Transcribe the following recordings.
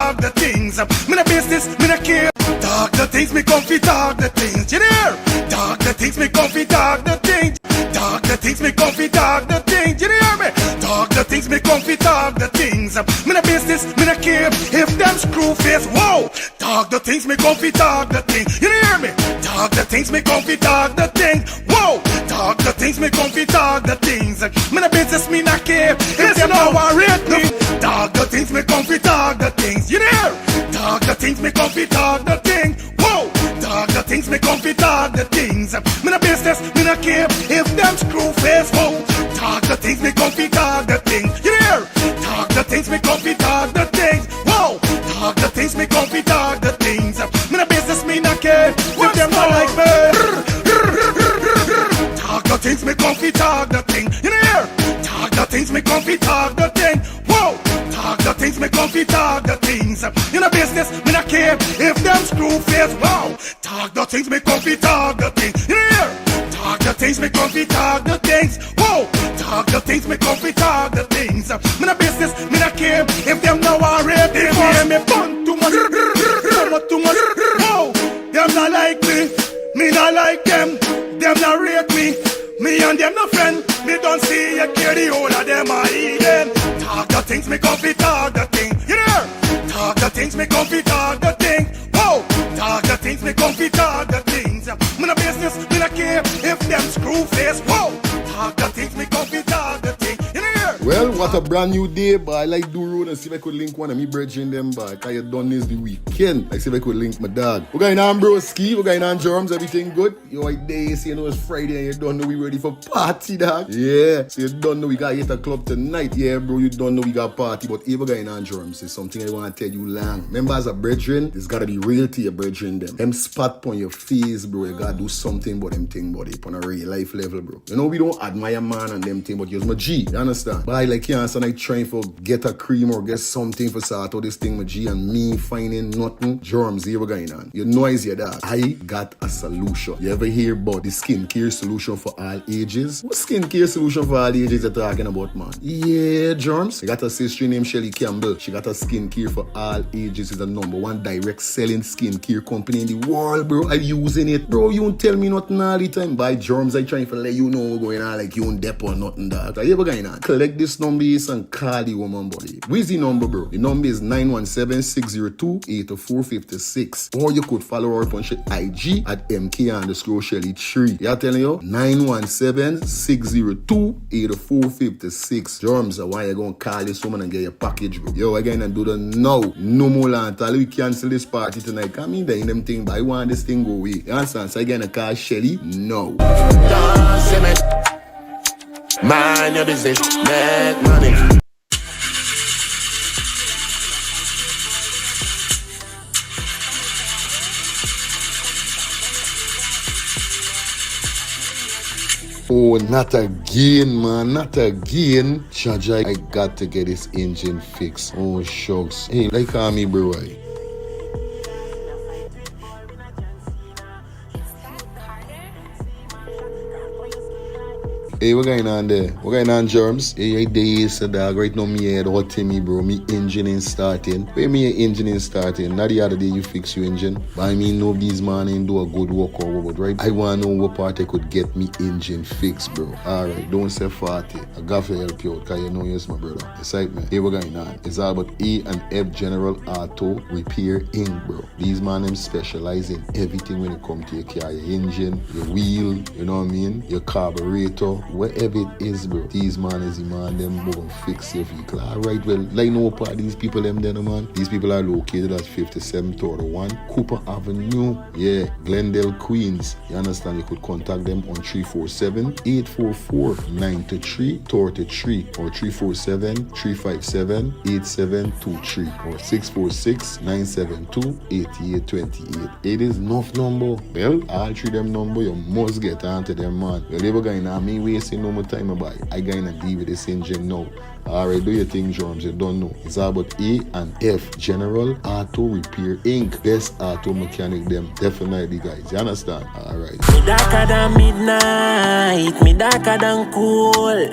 Talk the things, me no business, me no care. Talk the things, me comfy talk the things, you hear? Talk the things, me comfy talk the things. Talk the things, me comfy talk the things, you hear me? Talk the things, me comfy talk the things. Me no business, me no care if them screw face, whoa. Talk the things, me comfy talk the things, you hear me? Talk the things, me comfy talk the things, whoa. Talk the things, me comfy talk the things. Me no business, me no care if them no worried me. Talk the things, me comfy talk the things, you hear? Talk the things, me comfy talk the things, whoa. Talk the things, me comfy talk the things. Me no business, me no care if them screw face, whoa. Talk the things, me comfy talk the things, you hear? Talk the things, me comfy talk the things, whoa. Talk the things, me comfy talk the things. Me no business, me no care if them not like me. Talk the things, me comfy talk the thing, you hear? Talk the things, me comfy talk the thing, whoa. Talk the things, me comfy talk the things. You know business, me not care if them screw face, wow. Talk the things, me comfy talk the things. You hear? Talk the things, me comfy talk the things, whoa. Talk the things, me comfy talk the things. Me not business, me not care if them now already hear me fun too much, too much, whoa. Them not like me not like them. Them not rate me and them no friend. Me don't see you care the whole of them are eating. Talk the things, me comfy talk the thing, you hear? Talk the things, me comfy talk the thing, whoa. Talk the things, me comfy talk the things. Me no business, me no care if them screw face, whoa. Talk the things, me comfy talk the thing, you hear? Well, what a brand new day, boy. I like do road and see if I could link one of me brethren them, boy. Cause you done this the weekend. Like see if I could link my dog. We're going on broski, we're going on germs, everything good. You like days, you know it's Friday and you don't know we ready for party, dog. Yeah, so you don't know we got hit a club tonight. Yeah, bro, you don't know we got party. But if we're going on germs, it's something I want to tell you long. Remember as a brethren, it's gotta be real to your brethren them. Them spot on your face, bro. You gotta do something about them thing, buddy. On a real life level, bro. You know we don't admire man and them thing, but you're my G. You understand? But I like you and like trying for get a cream or get something for sort out this thing with G and me finding nothing. Germs here going on. You know is your dog. I got a solution. You ever hear about the skincare solution for all ages? What skincare solution for all ages you're talking about, man? Yeah, germs. I got a sister named Shelly Campbell. She got a skincare for all ages. It's the #1 direct selling skincare company in the world, bro. I'm using it. Bro, you don't tell me nothing all the time. By germs, I trying to let you know what's going on like you don't dep or nothing, dog. Are you ever going on? Collect this number and call the woman, buddy. Where's the number, bro? The number is 917-602-8456. Or you could follow her on IG at MK_Shelly3. Yeah, telling you? 917-602-8456. Germs, why you gonna call this woman and get your package, bro? Yo, again, and do the now. No more land. We cancel this party tonight. Come in there in them thing, but I want this thing go away. You understand? So again, I call Shelly? No. Mind your business, make money. Oh, not again, man. Not again. Chaja, I got to get this engine fixed. Oh, shucks. Hey, like call me, bro. Hey, what going on there? What going on, germs? Hey, days, dog. Right now, me head hot to me, bro. Me engine ain't starting. Where me engine ain't starting? Not the other day you fix your engine. But I mean, no, these man ain't do a good work or what, right? I want to know what part I could get me engine fixed, bro. Alright, don't say 40. I got to help you out, because you know you're my brother. Excitement. Hey, what going on? It's all about E&F General Auto Repair Inc., bro. These man, them specialize in everything when it comes to your car, your engine, your wheel, you know what I mean? Your carburetor. Whatever it is, bro, these man is the man, them gonna fix your vehicle. Alright, well, like no part of these people, them there, man. These people are located at 5731 Cooper Avenue, yeah, Glendale, Queens. You understand? You could contact them on 347-844-9333 or 347-357-8723 or 646-972-8828. It is enough number. Well, all three them number, you must get onto them, man. You'll never going on me wasting no more time about it. I gonna deal with this engine now. Alright, do your thing, germs. You don't know. It's all about E&F General Auto Repair Inc. Best auto mechanic them. Definitely, guys. You understand? Alright. Me darker than midnight. Me darker than cool.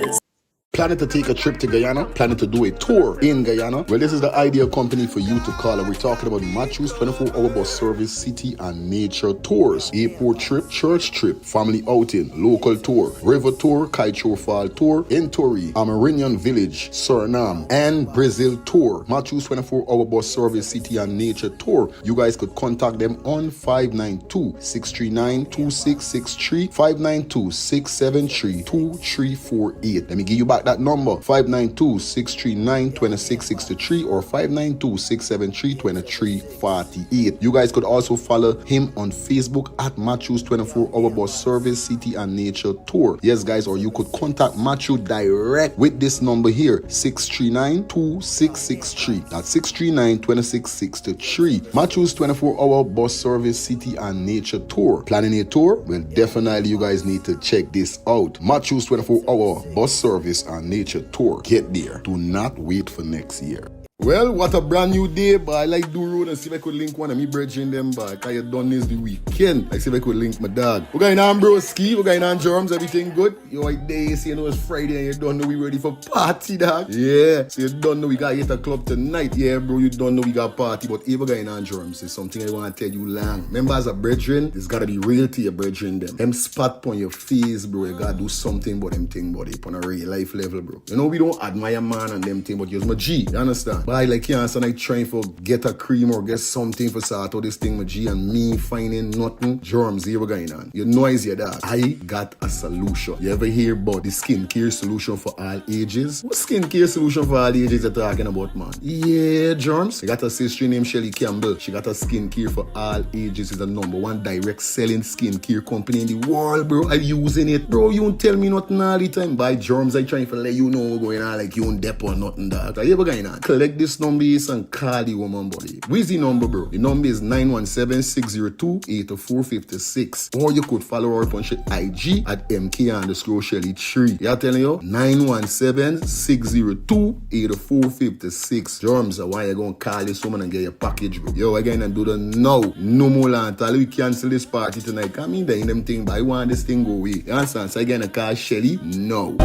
Planning to take a trip to Guyana? Planning to do a tour in Guyana? Well, this is the ideal company for you to call. And we're talking about Matthew's 24-hour bus service, city and nature tours, airport trip, church trip, family outing, local tour, river tour, Kaichor Fall tour, Entori, Amarinian Village, Suriname, and Brazil tour. Matthew's 24-hour bus service, city and nature tour. You guys could contact them on 592-639-2663, 592-673-2348. Let me give you back that number, 592-639-2663 or 592-673-2348. You guys could also follow him on Facebook at Matthew's 24-hour bus service, city and nature tour. Yes, guys, or you could contact Matthew direct with this number here, 639-2663. That's 639-2663. Matthew's 24-hour bus service, city and nature tour. Planning a tour? Well, definitely you guys need to check this out. Matthew's 24-hour bus service and nature tour. Get there. Do not wait for next year. Well, what a brand new day, but I like do road and see if I could link one of me brethren them back. I done this the weekend. I see if I could link my dog. We're going on broski, we're going on germs, everything good? Yo, like day, see you know it's Friday and you don't know we ready for party, dog. Yeah, so you don't know we got hit a club tonight. Yeah, bro, you don't know we got party, but if we're going on germs, it's something I want to tell you long. Remember as a brethren, it's gotta be real to your brethren them. Them spot on your face, bro, you gotta do something about them thing, buddy, on a real life level, bro. You know, we don't admire man and them thing, but you're my G, you understand? But I like cancer like trying for get a cream or get something for sort out this thing with G and me finding nothing. Germs here going on. You noise your dog. I got a solution. You ever hear about the skincare solution for all ages? What skincare solution for all ages you're talking about, man? Yeah, germs. I got a sister named Shelly Campbell. She got a skincare for all ages. It's the #1 direct selling skincare company in the world, bro. I'm using it. Bro, you don't tell me nothing all the time. By germs, I trying to let you know what's going on like you don't dep or nothing, dog. Are you ever going on? Collect this number and call the woman, buddy. Where's the number, bro? The number is 917-602-8456. Or you could follow her on IG at MK_Shelly3. Yeah, telling you? 917-602-8456. Germs are why you gonna call this woman and get your package, bro. Yo, again and do the now. No more land. Tell we cancel this party tonight. Come in there in them thing, but I want this thing go away. You understand? So again, I call Shelly. No.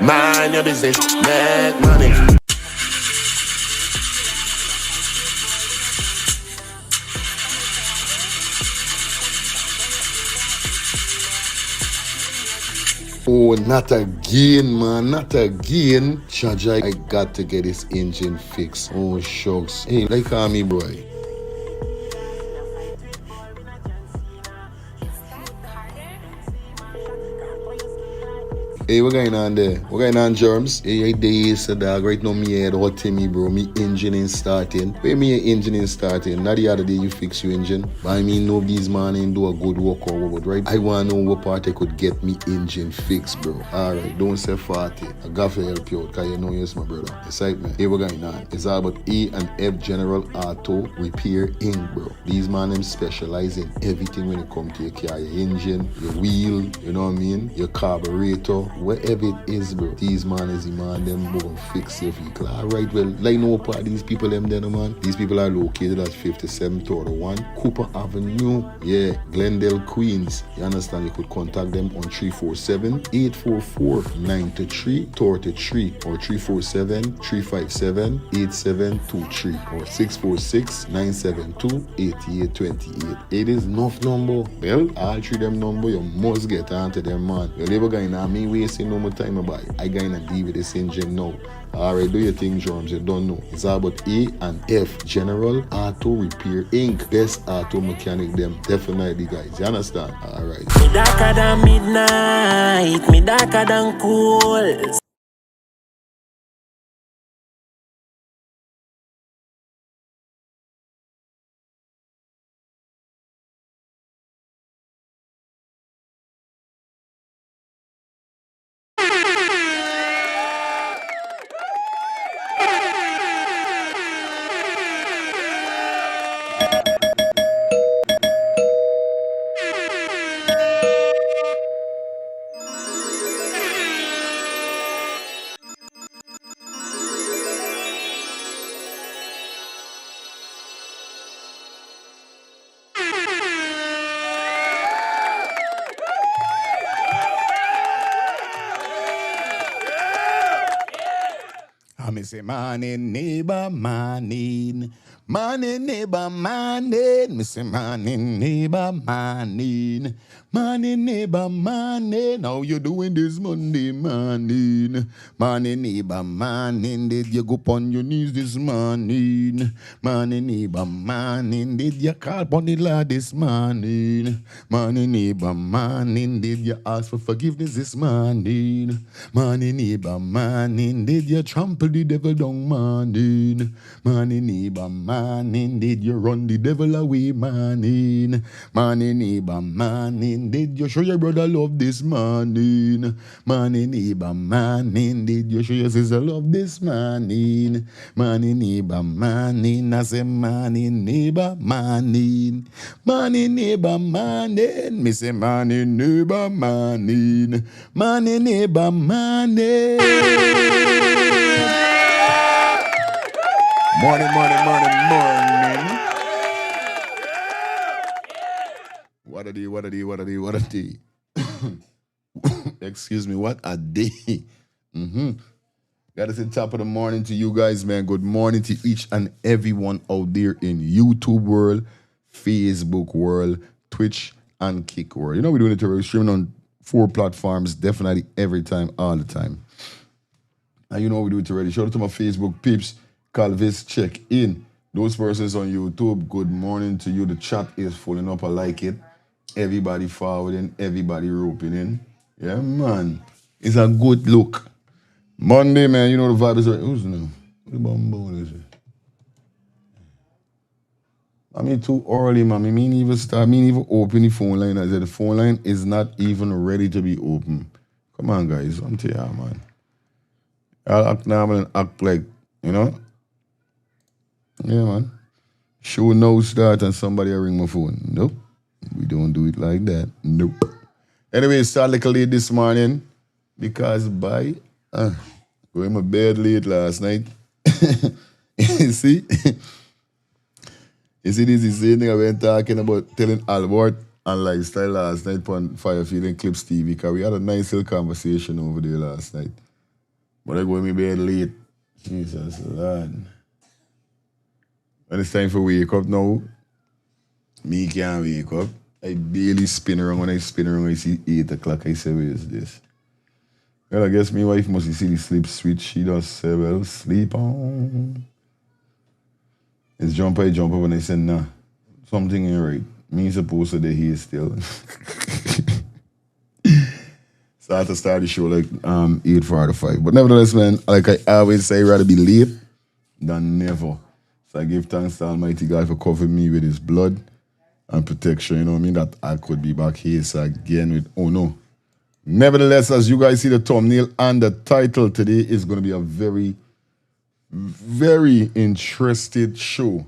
Mind your business, make money. Oh, not again, man, not again. Chaja, I got to get this engine fixed. Oh, shucks. Hey, like me, boy. Hey, what going on there? What going on, germs? Hey, days, dog. Right now, me head hot to me, bro. Me engine ain't starting. Where me engine ain't starting? Not the other day you fix your engine. But I mean, nobody's man ain't do a good work or what, right? I want to know what part I could get me engine fixed, bro. Alright, don't say 40. I got to help you out, because you know you're my brother. Excitement. Hey, what going on? It's all about E&F General Auto Repair Inc., bro. These man, them specialize in everything when it comes to your car, your engine, your wheel, you know what I mean? Your carburetor. Whatever it is, bro, these man is the man them go and fix your vehicle. Alright, well, like no part these people them there, man. These people are located at 5731 Cooper Avenue, yeah, Glendale, Queens. You understand? You could contact them on 347-844-9333 or 347-357-8723 or 646-972-8828. It is enough number. Well, all three them number, you must get onto them, man. You're never going to me wasting no more time about it. I gonna deal with this engine now. Alright, do your thing, germs. You don't know. It's all about E&F General Auto Repair Inc. Best auto mechanic them. Definitely, guys. You understand? Alright. Me darker than midnight. Me darker than cool. me say morning neighbor, morning. Morning neighbor, morning. Me say morning neighbor, morning. Morning neighbor, morning. How you doing this Monday morning? Morning neighbor, morning. Did you go on your knees this morning? Morning neighbor, morning. Did you call upon the Lord this morning? Morning neighbor, morning. Did you ask for forgiveness this morning? Morning neighbor, morning. Did you trample the devil down morning? Morning neighbor, morning. Did you run the devil away morning? Morning neighbor, morning. Did you show your brother love this morning? Morning neighbor, morning. Did you show your sister love this morning? Morning neighbor, morning. I say morning neighbor, morning. Morning neighbor, morning. Me say morning neighbor, morning. Morning neighbor, morning. Morning, morning, morning, morning. What a day, what a day, what a day, what a day. Excuse me, what a day. Gotta say top of the morning to you guys, man. Good morning to each and everyone out there in YouTube world, Facebook world, Twitch, and Kick world. You know we're doing it, we're streaming on 4 platforms, definitely every time, all the time. And you know we do it already. Shout out to my Facebook peeps. Calvis, check in. Those persons on YouTube, good morning to you. The chat is filling up. I like it. Everybody forwarding, everybody roping in. Yeah, man. It's a good look. Monday, man, you know the vibe is right. Who's new? Who the bumbo is it? I mean, too early, man. I mean, even open the phone line. I said the phone line is not even ready to be open. Come on, guys. I'm telling you, man. I'll act normal and act like, you know. Yeah, man. Show no start and somebody will ring my phone. Nope. We don't do it like that. Nope. Anyway, start like a late this morning because going to bed late last night. You see? You see this is the thing I went talking about telling Albert and lifestyle last night on Firefield and Clips TV because we had a nice little conversation over there last night. But I go to bed late. Jesus Lord. When it's time for wake up now, me can't wake up. I barely spin around. When I spin around, I see 8 o'clock. I say, where is this? Well, I guess my wife must see the sleep switch. She does say, well, sleep on. It's jump up, and I said, nah, something ain't right. Me supposed to be here still. So I had to start the show like 8:45. But nevertheless, man, like I always say, I'd rather be late than never. So I give thanks to Almighty God for covering me with his blood and protection, you know what I mean? That I could be back here so again with, oh no. Nevertheless, as you guys see the thumbnail and the title, today is going to be a very, very interesting show.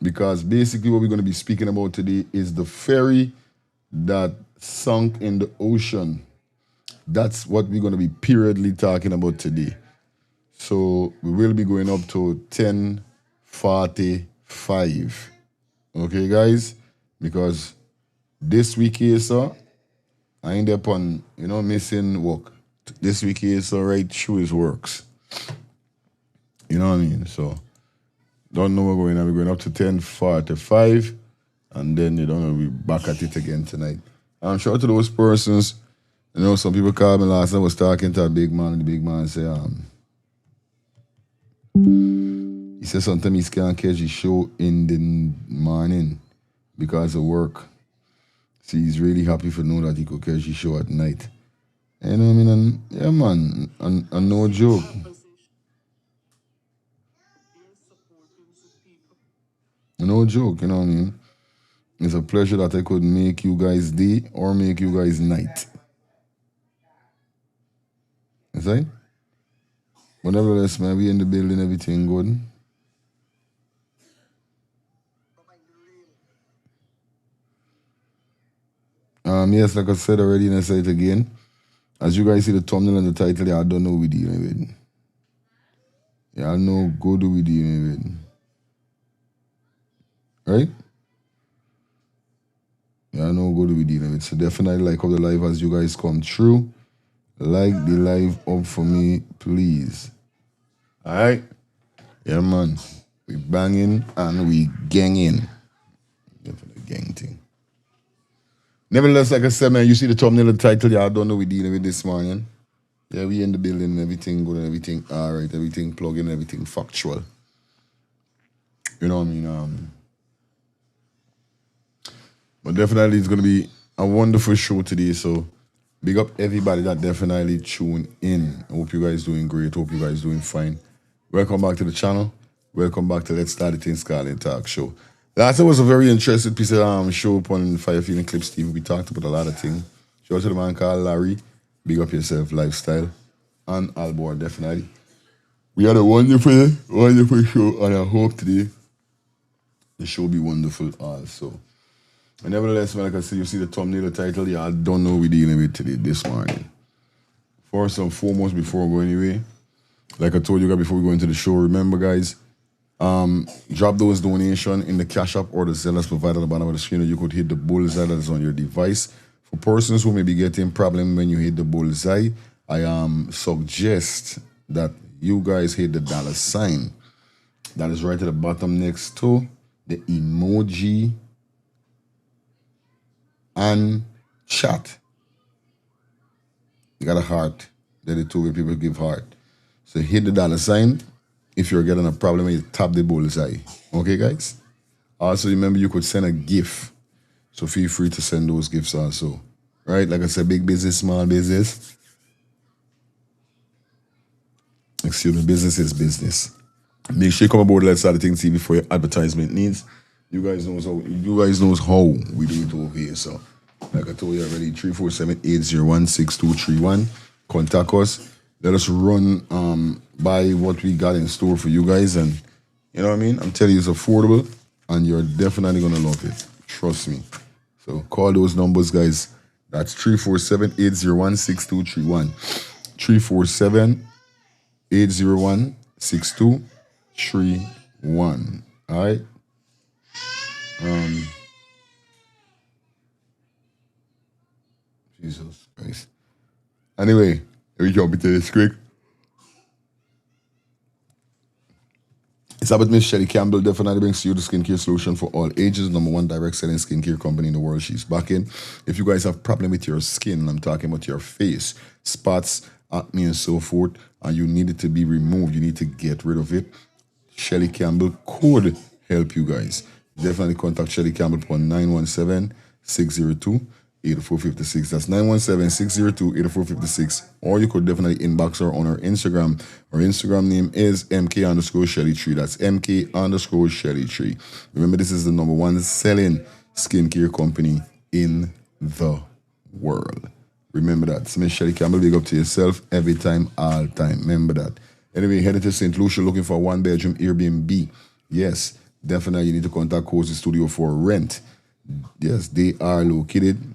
Because basically what we're going to be speaking about today is the ferry that sunk in the ocean. That's what we're going to be periodly talking about today. So we will be going up to 10:45. Okay, guys? Because this week here, sir, I end up on, missing work. This week here, so right through his works. You know what I mean? So, don't know where we're going. We're going up to 10:45, and then, we'll be back at it again tonight. I'm sure to those persons, some people called me last night, I was talking to a big man, and the big man said, he said sometimes he can't catch the show in the morning because of work. So he's really happy for know that he could catch the show at night. You know what I mean? And, yeah, man, and no joke. No joke, you know what I mean? It's a pleasure that I could make you guys day or make you guys night. You see? But nevertheless, man, we in the building, everything good. Yes, like I said already, and I say it again. As you guys see the thumbnail and the title, I don't know what we're dealing with. Yeah, I know good who we're dealing with. Right? Yeah, I know good who we're dealing with. So definitely like up the live as you guys come through. Like the live up for me, please. Alright? Yeah, man. We banging and we ganging. Yeah, for the gang thing. Nevertheless, like I said, man, you see the thumbnail and the title, y'all don't know we dealing with this morning. Yeah, we in the building and everything good and everything alright, everything plugging, everything factual. You know what I mean? But definitely it's gonna be a wonderful show today, so big up everybody that definitely tuned in. I hope you guys doing great, hope you guys doing fine. Welcome back to the channel. Welcome back to Let's Start the Thing Scarlet Talk Show. Last was a very interesting piece of show up on Fire Feeling Clips TV. We talked about a lot of things. Shout out to the man called Larry. Big up yourself, lifestyle. And Albor, definitely. We had a wonderful show, and I hope today the show will be wonderful also. And nevertheless, man, like I said, you see the thumbnail, the title, y'all don't know what we're dealing with today, this morning. First and foremost, before we go anyway, like I told you guys before we go into the show, remember, guys, drop those donations in the Cash App or the Zelle provided at the bottom of the screen, or you could hit the bullseye that is on your device. For persons who may be getting problem when you hit the bullseye, I suggest that you guys hit the $sign that is right at the bottom next to the emoji and chat. You got a heart. There are the two way people give heart. So hit the $sign if you're getting a problem, you tap the bullseye. Okay, guys? Also, remember you could send a gift. So feel free to send those gifts also. Right? Like I said, big business, small business. Excuse me, business is business. Make sure you come aboard Let's Start the Thing TV for your advertisement needs. You guys knows how we do it over here. So, like I told you already, 347-801-6231. Contact us. Let us run by what we got in store for you guys, and you know what I mean? I'm telling you, it's affordable, and you're definitely gonna love it. Trust me. So call those numbers, guys. That's 347-801-6231. 347-801-6231. All right. Jesus Christ. Anyway, we jump into this quick. It's about Miss Shelly Campbell. Definitely brings to you the skincare solution for all ages. #1 direct selling skincare company in the world. She's back in. If you guys have problem with your skin, I'm talking about your face, spots, acne, and so forth, and you need it to be removed, you need to get rid of it, Shelly Campbell could help you guys. Definitely contact Shelly Campbell on 917-602-8456. That's 917-602-8456. Or you could definitely inbox her on her Instagram. Her Instagram name is MK_Shelly3. That's MK_Shelly3. Remember, this is the #1 selling skincare company in the world. Remember that. Miss Shelly Campbell, big up to yourself every time, all time. Remember that. Anyway, headed to St. Lucia looking for a 1-bedroom Airbnb. Yes, definitely you need to contact Cozy Studio for rent. Yes, they are located,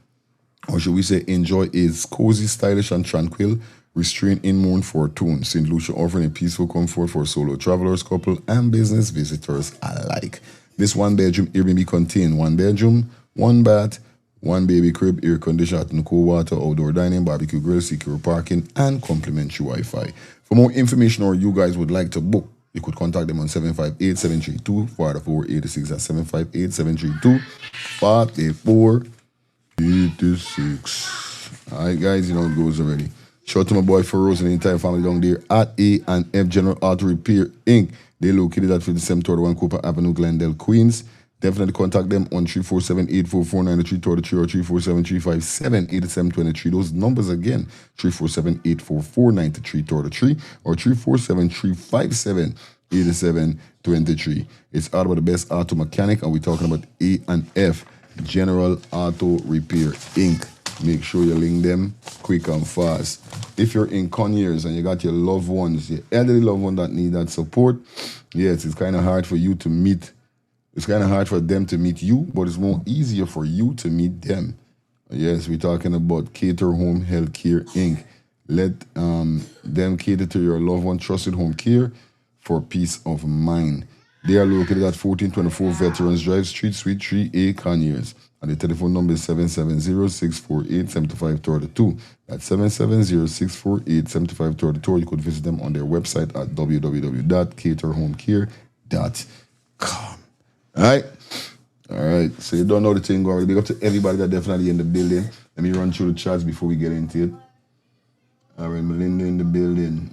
or should we say enjoy, is cozy, stylish, and tranquil, restrained in Mourn Fortune. St. Lucia offering a peaceful comfort for solo travelers, couple, and business visitors alike. This 1-bedroom Airbnb contains 1 bedroom, 1 bath, 1 baby crib, air conditioned, cool water, outdoor dining, barbecue grill, secure parking, and complimentary Wi-Fi. For more information, or you guys would like to book, you could contact them on 758-732-4486. That's 758-732-4486. All right, guys, you know it goes already. Shout out to my boy Feroz and the entire family down there at A&F General Auto Repair, Inc. They're located at 5731 Cooper Avenue, Glendale, Queens. Definitely contact them on 347-844-9333 or 347-357-8723. Those numbers again, 347-844-9333 or 347-357-8723. It's all about the best auto mechanic, and we're talking about A&F General Auto Repair, Inc. Make sure you link them quick and fast. If you're in Conyers and you got your loved ones, your elderly loved one that need that support, yes, it's kind of hard for you to meet. It's kind of hard for them to meet you, but it's more easier for you to meet them. Yes, we're talking about Cater Home Healthcare, Inc. Let them cater to your loved one, trusted home care for peace of mind. They are located at 1424 Veterans Drive, Street Suite 3A, Conyers. And the telephone number is 770-648-7532. That's 770-648-7532. You could visit them on their website at www.caterhomecare.com. All right? All right. So you don't know the thing already. Big up to everybody that definitely in the building. Let me run through the chats before we get into it. All right, Melinda in the building.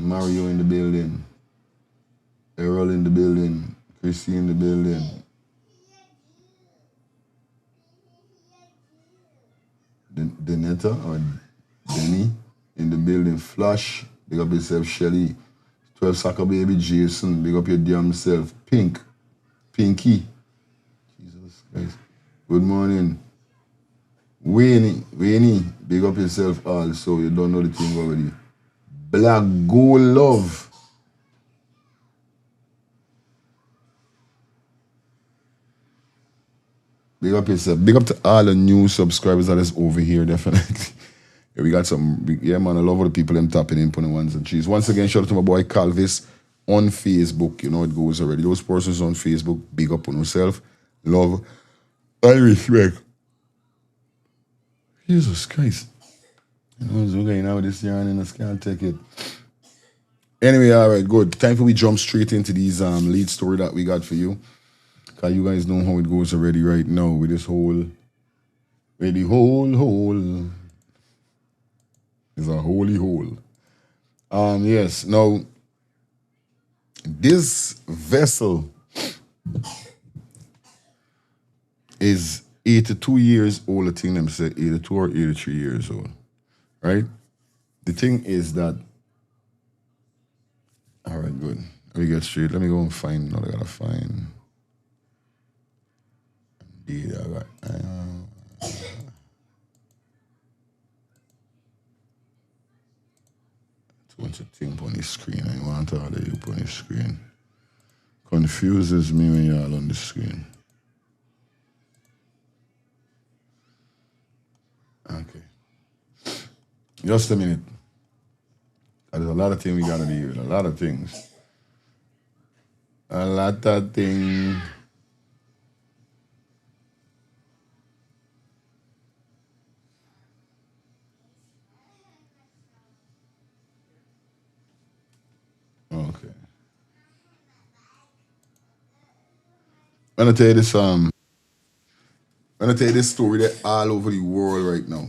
Mario in the building. Errol in the building. Chrissy in the building. Denetta or Denny in the building. Flash, big up yourself. Shelly, 12 soccer baby. Jason, big up your damn self. Pinky, Jesus Christ. Good morning. Wayne, big up yourself also. You don't know the thing already. Black Gold Love. Big up yourself. Big up to all the new subscribers that is over here, definitely. Yeah, we got some, yeah, man, I love all the people them tapping in, putting ones and cheese. Once again, shout out to my boy Calvis on Facebook. You know it goes already. Those persons on Facebook, big up on yourself. Love and respect. Jesus Christ. You know what's going on with this yarn and I can't take it. Anyway, all right, good. Time for we jump straight into these lead story that we got for you. Because you guys know how it goes already right now with this whole, with the whole is a holy hole. Yes, now, this vessel is 82 years old. I think them say 82 or 83 years old, right? The thing is that, all right, good. Let me get straight. Let me go and find what I gotta find. Indeed, I got. Bunch of things on the screen. I want all of you on the screen. Confuses me when you're all on the screen. Okay. Just a minute. There's a lot of things we gotta deal with. A lot of things. A lot of things. Okay. I'm gonna tell you this story that all over the world right now.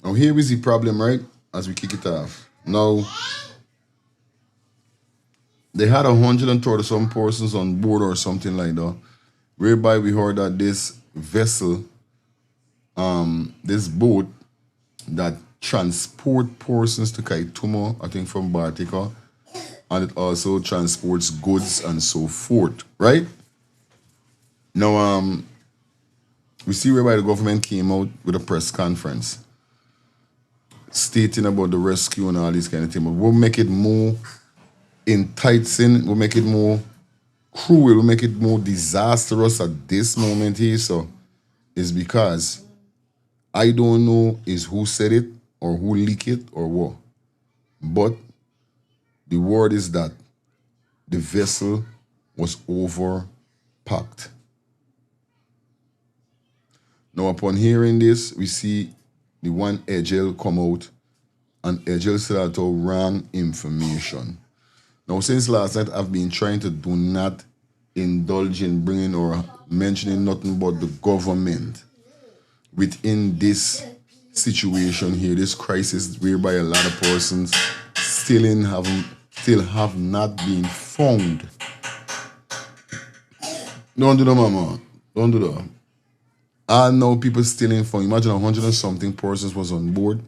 Now here is the problem, right? As we kick it off. Now they had 130 some persons on board or something like that, whereby we heard that this vessel, this boat that transport persons to Kaitumo, I think from Bartica, and it also transports goods and so forth, right? Now, we see whereby the government came out with a press conference stating about the rescue and all these kind of things. But we'll make it more enticing, we'll make it more cruel, we'll make it more disastrous at this moment here. So, it's because I don't know is who said it or who leaked it or what. But the word is that the vessel was overpacked. Now, upon hearing this, we see the one Edghill come out, and Edghill said out wrong information. Now, since last night, I've been trying to do not indulge in bringing or mentioning nothing but the government within this situation here, this crisis, whereby a lot of persons still have not been found. Don't do that, mama. Don't do that. I know people still ain't found. Imagine 100 and something persons was on board,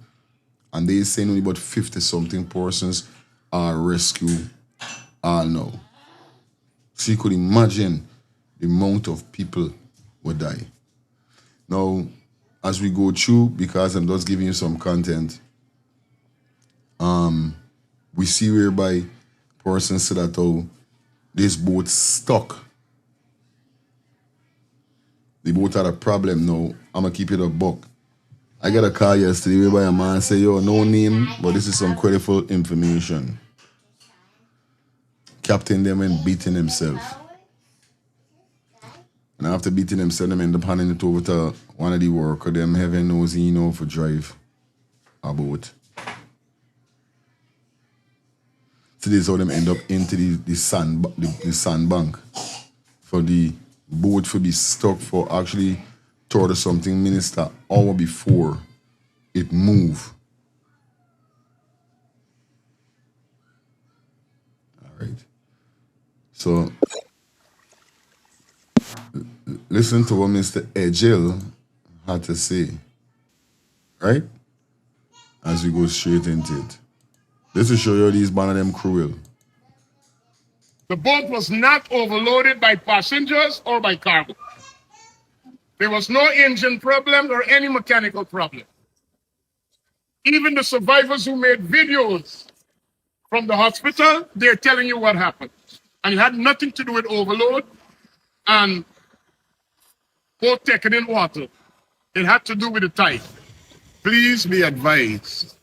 and they saying only about 50 something persons are rescued. I know. So you could imagine the amount of people would die. Now, as we go through, because I'm just giving you some content, we see whereby persons said that this boat stuck. The boat had a problem now. I'm going to keep it a buck. I got a call yesterday whereby a man say, yo, no name, but this is some credible information. Captain them and beating himself. And after beating them, send them end up handing it over to one of the worker. Them heaven knows he know for drive a boat. So this is how them end up into the sandbank for the boat to be stuck for actually toward something minister hour before it move. All right. So listen to what Mr. Edghill had to say, right? As we go straight into it. This will show you these ban of them cruel. The boat was not overloaded by passengers or by cargo. There was no engine problem or any mechanical problem. Even the survivors who made videos from the hospital, they're telling you what happened. And it had nothing to do with overload and boat taken in water. It had to do with the tide. Please be advised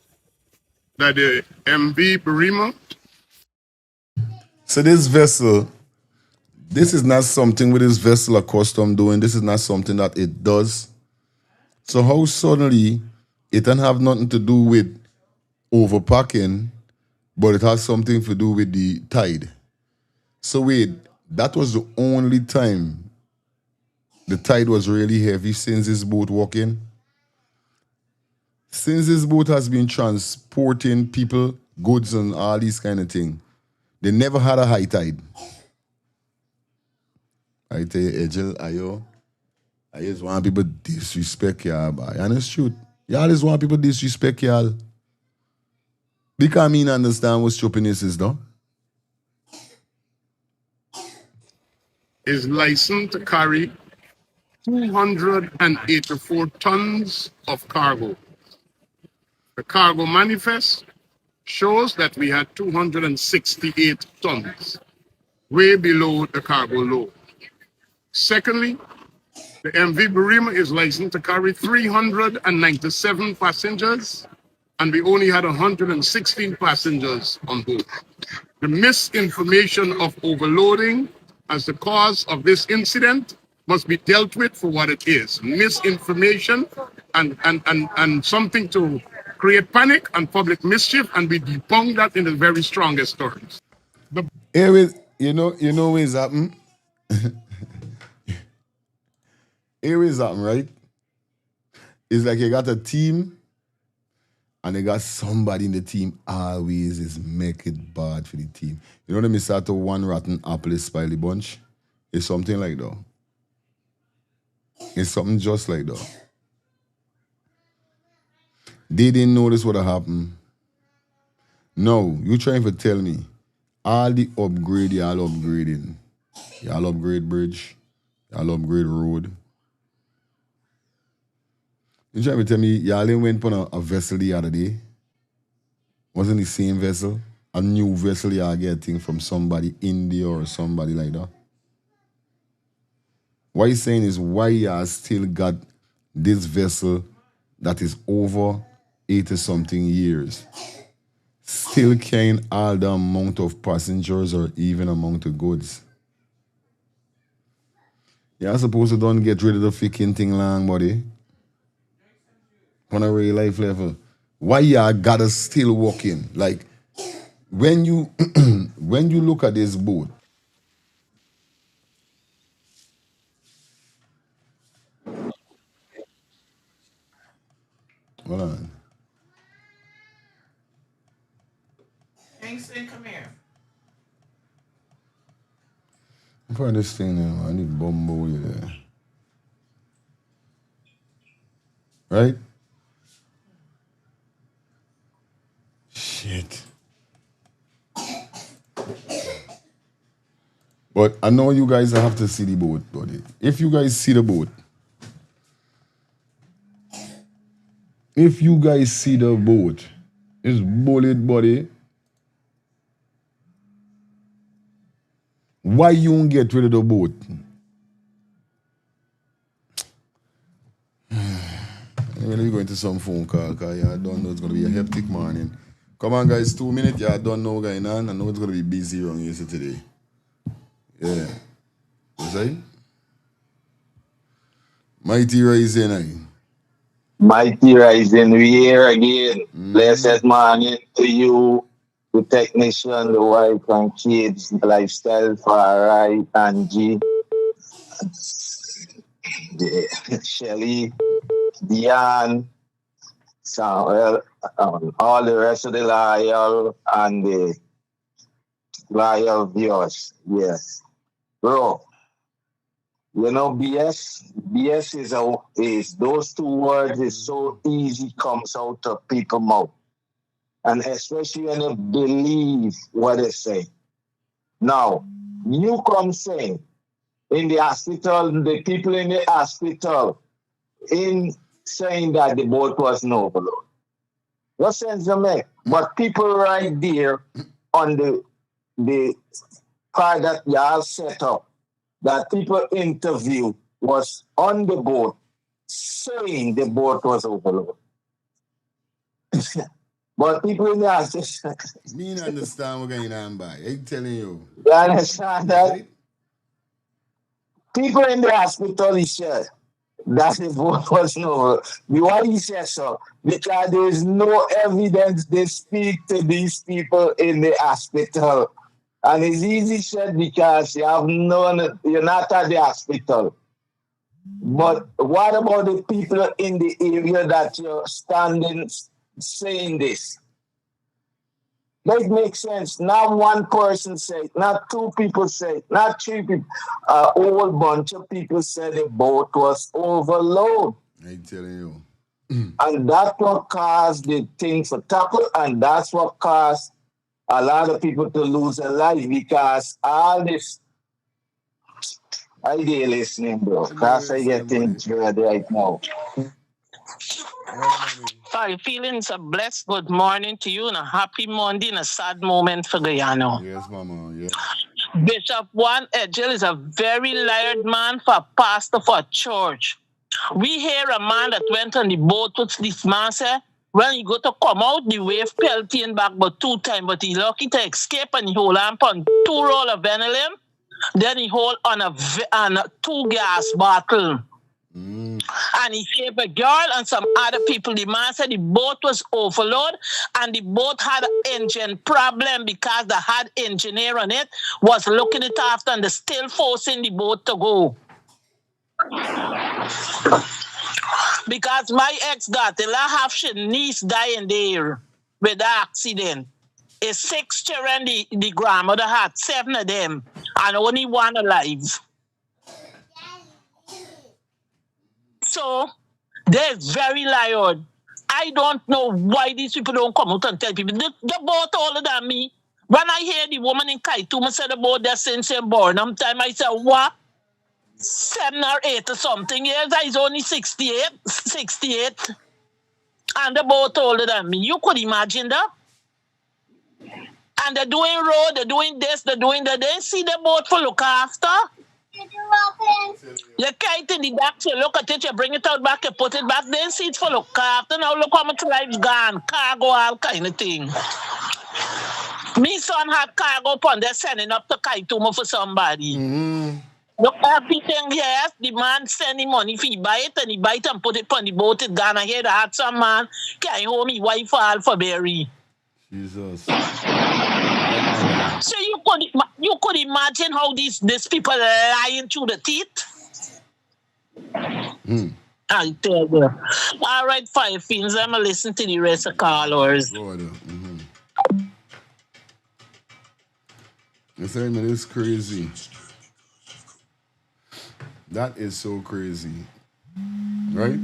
that the MV Burima. So this vessel, this is not something with this vessel accustomed doing. This is not something that it does. So how suddenly it don't have nothing to do with overpacking, but it has something to do with the tide. So wait, that was the only time the tide was really heavy since this boat walking? Since this boat has been transporting people, goods, and all these kind of things, they never had a high tide. I tell you, Edghill, I just want people disrespect y'all, boy. And it's true. Y'all just want people disrespect y'all. Because I mean understand what stupidness is, though. Is licensed to carry 284 tons of cargo. The cargo manifest shows that we had 268 tons, way below the cargo load. Secondly, the MV Burima is licensed to carry 397 passengers, and we only had 116 passengers on board. The misinformation of overloading as the cause of this incident must be dealt with for what it is. Misinformation and something to create panic and public mischief, and we debunk that in the very strongest terms. You know what is happening? Here is something, right? It's like you got a team and they got somebody in the team always is make it bad for the team. You know when they start to one rotten apple is spoil the bunch? It's something like that. It's something just like that. They didn't know this would have happened. No, you trying to tell me all the upgrade y'all upgrading. Y'all upgrade bridge. Y'all upgrade road. You trying to tell me y'all went on a vessel the other day? Wasn't the same vessel? A new vessel y'all getting from somebody India or somebody like that? What he's saying is why y'all still got this vessel that is over 80-something years. Still carrying all the amount of passengers or even amount of goods. You're supposed to don't get rid of the freaking thing long, buddy. On a real life level. Why y'all gotta still walking? Like, when you when you look at this boat, hold on. Kingston, come here. I'm find this thing now. I need bumbo you there. Right? Shit. But I know you guys have to see the boat, buddy. If you guys see the boat, it's bullet, buddy. Why you don't get rid of the boat? Anyway, let me go into some phone call, because I don't know it's going to be a hectic morning. Come on, guys, 2 minutes. Yeah, I don't know what's going on. I know it's going to be busy around here today. Yeah. Is that? Mighty rising, Mighty Rising, we here again. Blessed morning to you, the technician, the wife and kids, the lifestyle for Rai and G, Shelly, Diane, Samuel, all the rest of the loyal and the loyal viewers. Yes. Bro, you know, BS is those two words is so easy comes out of people's mouth. And especially when you believe what they say. Now, you come saying in the hospital, the people in the hospital, in saying that the boat was no overload. What sense does it make? But people right there on the part that y'all set up, that people interview was on the boat saying the boat was overloaded. But people in the hospital, me not understand what going on, boy. I'm telling you. you understand that? People in the hospital, he said that the boat was no. Why he said so? Because there is no evidence they speak to these people in the hospital. And it's easy said because you have you're not at the hospital. But what about the people in the area that you're standing saying this? That makes sense. Not one person said, not two people said, not three people. A whole bunch of people said the boat was overloaded. I'm telling you. And that's what caused the thing for tackle, and that's what caused a lot of people to lose their life because all this. I did listening, bro. Because I get things right now. Sorry, feeling it's a blessed good morning to you and a happy Monday and a sad moment for Guyana. Yes, mama. Yeah. Bishop Juan Edghill is a very layered man for a pastor for a church. We hear a man that went on the boat with this man say, when he go to come out, the wave pelting back but 2 times, but he lucky to escape and he hold on 2 roll of Benylin. Then he hold on a 2 gas bottle. And he saved a girl and some other people. The man said the boat was overloaded and the boat had an engine problem because the hard engineer on it was looking it after and they're still forcing the boat to go. Because my ex-daughter, half she niece dying there with the accident. It's 6 children, the grandmother had 7 of them and only 1 alive. So, they're very loud. I don't know why these people don't come out and tell people. The boat older than me. When I hear the woman in Kaituma say the boat there since they're born, I say, what? 7 or 8 or something years. He's only 68. And the boat older than me. You could imagine that? And they're doing road, they're doing this, they're doing that. They see the boat for look after. You kite in the dock, you look at it, you bring it out back, you put it back, then see it for look after. Now look how much life's gone, cargo, all kind of thing. Me son had cargo upon there sending up to Kaituma for somebody. Look, everything, yes, the man send him money if he buy it and he buy it and put it on the boat, it gone ahead. I had some man carry home his wife all for bury. Jesus. So you could imagine how these people lying through the teeth. I tell you. All right, 5 fins. I'm gonna listen to the rest of callers. This man is crazy. That is so crazy, right?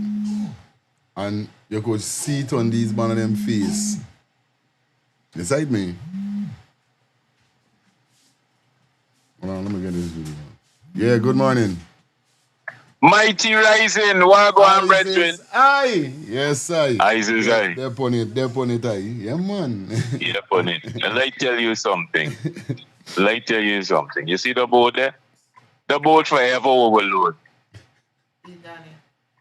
And you could see it on these man of them face. Beside me. Hold on, let me get this video. Yeah, good morning. Mighty Rising, Wagwan brethren. Aye. Yes, aye. Isis, aye. Dep on it, aye. Yeah, man. Yep, on it. And let me tell you something. You see the boat there? The boat forever overload.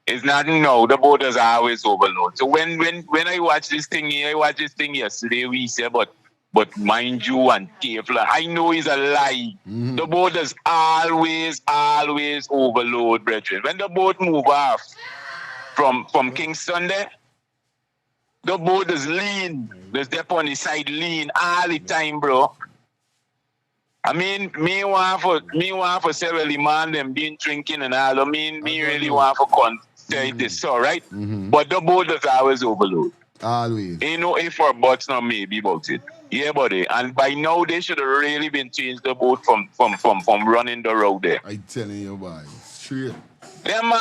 It's not no, the boat is always overload. So when I watch this thing here, I watched this thing yesterday, we said, but But mind you, and Tefla, I know it's a lie. The boat does always overload, brethren. When the boat move off from Kingston there, the boat is lean. There's depth on the side lean all the time, bro. I mean, me want for several man them been drinking and all. I mean, me really want for contact this, so right? But the boat is always overload. Always. Ain't no if or buts, not maybe about it. Yeah, buddy. And by now they should have really been changed the boat from running the road there. I telling you, boy, straight. Them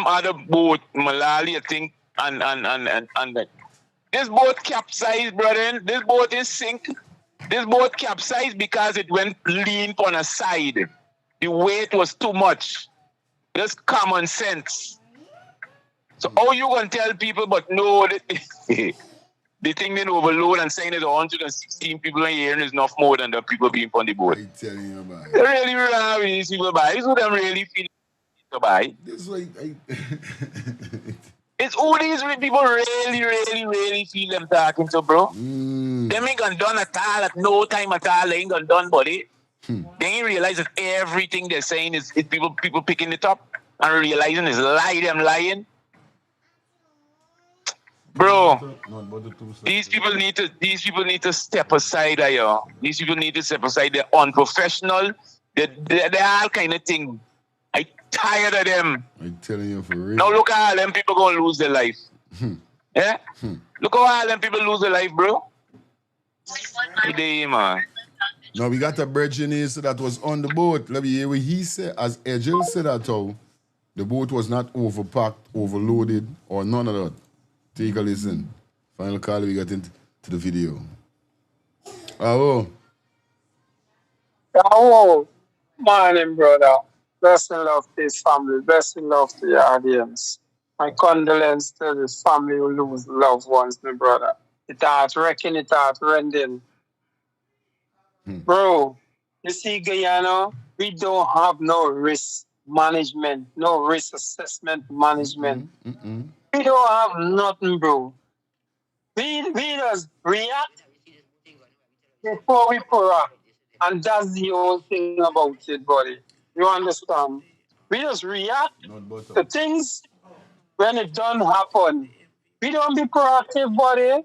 other boat, Malali, I think, and that. This boat capsized, brother. This boat is sink. This boat capsized because it went lean on a side. The weight was too much. Just common sense. So how you gonna tell people, but no, the thing didn't overload and saying that 116 people in here is enough more than the people being on the boat. I telling you, boy. They really run with these people, boy. It's who them really feel to buy. This like It's who these people really feel them talking to, bro. Them ain't gonna done at all, at no time at all. They ain't gonna done, buddy. They ain't realize that everything they're saying is people picking it up and realizing it's lie, them lying. Bro, these people need to step aside, yo. These people need to step aside. They're unprofessional. They're all kind of thing. I tired of them. I'm telling you for real. Now look how all them people gonna lose their life. Yeah? Look how all them people lose their life, bro. Today, man. Now we got a brethren here that was on the boat. Let me hear what he said. As Edghill said that how the boat was not overpacked, overloaded, or none of that. Take a listen. Final call, we got into the video. Oh. Oh, morning, brother. Best in love to his family. Best in love to your audience. My condolence to this family who lose loved ones, my brother. It starts wrecking, it starts rending. Bro, you see, Guyana, we don't have no risk management, no risk assessment management. We don't have nothing, bro. We just react before we proact. And that's the whole thing about it, buddy. You understand? We just react to things when it don't happen. We don't be proactive, buddy.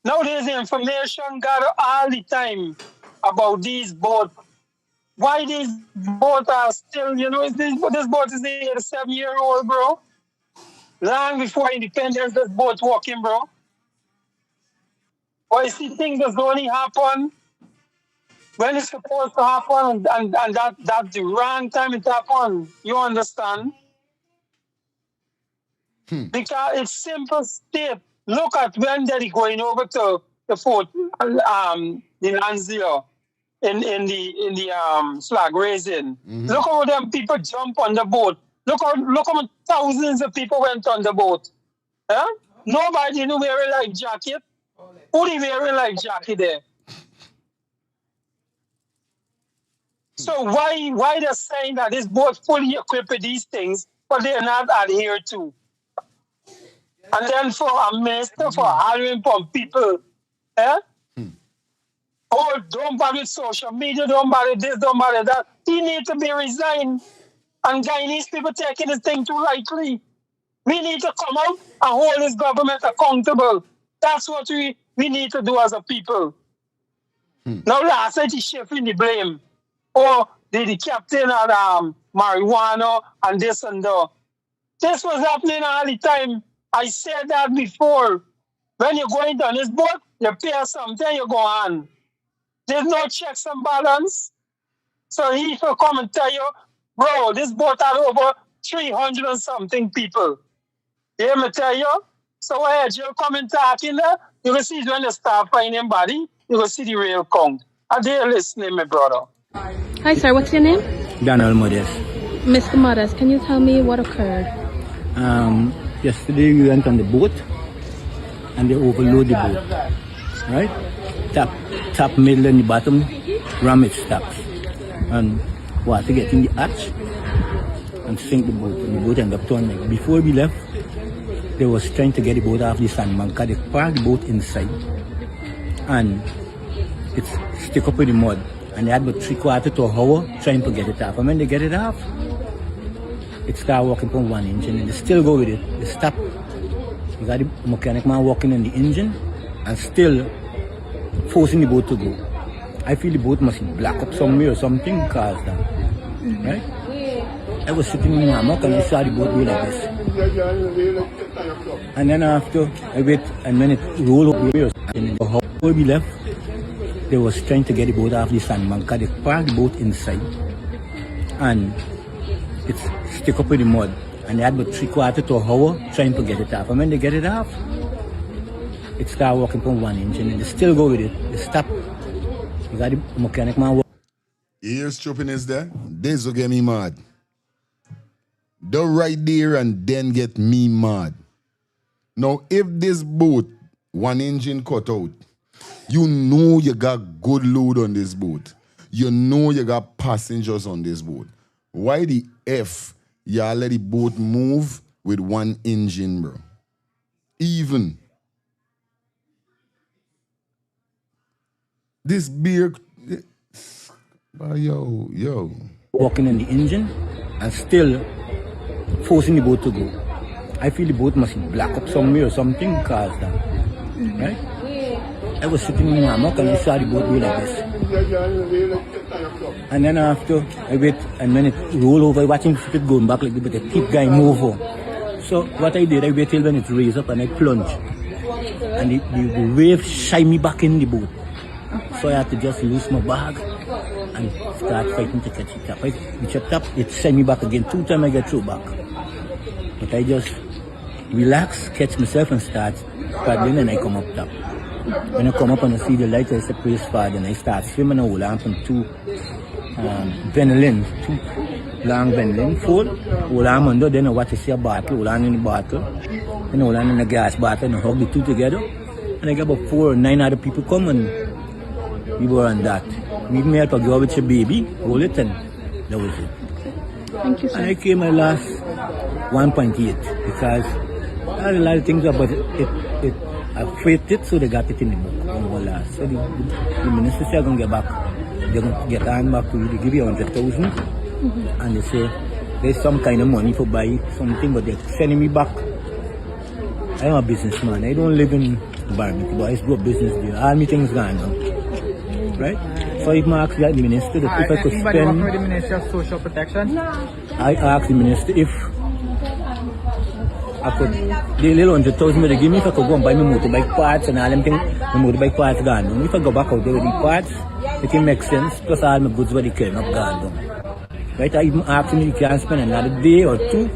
Nowadays, the information gather all the time about these boats. Why these boats are still, this boat is a 7-year-old, bro. Long before independence, this boat walking, bro. Why see things that's going to happen when it's supposed to happen and that's the wrong time it happened. You understand? Because it's simple step. Look at when they're going over to the fort, the Lanzio in the flag raising. Look how them people jump on the boat. Look how thousands of people went on the boat. Huh? Nobody didn't wear a life jacket. Who did wear a life jacket there? So why they're saying that this boat fully equipped with these things, but they're not adhered to? And then for a minister for hiring from people, oh, don't bother social media, don't bother this, don't bother that. He needs to be resigned. And Guyanese people taking this thing too lightly. We need to come out and hold this government accountable. That's what we need to do as a people. Now last night he's shifting the blame. Oh, the captain had marijuana and this and that. This was happening all the time. I said that before. When you're going down this boat, you pay something, you go on. There's no checks and balance. So he will come and tell you, bro, this boat had over 300 and something people. You hear me tell you? So when you'll come and talk in there, you will see when they start finding body, you will see the real count. Are they listening, my brother? Hi, sir. What's your name? Donald Modest. Mr. Modest, can you tell me what occurred? Yesterday we went on the boat and they overload the boat. Right? Top, middle and the bottom, ram it stops. And water get in the hatch and sink the boat. And the boat ended up turning. Before we left, they was trying to get the boat off the sandbank because they parked the boat inside and it's stick up with the mud. And they had about 3/4 to an hour trying to get it off. And when they get it off, it started working from one engine and they still go with it. They stop. You got the mechanic man working on the engine and still forcing the boat to go. I feel the boat must be black up somewhere or something caused that. Right? I was sitting in my hammock and I saw the boat go like this. And then after I wait and when it rolled up and how we left, they was trying to get the boat off the sandbank because they parked the boat inside and it's stick up with the mud. And they had about 3/4 to an hour trying to get it off. And when they get it off, it started working from one engine and they still go with it. They stop. You got the mechanic man. Here's chopping is there. This will get me mad. The right there and then get me mad. Now, if this boat, one engine cut out, you know you got good load on this boat. You know you got passengers on this boat. Why the F y'all let the boat move with one engine, bro? Even. This beer... Yo. Walking in the engine and still forcing the boat to go. I feel the boat must be black up somewhere or something caused that. Right? I was sitting in my hammock and I saw the boat go like this. And then after I wait and when it roll over, watching it going back like this, but I keep going over. So what I did, I wait till when it raised up and I plunge. And the wave shy me back in the boat. So I had to just loose my bag and start fighting to catch it up. I reach up top, it shy me back again. 2 times I get through back. But I just relax, catch myself and start paddling and I come up top. When I come up and I see the light, I say praise forward and I start swimming and hold on from 2 Benelin, 2 long Benelin, 4, hold on under, then I watch to see a bottle, hold on in the bottle, then hold on in the gas bottle and I hug the 2 together. And I get about 4 or 9 other people come and we were on that. We may have to go with your baby, hold it and that was it. Thank you, sir. And I came my last 1.8 because I had a lot of things but I freighted it so they got it in the book. So the minister said, I'm going to get back. They're going to get on back to you. They give you 100,000 and they say there's some kind of money for buy something, but they're sending me back. I'm a businessman. I don't live in environment, but I do a business there. All my things gone now. Right? So if I asked the minister that if I could spend... Anybody working with the Ministry of Social Protection? I asked the minister if I could, the little 100,000 they give me if I could go and buy my motorbike parts and all them things, my motorbike parts gone down. If I go back out there with the parts, it can make sense, plus all my goods where they carrying up gone down. Right, I even asked him if he can spend another day or 2,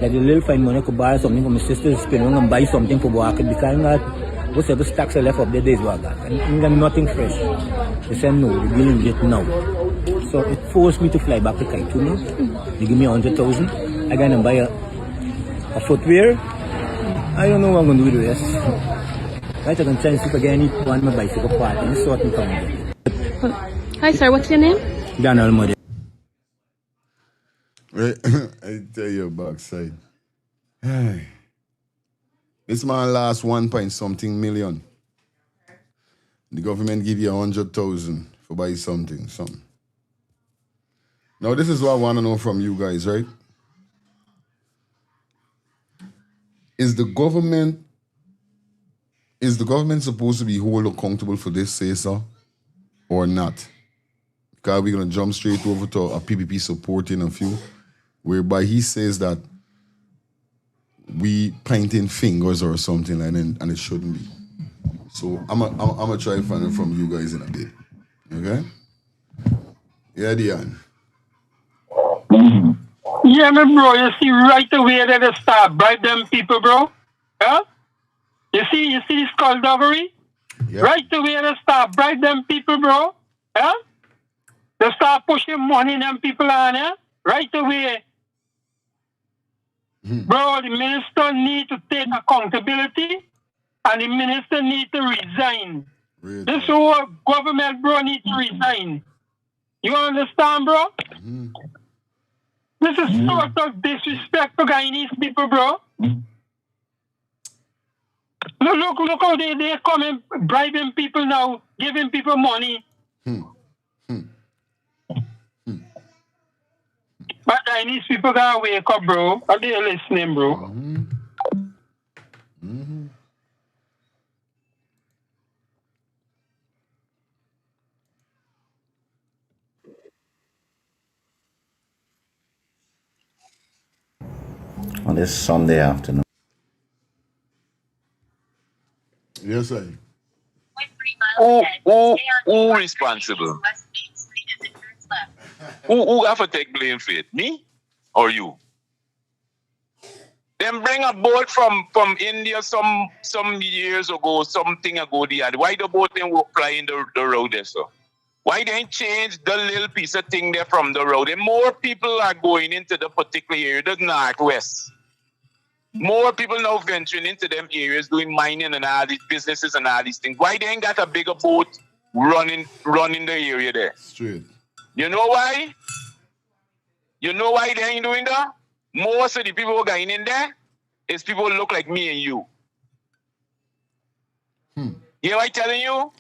that the little fine money I could borrow something for my sister to spend on and buy something for work because I'm not, whatever stocks I left up there, days were gone. And I got nothing fresh. They said no, they're dealing with it now. So it forced me to fly back to Kaito now. They give me 100,000, I got to buy a footwear. I don't know what I'm going to do with the rest. Right, I can try and see if I get any one my bicycle part and sort me from it. Hi, sir. What's your name? Daniel Muddy. Right, I tell you backside. Hey. This man lost 1 point something million. The government give you 100,000 for buy something. Now this is what I want to know from you guys, right? Is the government supposed to be wholly accountable for this, say so, or not? Because we're gonna jump straight over to a PPP supporting a few, whereby he says that we painting fingers or something like that, and it shouldn't be. So I'm gonna try to find it from you guys in a bit. Okay? Yeah, Dion. Yeah, man, bro, you see right away that they start bribe them people, bro. Yeah? You see this skullduggery? Yeah. Right away they start bribe them people, bro. Yeah? They start pushing money in them people on, yeah? Right away. Bro, the minister need to take accountability and the minister need to resign. Really? This whole government, bro, need to resign. You understand, bro? This is sort of disrespect to Guyanese people, bro. Look how they coming, bribing people now, giving people money. But Chinese people gotta wake up, bro. Are they listening, bro? On this Sunday afternoon. Yes, sir. Who responsible? Who have to take blame for it? Me or you? Them bring a boat from India some years ago, something ago. Why the boat didn't fly in the road there, so? Why they ain't change the little piece of thing there from the road? And more people are going into the particular area, the northwest. More people now venturing into them areas, doing mining and all these businesses and all these things. Why they ain't got a bigger boat running the area there? Straight. You know why? You know why they ain't doing that? Most of the people who are going in there is people who look like me and you. You know what I'm telling you?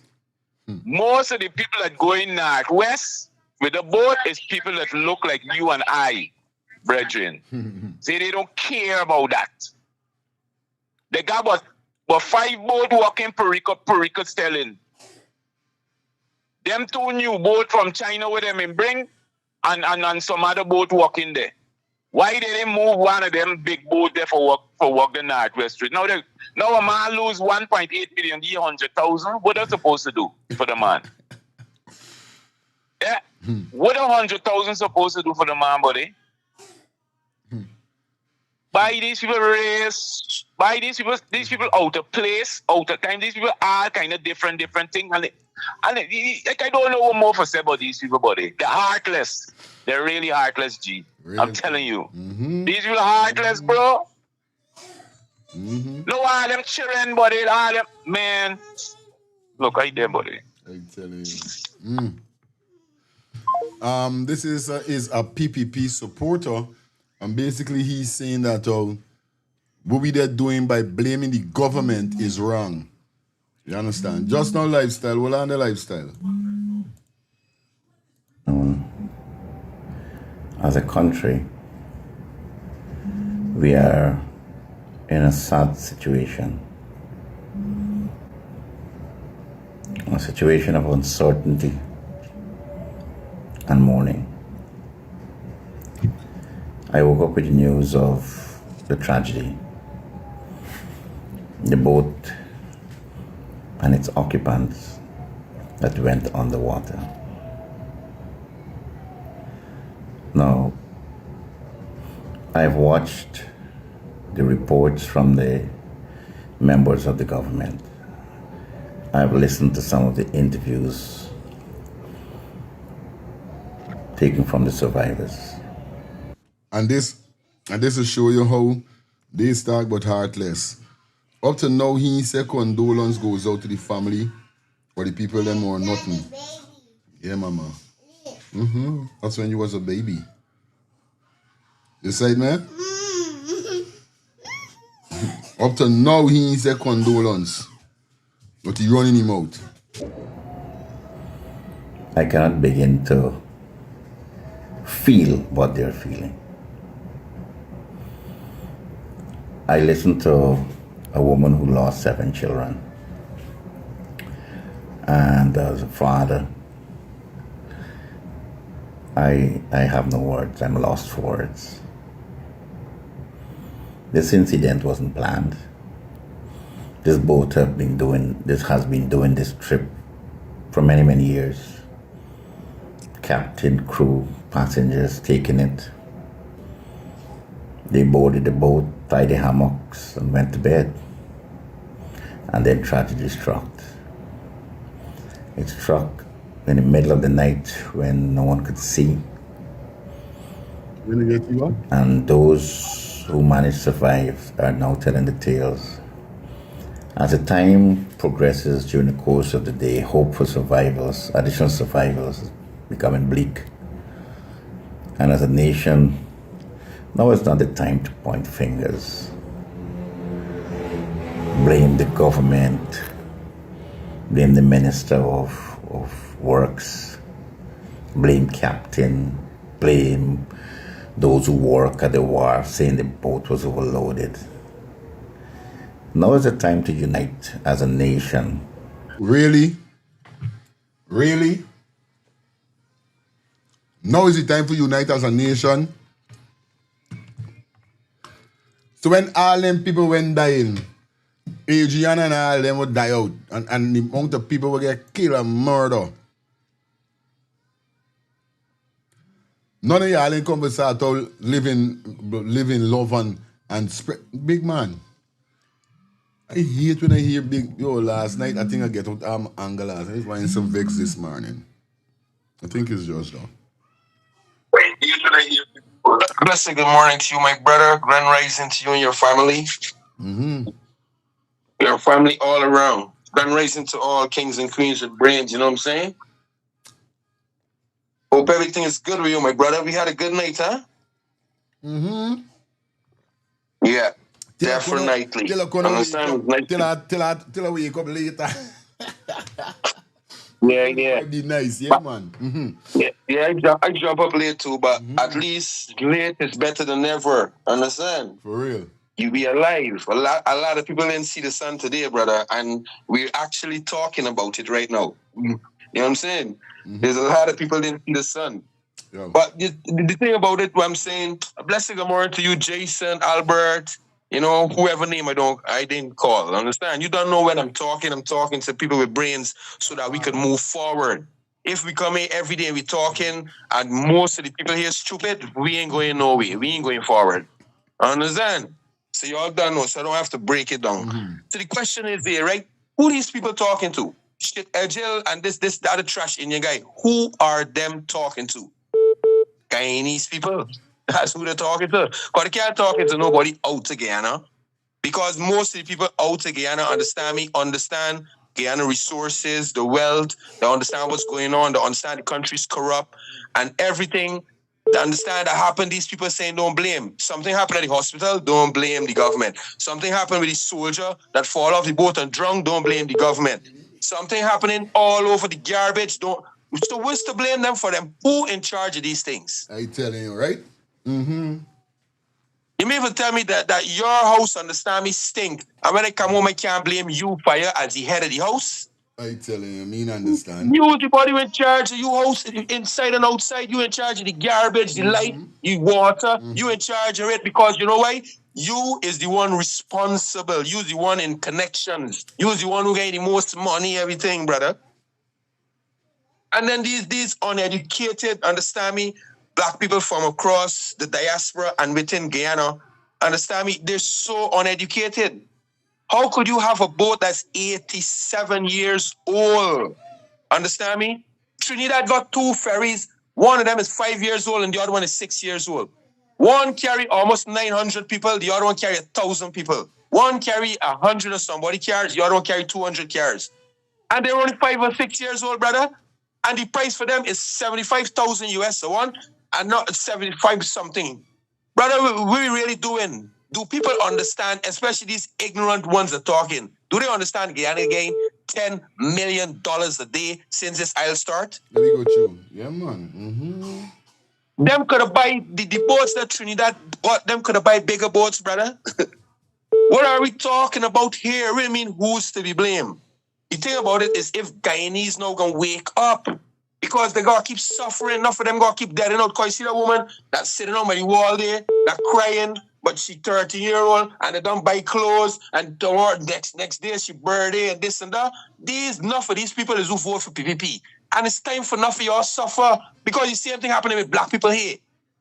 Most of the people that go in northwest with the boat is people that look like you and I, brethren. See, they don't care about that. They got but 5 boat walking Perica selling. Them 2 new boat from China with them in bring and some other boat walking there. Why did they move one of them big boat there for walk the Northwest Street? Now a man lose 1.8 billion, 100,000. What are they supposed to do for the man? Yeah. What are 100,000 supposed to do for the man, buddy? Buy these people race, buy these people out of place, out of time. These people are kind of different things. And I don't know what more to say about these people, buddy. They're heartless. They're really heartless, G. Really? I'm telling you. These people are heartless, bro. No, all them children, buddy. All them, man. Look, right there, buddy. I'm telling you. This is a PPP supporter. And basically he's saying that what we are doing by blaming the government is wrong. You understand? Just no lifestyle. Well, on the lifestyle. As a country, we are in a sad situation. A situation of uncertainty and mourning. I woke up with the news of the tragedy. The boat and its occupants that went underwater. Now, I've watched the reports from the members of the government. I've listened to some of the interviews taken from the survivors. And this will show you how they start but heartless. Up to now, he said condolence goes out to the family or the people them or nothing. Yeah, mama. That's when you was a baby. You said, man? Up to now, he said condolence. But he running him out. I cannot begin to feel what they're feeling. I listened to a woman who lost 7 children. And as a father, I have no words. I'm lost for words. This incident wasn't planned. This boat has been doing this trip for many, many years. Captain, crew, passengers taking it. They boarded the boat, tied the hammocks, and went to bed. And then tragedy struck. It struck in the middle of the night when no one could see. And those who managed to survive are now telling the tales. As the time progresses during the course of the day, hope for survivors, additional survivors, is becoming bleak. And as a nation, now is not the time to point fingers. blame the government, blame the Minister of Works, blame captain, blame those who work at the wharf, saying the boat was overloaded. Now is the time to unite as a nation. Really? Really? Now is the time for unite as a nation? So when all them people went dying, Adrian and all them would die out, and the amount of people will get killed and murdered. None of y'all ain't come to start out living love and spread. Big man, I hate when I hear big. Yo, last night I think I get out anger last night. Why some vex this morning? I think it's just though. Blessed good morning to you, my brother. Grand rising to you and your family. Your family all around. Grand rising to all kings and queens with brains, you know what I'm saying? Hope everything is good with you, my brother. We had a good night, huh? Yeah, definitely. Till I wake up later. Yeah. Be nice, yeah, man. Yeah, I jump up late too, but at least late is better than never. Understand? For real. You be alive. A lot of people didn't see the sun today, brother, and we're actually talking about it right now. You know what I'm saying? There's a lot of people didn't see the sun. Yeah. But the thing about it, what I'm saying, a blessing of morning to you, Jason, Albert, you know, whoever name I didn't call. Understand? You don't know when I'm talking to people with brains so that we can move forward. If we come here every day and we talking and most of the people here stupid, we ain't going nowhere. We ain't going forward. Understand? So y'all don't know, so I don't have to break it down. So the question is there, right? Who these people talking to? Shit, Edghill and this, the other trash Indian guy. Who are them talking to? Guyanese people. That's who they're talking to. But they can't talk to nobody out of Guyana. Because most of the people out of Guyana understand Guyana resources, the wealth, they understand what's going on, they understand the country's corrupt and everything. They understand that happened, these people saying don't blame. Something happened at the hospital, don't blame the government. Something happened with the soldier that fall off the boat and drunk, don't blame the government. Something happening all over the garbage, don't. So what's to blame them for them? Who in charge of these things? I telling you, right? You may even tell me that your house, understand me, stink. And when I come home, I can't blame you, fire, as the head of the house. I telling you, I mean, understand. You, the body in charge of your house, inside and outside. You in charge of the garbage, the light, the water. You in charge of it because you know why? You is the one responsible. You the one in connections. You is the one who get the most money, everything, brother. And then these uneducated, understand me, black people from across the diaspora and within Guyana, understand me, they're so uneducated. How could you have a boat that's 87 years old? Understand me? Trinidad got 2 ferries. One of them is 5 years old and the other one is 6 years old. One carry almost 900 people, the other one carry 1,000 people. One carry 100 or somebody cars, the other one carry 200 cars. And they're only 5 or 6 years old, brother. And the price for them is 75,000 US a one, and not 75 something. Brother, what we really doing? Do people understand, especially these ignorant ones that are talking, do they understand Guyana gain $10 million a day since this I'll start? Let me go through. Yeah, man. Them could have buy the boats that Trinidad bought, them could have buy bigger boats, brother. What are we talking about here? We mean who's to be blamed? The thing about it is if Guyanese now gonna wake up because they gotta keep suffering, enough of them gotta keep deading out. Cause you see that woman that's sitting on by the wall there, that crying, but she 30-year-old and they don't buy clothes and tomorrow next day she birthday and this and that. Enough of these people is who vote for PPP. And it's time for enough of y'all suffer because the same thing happening with black people here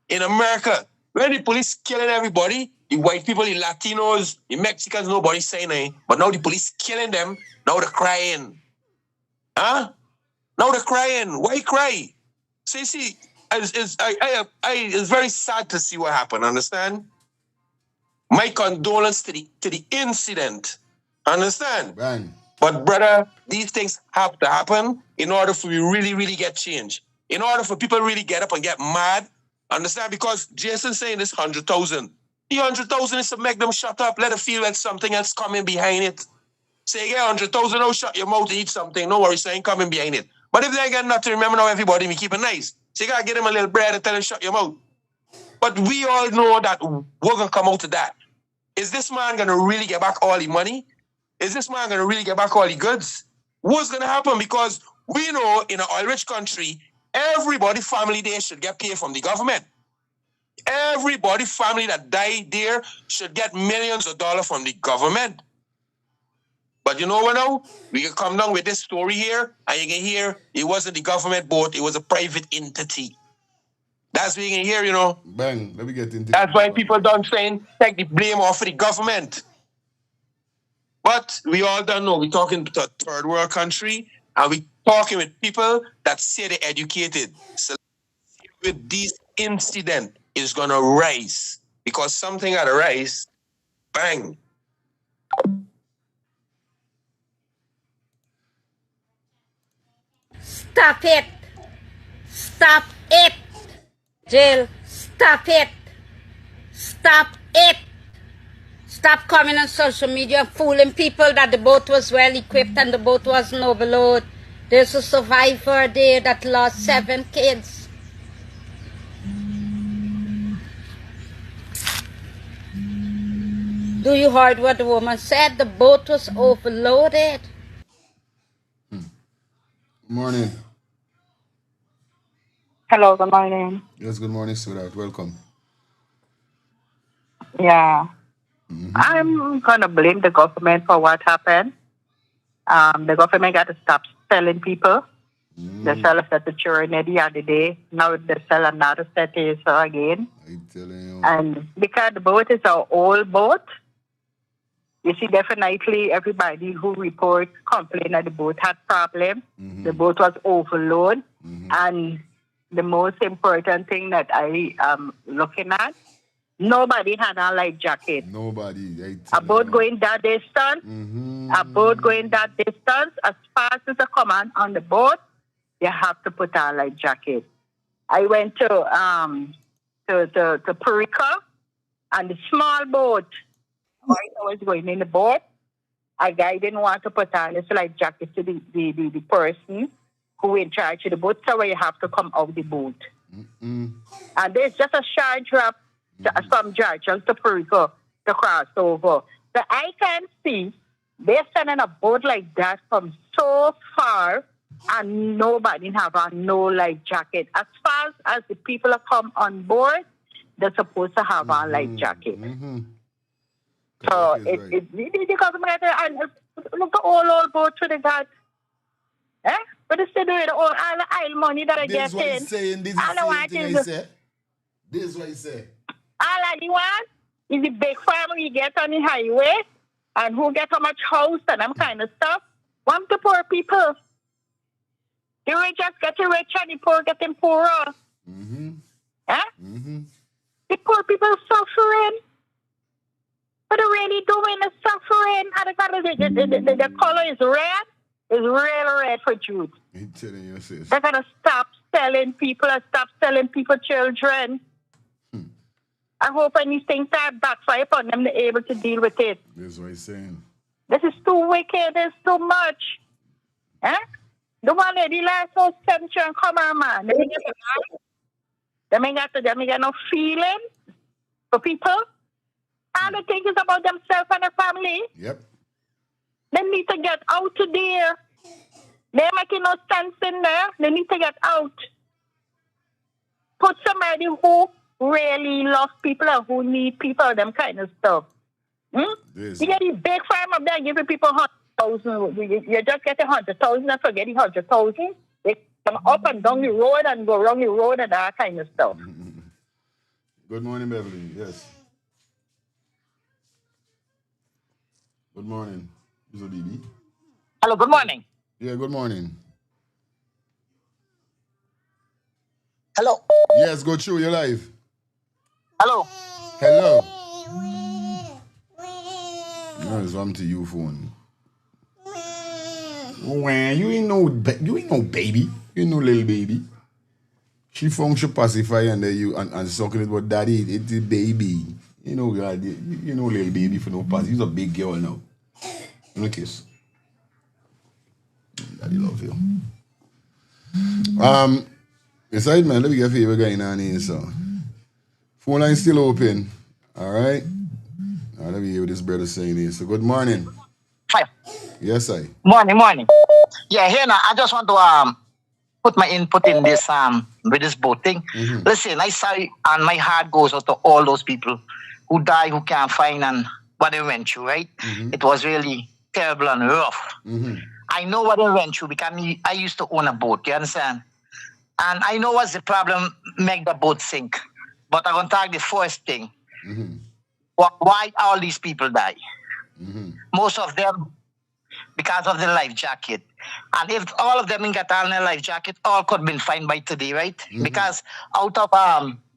in America. When the police killing everybody, the white people, the Latinos, the Mexicans, nobody saying anything. But now the police killing them, now they're crying. Huh? Now they're crying. Why cry? So you see, it's very sad to see what happened, understand? My condolence to the incident. Understand? Right. But brother, these things have to happen in order for we really get change. In order for people really get up and get mad. Understand? Because Jason's saying this 100,000. 300,000 is to make them shut up. Let them feel like something else coming behind it. Say, you get 100,000, now shut your mouth and eat something. No worries, I ain't coming behind it. But if they ain't got nothing, remember now everybody, me keep it nice. So you gotta get them a little bread and tell them shut your mouth. But we all know that we're gonna come out of that. Is this man gonna really get back all the money? Is this man gonna really get back all the goods? What's gonna happen? Because we know in an oil-rich country, everybody family there should get paid from the government. Everybody family that died there should get millions of dollars from the government. But you know what now? We can come down with this story here, and you can hear it wasn't the government boat, it was a private entity. That's what you can hear, you know. Bang, let me get into That's why people don't saying take the blame off of the government. But we all don't know. We're talking to a third world country, and we're talking with people that say they're educated. So with this incident is gonna rise. Because something gotta rise, bang. Stop it! Stop it! Jill, stop it! Stop it! Stop coming on social media fooling people that the boat was well equipped and the boat wasn't overloaded. There's a survivor there that lost 7 kids. Do you heard what the woman said? The boat was overloaded. Morning. Hello, good morning. Yes, good morning, sweetheart. Welcome. Yeah. I'm going to blame the government for what happened. The government got to stop selling people. They sell a set of children the other day. Now they sell another set again. I'm telling you. And because the boat is an old boat, you see, definitely everybody who reports complain that the boat had problem. The boat was overloaded. And the most important thing that I am looking at, nobody had a life jacket. Nobody. A boat going that distance, a boat going that distance, as fast as a command on the boat, you have to put on a life jacket. I went to Perica, and the small boat, while I was going in the boat, a guy didn't want to put on his life jacket to the person who in charge of the boat, so you have to come out the boat. And there's just a short drop from Georgia to Perica to cross over. So I can see they're sending a boat like that from so far, and nobody have on no life jacket. As far as the people that come on board, they're supposed to have on life jacket. So the government and look at all old boats to the God. Eh? But they still doing all the oil money that I get in. This is what he's saying. This is the thing I say. This is what he say. All I want is the big farm you get on the highway and who get how much house and them kind of stuff. Want the poor people. The rich just getting rich and the poor getting poorer. Eh? The poor people suffering. What they're really doing is suffering. And the color is red. It's real red for Jews. I'm telling you, sis. They're going to stop selling people and stop selling people children. I hope anything that backfire upon them, they're able to deal with it. That's what he's saying. This is too wicked. There's too much. Eh? The one that the last whole century and come on, man. They ain't got no feeling for people. All they think is about themselves and their family. Yep. They need to get out of there. They're making no sense in there. They need to get out. Put somebody who really loves people and who need people, them kind of stuff. You get these big farm up there giving people 100,000. You just get 100,000 and forget 100,000. They come up and down the road and go around the road and that kind of stuff. Good morning, Beverly. Yes. Good morning. Is it BB? Hello, good morning. Yeah, good morning. Hello. Yes, go through your life. Hello. Hello. No, it's on to you phone. You ain't no baby. You ain't no little baby. She function pacify and you and sucking it, but daddy, it's the baby. You know, God, you know, little baby for no pass. He's a big girl now. No kiss. Daddy love you. Aside man, let me get a favor going on here, so. Phone line still open. All right. Let me hear what this brother saying here. So good morning. Hi. Yes, I. Morning. Yeah, here now. I just want to put my input in this with this boat thing. Listen, I say, and my heart goes out to all those people who die, who can't find, and what they went through. Right? It was really terrible and rough. I know what they went through because I used to own a boat. You understand? And I know what's the problem make the boat sink. But I'm going to talk the first thing. Why all these people die? Most of them because of the life jacket. And if all of them didn't get on their life jacket, all could have been fine by today, right? Because out of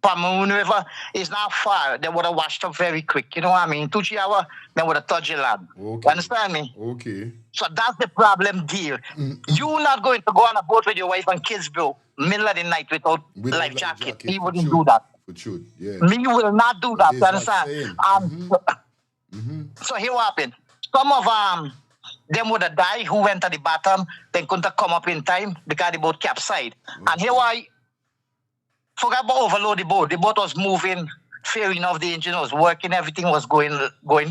Pamoon River is not far. They would have washed up very quick. You know what I mean? 2-3 hours, they would have touched the land. Okay. You understand me? Okay. So that's the problem deal. You're not going to go on a boat with your wife and kids, bro, middle of the night without life jacket. You wouldn't do that. For sure, yeah. Me will not do that, you understand? So here what happened. Some of them would have died who went at the bottom, they couldn't come up in time because the boat capsized. And here I forgot about overload the boat. The boat was moving, fair enough, the engine was working, everything was going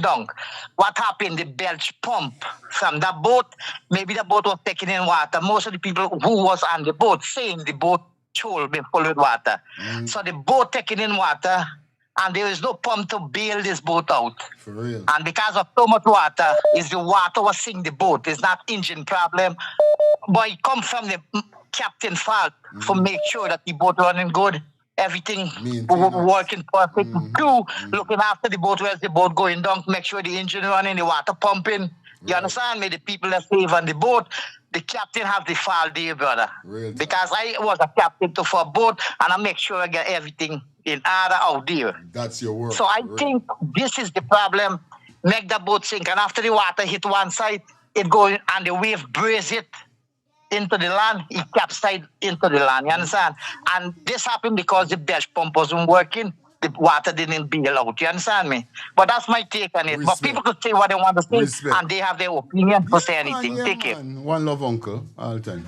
down. What happened? The belch pump from that boat, maybe the boat was taking in water. Most of the people who was on the boat saying the boat should be full with water. So the boat taking in water, and there is no pump to bail this boat out. For real. And because of so much water, is the water was sinking the boat. It's not engine problem. But it comes from the captain fault for make sure that the boat running good. Everything working perfect. Looking after the boat, where's the boat going down, make sure the engine running, the water pumping. You understand me? The people that save on the boat, the captain have the fault there, brother. Because I was a captain for a boat, and I make sure I get everything in order out there. That's your work. So I think this is the problem. Make the boat sink, and after the water hit one side, it goes and the wave brace it into the land. It capsized into the land. You understand? And this happened because the belch pump wasn't working. The water didn't bail out. You understand me? But that's my take on it. But people could say what they want to say, and they have their opinion to say anything. Take it. One love, uncle, all the time.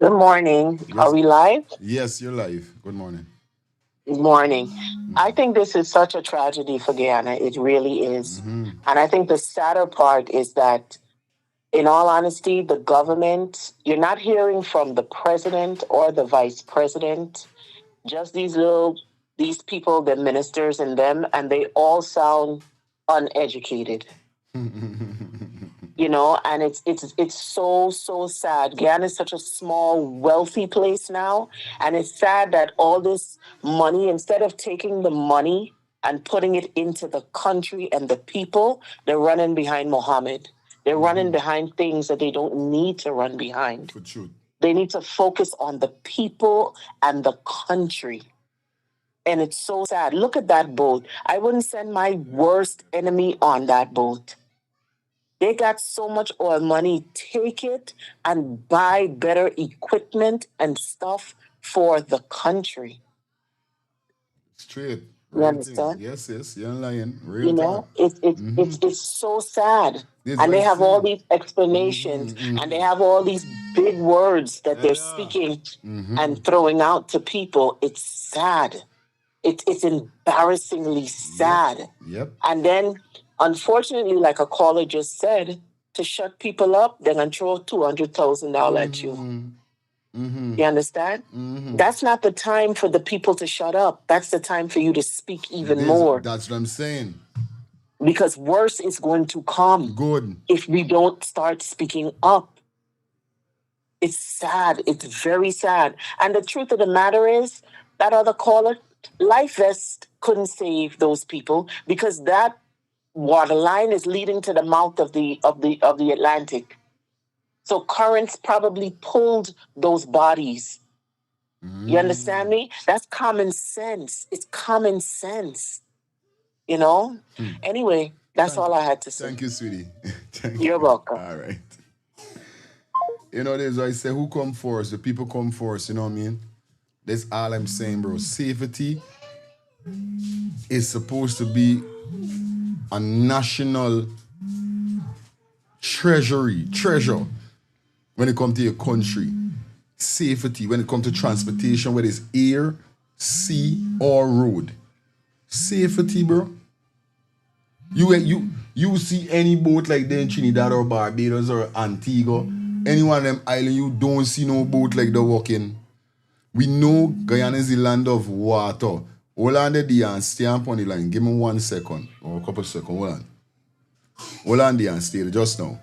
Good morning. Yes. Are we live? Yes, you're live. Good morning. Good morning. I think this is such a tragedy for Guyana. It really is. And I think the sadder part is that, in all honesty, the government, you're not hearing from the president or the vice president, just these people, the ministers and them, and they all sound uneducated. You know, and it's so sad. Guyana is such a small, wealthy place now, and it's sad that all this money, instead of taking the money and putting it into the country and the people, they're running behind Mohammed. They're running behind things that they don't need to run behind. For sure. They need to focus on the people and the country. And it's so sad. Look at that boat. I wouldn't send my worst enemy on that boat. They got so much oil money. Take it and buy better equipment and stuff for the country. Straight. You understand? Yes, you're lying. Real you know, it's so sad. And they have all these explanations and they have all these big words that they're speaking and throwing out to people. It's sad. It's embarrassingly sad. Yep. And then, unfortunately, like a caller just said, to shut people up, they're going to throw $200,000 at you. You understand? That's not the time for the people to shut up. That's the time for you to speak even more. That's what I'm saying. Because worse is going to come. Good. If we don't start speaking up. It's sad. It's very sad. And the truth of the matter is, that other caller, life vest couldn't save those people because that water line is leading to the mouth of the Atlantic. So currents probably pulled those bodies. You understand me? That's common sense. It's common sense. You know? Anyway, that's all I had to say. Thank you, sweetie. You're welcome. All right. You know, there's I say, who come first? The people come first, you know what I mean? That's all I'm saying, bro. Safety is supposed to be a national treasure when it comes to your country. Safety when it comes to transportation, whether it's air, sea, or road. Safety, bro. You see any boat like that in Trinidad or Barbados or Antigua, any one of them islands, you don't see no boat like that walking. We know Guyana is the land of water. Hold on there and stay on the line. Give me 1 second or a couple of seconds. Hold on there and stay there just now.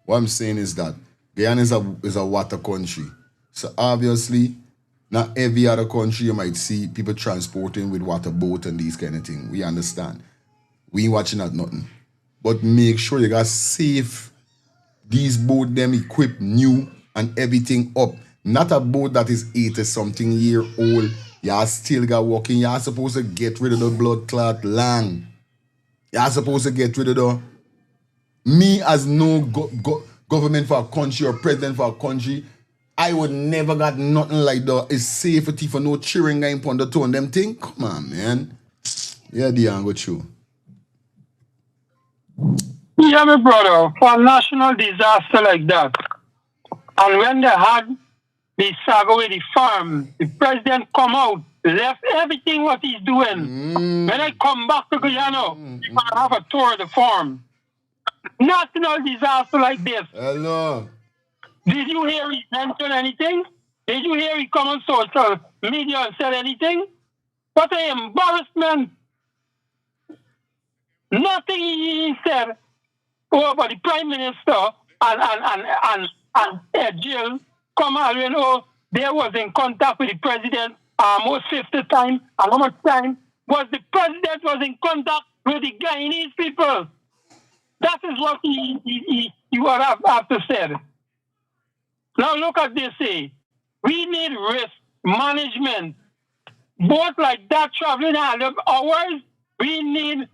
What I'm saying is that Guyana is a water country. So obviously, not every other country you might see people transporting with water boat and these kind of things. We understand. We ain't watching at nothing. But make sure you got safe. These boat them equipped new and everything up. Not a boat that is 80-something year old. Y'all still got walking. Y'all supposed to get rid of the blood clot lang. Y'all supposed to get rid of the... Me as no government for a country or president for a country, I would never got nothing like that. It's safety for no cheering guy on the tone. Them thing. Come on, man. Yeah, Dion, go through. Yeah, my brother, for a national disaster like that, and when they had the saga with the farm, the president come out, left everything what he's doing. When I come back to Guyana, I have a tour of the farm. National disaster like this. Hello. Did you hear he mention anything? Did you hear he come on social media and said anything? What an embarrassment. Nothing he said over the Prime Minister and Edghill come out and they was in contact with the president almost 50 times. And how much time was the president was in contact with the Guyanese people? That is what he would have to say. Now look at this. We need risk management. Both like that traveling hours, we need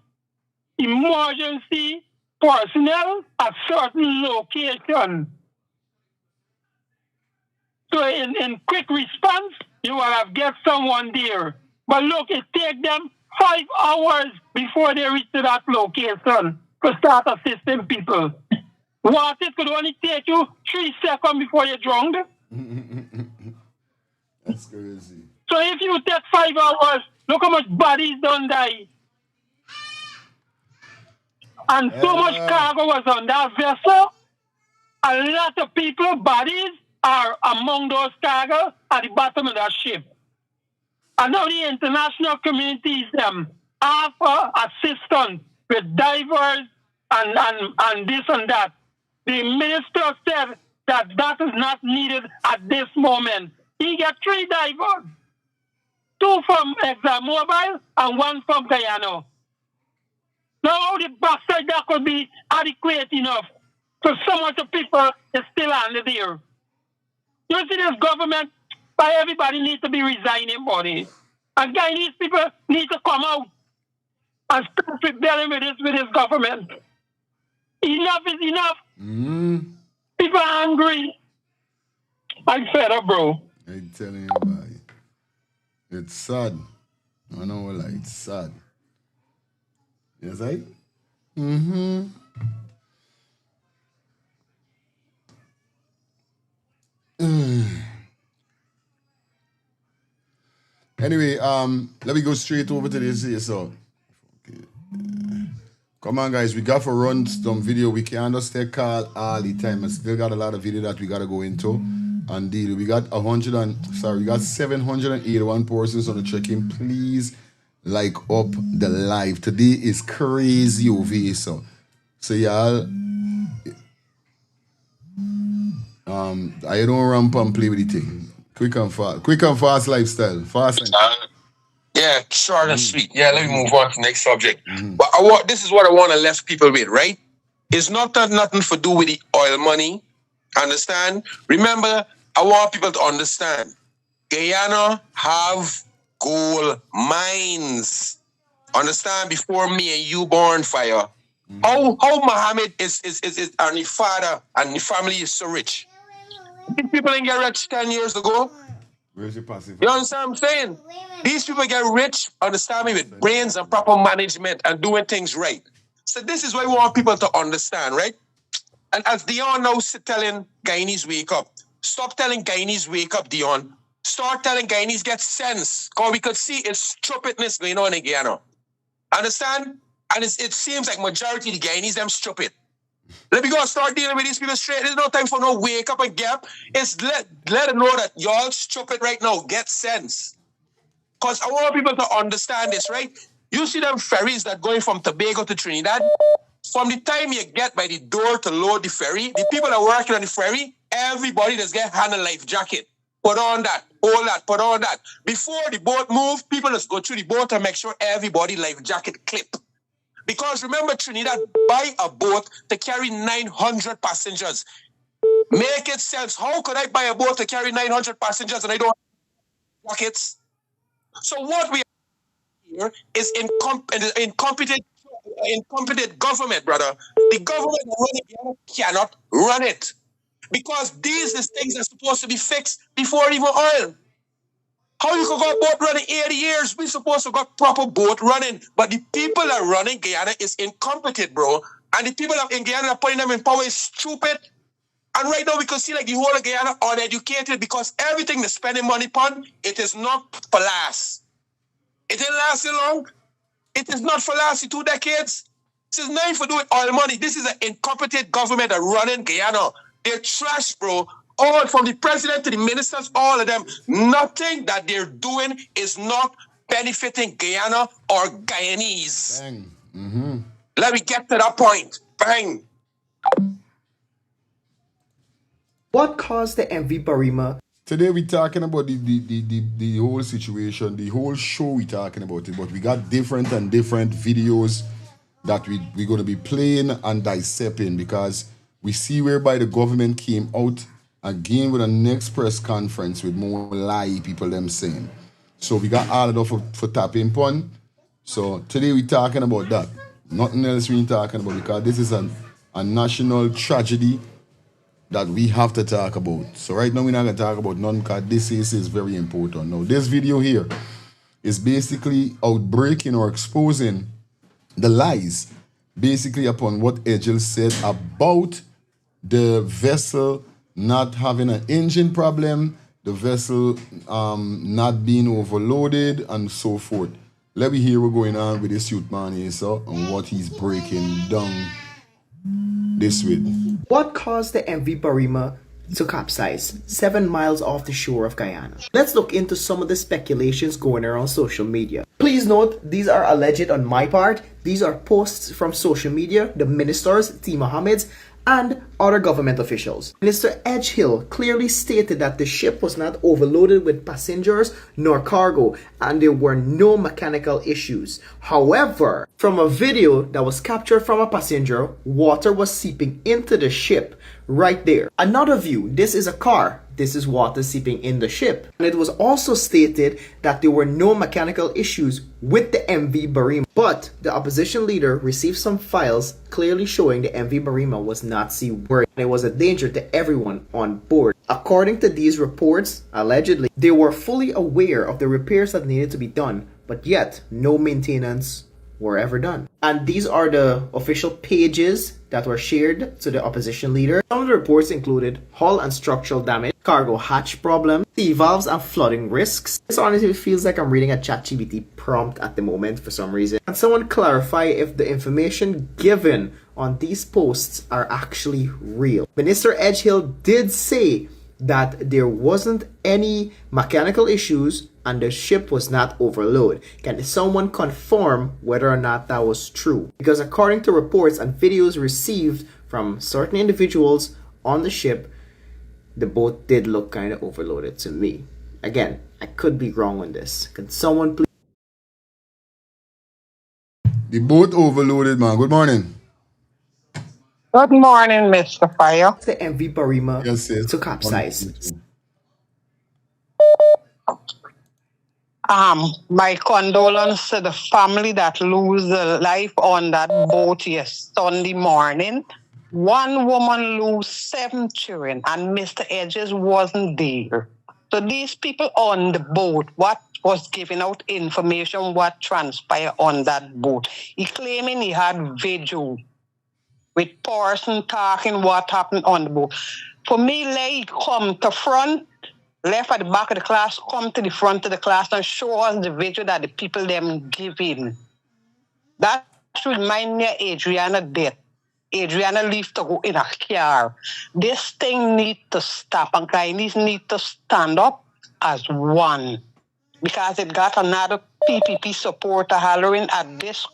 emergency personnel at certain location. So in quick response, you will have get someone there. But look, it take them 5 hours before they reach to that location to start assisting people. Water could only take you 3 seconds before you're drowned. That's crazy. So if you take 5 hours, look how much bodies don't die. And so much cargo was on that vessel. A lot of people, bodies, are among those cargo at the bottom of that ship. And now the international communities offer assistance with divers and this and that. The minister said that is not needed at this moment. He got 3 divers, 2 from ExxonMobil and 1 from Guyana. Now how the backside that could be adequate enough for so much of people is still under there. You see this government, by everybody needs to be resigning body. And Guyanese people need to come out and start rebelling with this government. Enough is enough. People are angry. I'm fed up, bro. I'm telling you, boy. It's sad. I know what it's sad. Yes, right? Anyway, let me go straight over to this here. So, come on, guys. We got to run some video. We can't just take call all the time. I still got a lot of video that we got to go into and deal. We got 781 persons on the check-in. Please like up the live. Today is crazy over here. So y'all, I don't ramp and play with the thing. Quick and fast lifestyle. Fast and yeah, short and sweet. Yeah, let me move on to the next subject. But this is what I want to left people with, right? It's not that nothing to do with the oil money. Understand? Remember, I want people to understand. Guyana have gold mines. Understand? Before me and you born fire. How Muhammad is and his father and the family is so rich. These people didn't get rich 10 years ago. Where's your passive? You understand what I'm saying? These people get rich, understand me, with brains and proper management and doing things right. So this is what we want people to understand, right? And as Dion now telling Guyanese wake up, stop telling Guyanese wake up, Dion. Start telling Guyanese get sense. Because we could see it's stupidness going on in Guyana. Understand? And it seems like majority of the Guyanese, them stupid. Let me go and start dealing with these people straight. There's no time for no wake up and gap. It's let them know that y'all stupid right now. Get sense. Because I want people to understand this, right? You see them ferries that going from Tobago to Trinidad? From the time you get by the door to load the ferry, the people that are working on the ferry, everybody just get hand a life jacket. Put on that, hold that, put on that. Before the boat move, people just go through the boat and make sure everybody life jacket clip. Because remember, Trinidad buy a boat to carry 900 passengers. Make it sense. How could I buy a boat to carry 900 passengers and I don't have jackets? So what we have here is incompetent government, brother. The government running cannot run it. Because these things are supposed to be fixed before even oil. How you could go boat running 80 years? We supposed to got proper boat running. But the people that are running Guyana is incompetent, bro. And the people in Guyana that are putting them in power is stupid. And right now we can see like the whole of Guyana uneducated because everything they're spending money upon, it is not for last. It didn't last long. It is not for last 2 decades. This is nothing for doing oil money. This is an incompetent government that running Guyana. They're trash, bro. All from the president to the ministers, all of them. Nothing that they're doing is not benefiting Guyana or Guyanese. Bang. Mm-hmm. Let me get to that point. Bang. What caused the MV Barima? Today we're talking about the whole situation, the whole show we're talking about it, but we got different videos that we're going to be playing and dissecting because we see whereby the government came out again with a next press conference with more lie people them saying. So we got all of that for tapping pun. So today we're talking about that. Nothing else we're talking about because this is a national tragedy that we have to talk about. So right now we're not going to talk about none because this is very important. Now this video here is basically outbreaking or exposing the lies basically upon what Edghill said about the vessel not having an engine problem, the vessel not being overloaded and so forth. Let me hear what's going on with this youth man here, sir, and what he's breaking down this with. What caused the MV Barima to capsize 7 miles off the shore of Guyana? Let's look into some of the speculations going around social media. Please note, these are alleged on my part. These are posts from social media, the ministers, T. Mohammed's, and other government officials. Minister Edghill clearly stated that the ship was not overloaded with passengers nor cargo and there were no mechanical issues. However, from a video that was captured from a passenger, water was seeping into the ship right there. Another view, this is a car. This is water seeping in the ship. And it was also stated that there were no mechanical issues with the MV Barima. But the opposition leader received some files clearly showing the MV Barima was not seaworthy and it was a danger to everyone on board. According to these reports, allegedly, they were fully aware of the repairs that needed to be done, but yet no maintenance were ever done. And these are the official pages that were shared to the opposition leader. Some of the reports included hull and structural damage, cargo hatch problem, sea valves and flooding risks. This honestly feels like I'm reading a ChatGPT prompt at the moment for some reason. Can someone clarify if the information given on these posts are actually real? Minister Edghill did say that there wasn't any mechanical issues and the ship was not overloaded. Can someone confirm whether or not that was true? Because according to reports and videos received from certain individuals on the ship, the boat did look kind of overloaded to me. Again, I could be wrong on this. Can someone please? The boat overloaded, man. Good morning. Good morning, Mr. Fire. The MV Barima yes, to capsize. My condolence to the family that lose their life on that boat Sunday morning. One woman lose 7 children and Mr. Edges wasn't there. So these people on the boat, what was giving out information, what transpired on that boat. He claiming he had video with person talking what happened on the boat. For me, like, come to front, left at the back of the class, come to the front of the class and show us the video that the people them giving. That should remind me of Adriana death. Adriana leave to go in a car. This thing need to stop, and Guyanese need to stand up as one. Because it got another PPP supporter hollering at this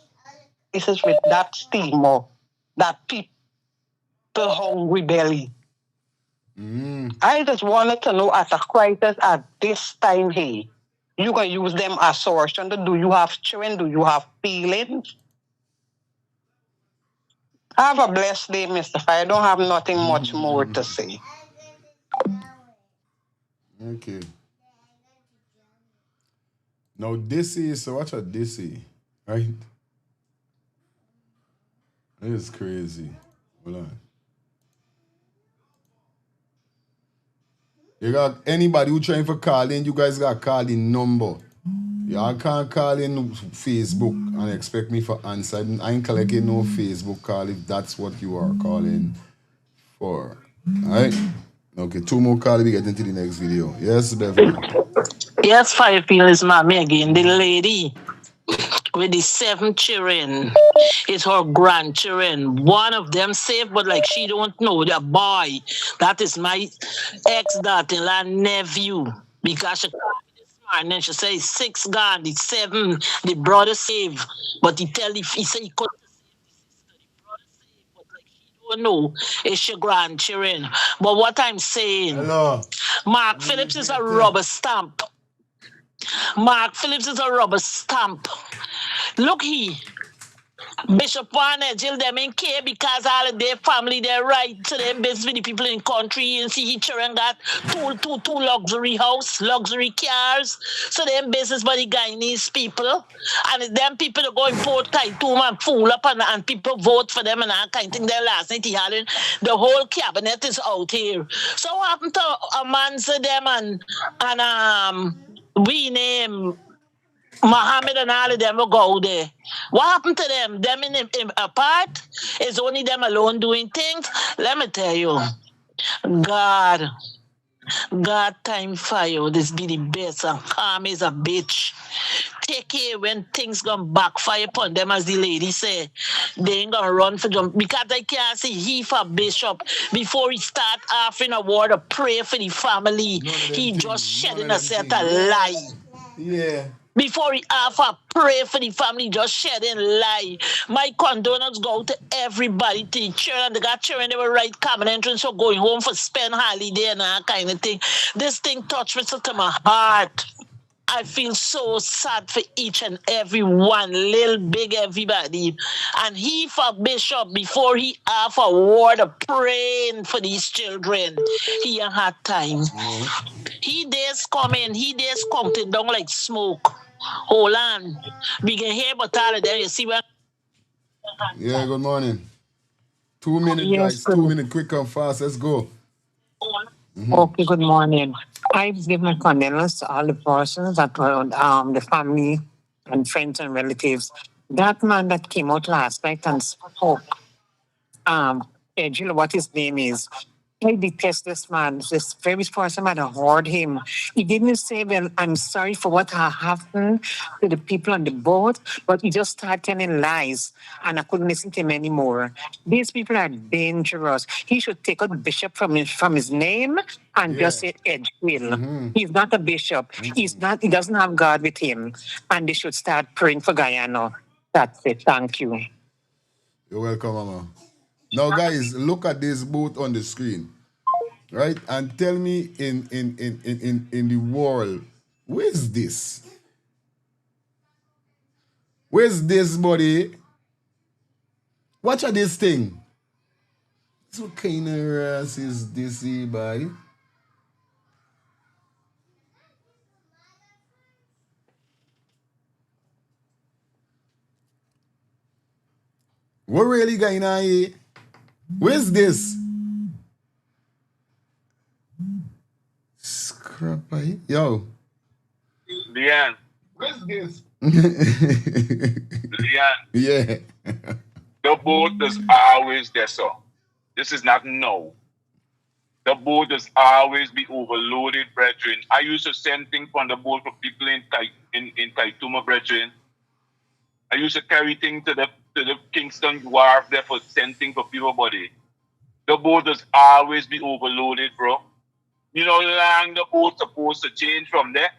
is with that steamer, that people hungry belly. I just wanted to know at a crisis at this time here, you can use them as source. Do you have children? Do you have feelings? Have a blessed day, Mr. Fire. I don't have nothing much more to say. Okay. Now this is, so watch what this is, right? This is crazy. Hold on. You got anybody who trying for calling, you guys got calling number. Y'all can't call in Facebook and expect me for answer. I ain't collecting no Facebook call if that's what you are calling for. Alright? Okay, 2 more calls, we get into the next video. Yes, Beverly. Yes, Fire Feelings, mommy again. The lady with the 7 children is her grandchildren. One of them safe, but like she don't know the boy. That is my ex-daughter-in-law nephew. Because she and then she say 6 gone, the 7, the brother saved. But he said he couldn't don't know it's your grandchildren. But what I'm saying, hello. Mark Phillips is a rubber stamp. Mark Phillips is a rubber stamp. Look here. Bishop One Edghill, them in care because all of their family, they're right to them business with the people in country and see each other and got two luxury house, luxury cars. So them business by the Guyanese people. And them people are going vote Khartoum and fool up and people vote for them and all kind of thing. Their last night he had it. The whole cabinet is out here. So what happened to Amansa them and we name Mohammed and all of them will go there. What happened to them? Them in apart? It's only them alone doing things? Let me tell you, God time fire. This be the best and calm is a bitch. Take care when things gonna backfire upon them, as the lady said. They ain't gonna run for them because I can't see he for bishop before he start offering a word of prayer for the family. He just shedding a set of lie. Yeah. Before he offer pray for the family, just shedding lie. My condolences go to everybody, to the children. They got children, they were right common entrance for going home for spend holiday and that kind of thing. This thing touched me so to my heart. I feel so sad for each and every one, little, big, everybody. And he for Bishop, before he offer a word of praying for these children, he ain't had time. He days coming, he days counting down like smoke. Hold on. We can hear about all of them. You see what? Yeah, good morning. 2 minutes, Yes, guys. good. 2 minutes, quick and fast. Let's go. Okay, good morning. I give my condolences to all the persons that were the family and friends and relatives. That man that came out last night and spoke, Edghill, what his name is. I detest this man. This very person that heard him. He didn't say, well, I'm sorry for what happened to the people on the boat, but he just started telling lies, and I couldn't listen to him anymore. These people are dangerous. He should take out bishop from his name and just say Edghill. He's not a bishop. He's not. He doesn't have God with him, and they should start praying for Guyana. That's it. Thank you. You're welcome, Mama. Now, guys, look at this boat on the screen, right? And tell me in the world, where's this? Where's this, buddy? Watch out this thing. What kind of ass is this, boy? What really going on here? Where's this? It's crap, boy. Yo. Leanne. What's this? Leanne. Yeah. The boat is always there, sir. This is not no. The boat is always be overloaded, brethren. I used to send things on the boat for people in Kaituma, brethren. I used to carry things to the Kingston Wharf there for sending for people body. The boat is always be overloaded, bro. You know how long the boat's supposed to change from there?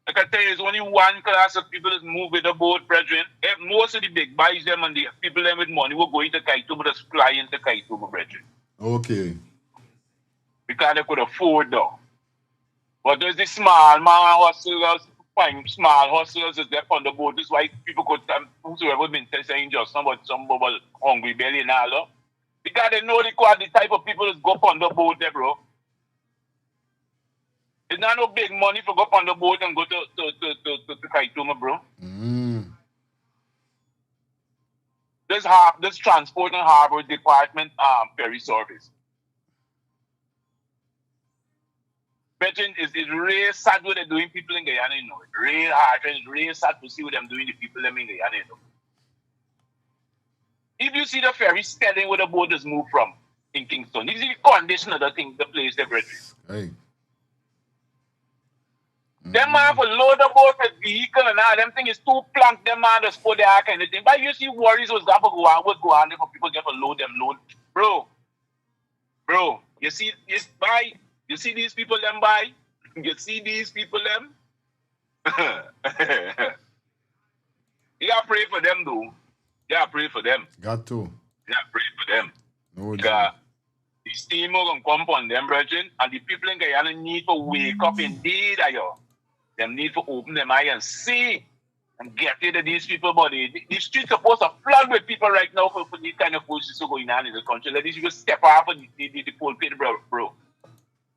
I can tell you, there's only one class of people that move with the boat, brethren. Most of the big boys them and the people them with money will go into Kaituma, just fly into Kaituma, brethren. Okay. Because they could afford though. But there's the small man hustlers, small hustlers is there on the boat. This is why people could whosoever been saying just somebody hungry belly and all that. Because they know the type of people that go on the boat there, bro. It's not no big money for go on the boat and go to Kaituma, bro. This transport and harbor department ferry service. Brethren, it's really sad what they're doing people in Guyana, you know. It's really hard and it's really sad to see what they're doing to people in Guyana, you know. If you see the ferry steading where the boat is moved from in Kingston, this is the condition of the thing, the place there, brethren. Hey. Them man for load the boat with vehicle and all, them thing is too plank, them man just put their kind of thing. But you see worries was going to go on there for people get to load them load. Bro, you see this buy. You see these people them by? You see these people them? You gotta pray for them though. You gotta pray for them. Got to. You gotta pray for them. No, because the steam will come on them, brethren, and the people in Guyana need to wake up indeed, ayo. Them need to open them eye and see and get rid of these people, body. The streets supposed to flood with people right now for these kind of forces going on in the country. Let these people step off of the pulpit, bro.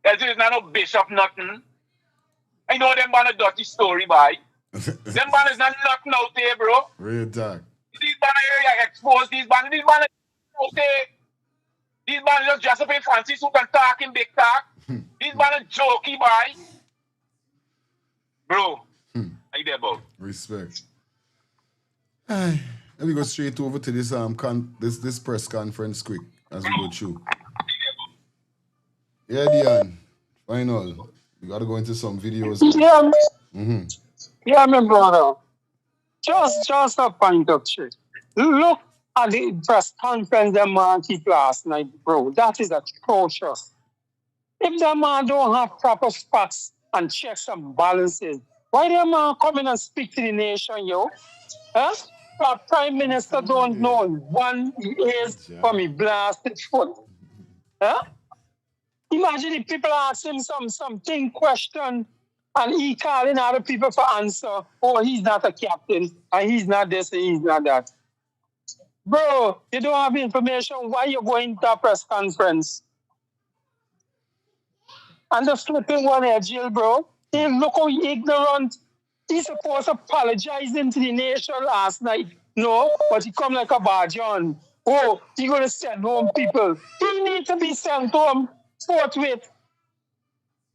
There's not no bishop, nothing. I know them man a dirty story, boy. Them man is not nothing out there, bro. Real talk. These man are exposed. These man are out there. These man just dress up in fancy suit and talk in big talk. These man are jokey, boy. Bro, how you there, bro? Respect. Let me go straight over to this this press conference quick as we go through. Yeah, Dion. Final. We gotta go into some videos. Yeah, my brother. Just a point of truth. Look at the press conference the man keep last night, bro. That is atrocious. If the man don't have proper facts and checks and balances, why the man come in and speak to the nation, yo? Huh? Our Prime Minister don't know one is from his blasted foot. Huh? Imagine if people ask him something question and he calling other people for answer. Oh, he's not a captain and he's not this and he's not that. Bro, you don't have information. Why you going to a press conference? And the flipping one Edghill, bro. Hey, look how ignorant. He's supposed to apologize to the nation last night. No, but he come like a bargeon. Oh, he going to send home people. He need to be sent home forthwith.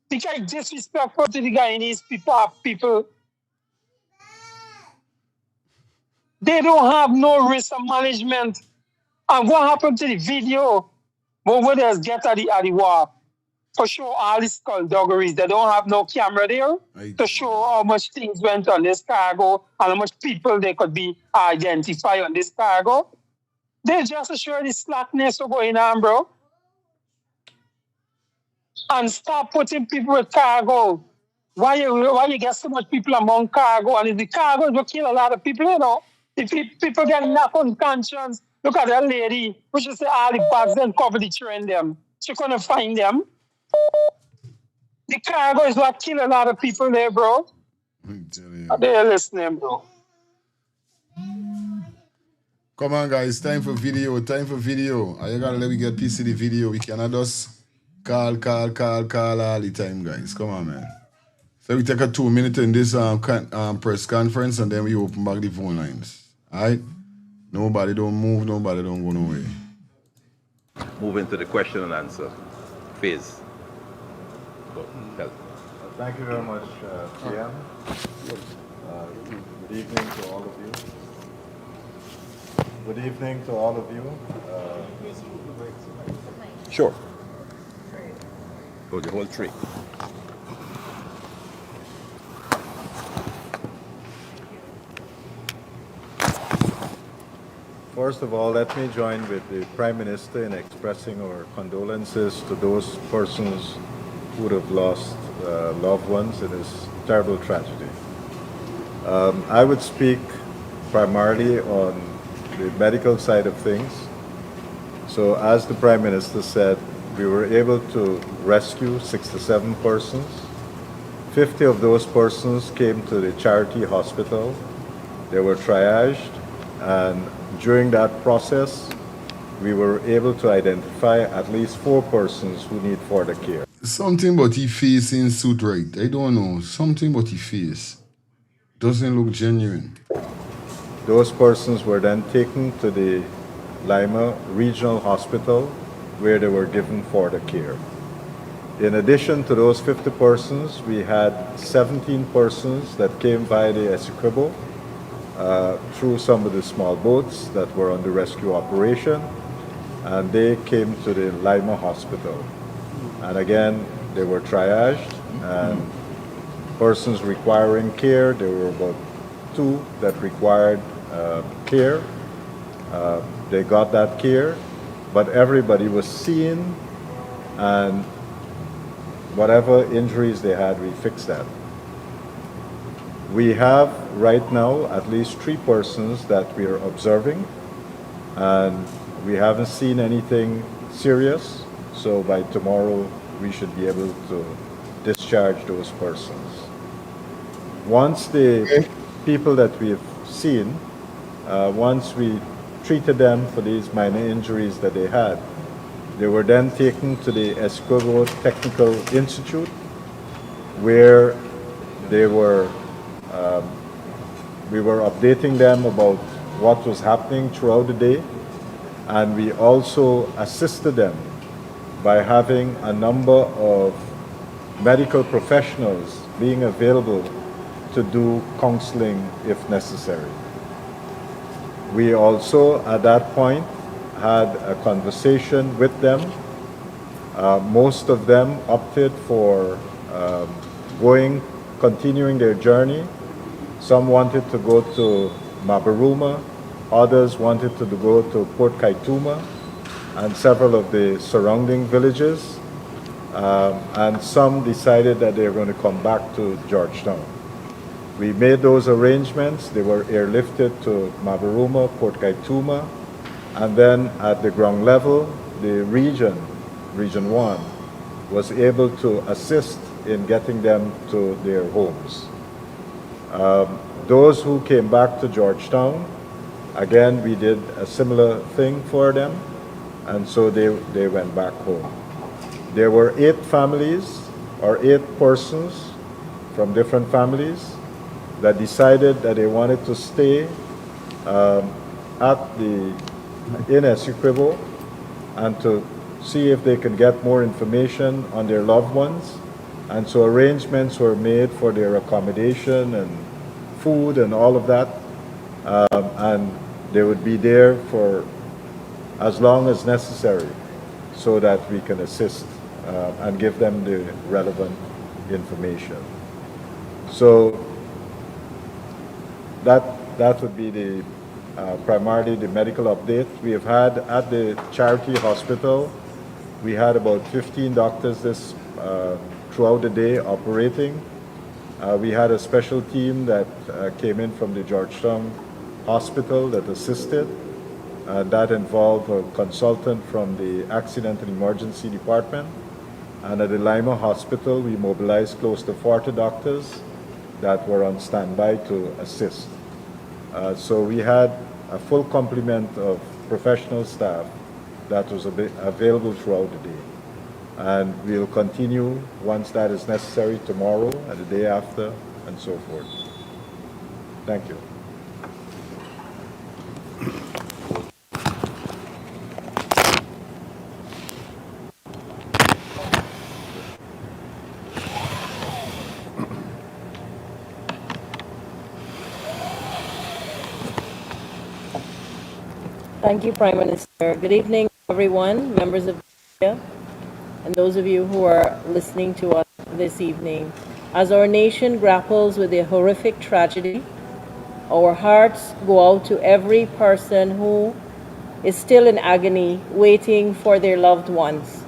Because disrespectful to the Guyanese people. They don't have no risk of management. And what happened to the video? But when they get at the wharf, for sure all these skullduggeries, they don't have no camera there to show how much things went on this cargo and how much people they could be identified on this cargo. They just show the slackness going on, bro. And stop putting people with cargo. Why you get so much people among cargo? And if the cargo will kill a lot of people, you know. If people get knocked unconscious, look at that lady. We should say all the bags and cover the train them. She couldn't find them. The cargo is what kill a lot of people there, bro. They're listening, bro. Come on, guys. Time for video. You gotta let me get piece of the video. We cannot just call all the time, guys. Come on, man. So we take a 2 minute in this press conference and then we open back the phone lines. Alright? Nobody don't move, nobody don't go nowhere. Move into the question and answer phase. Go, tell. Thank you very much, PM. Good evening to all of you. Good evening to all of you. Sure. Oh, the whole tree. First of all, let me join with the Prime Minister in expressing our condolences to those persons who would have lost loved ones in this terrible tragedy. I would speak primarily on the medical side of things. So as the Prime Minister said, we were able to rescue 67 persons. 50 of those persons came to the charity hospital. They were triaged, and during that process, we were able to identify at least 4 persons who need further care. Something but he face in suit, right? I don't know. Something but he face doesn't look genuine. Those persons were then taken to the Lima Regional Hospital, where they were given further care. In addition to those 50 persons, we had 17 persons that came by the Essequibo through some of the small boats that were on the rescue operation, and they came to the Lima Hospital. And again, they were triaged, and persons requiring care, there were about 2 that required care. They got that care, but everybody was seen, and whatever injuries they had, we fixed that. We have right now at least 3 persons that we are observing, and we haven't seen anything serious, so by tomorrow we should be able to discharge those persons. Once the people that we've seen, once we treated them for these minor injuries that they had, they were then taken to the Essequibo Technical Institute, where they were we were updating them about what was happening throughout the day, and we also assisted them by having a number of medical professionals being available to do counseling if necessary. We also, at that point, had a conversation with them. Most of them opted for continuing their journey. Some wanted to go to Mabaruma, others wanted to go to Port Kaituma and several of the surrounding villages, and some decided that they were going to come back to Georgetown. We made those arrangements. They were airlifted to Mabaruma, Port Kaituma, and then at the ground level, the Region 1, was able to assist in getting them to their homes. Those who came back to Georgetown, again, we did a similar thing for them, and so they went back home. There were 8 families, or 8 persons from different families, that decided that they wanted to stay in Essequibo and to see if they could get more information on their loved ones. And so arrangements were made for their accommodation and food and all of that. And they would be there for as long as necessary so that we can assist and give them the relevant information. So that would be the primarily the medical update. We have had at the charity hospital, we had about 15 doctors throughout the day operating. We had a special team that came in from the Georgetown Hospital that assisted. That involved a consultant from the Accident and Emergency Department. And at the Lima Hospital, we mobilized close to 40 doctors that were on standby to assist. So we had a full complement of professional staff that was available throughout the day. And we'll continue once that is necessary tomorrow and the day after and so forth. Thank you. Thank you, Prime Minister. Good evening, everyone, members of the media, and those of you who are listening to us this evening. As our nation grapples with a horrific tragedy, our hearts go out to every person who is still in agony, waiting for their loved ones.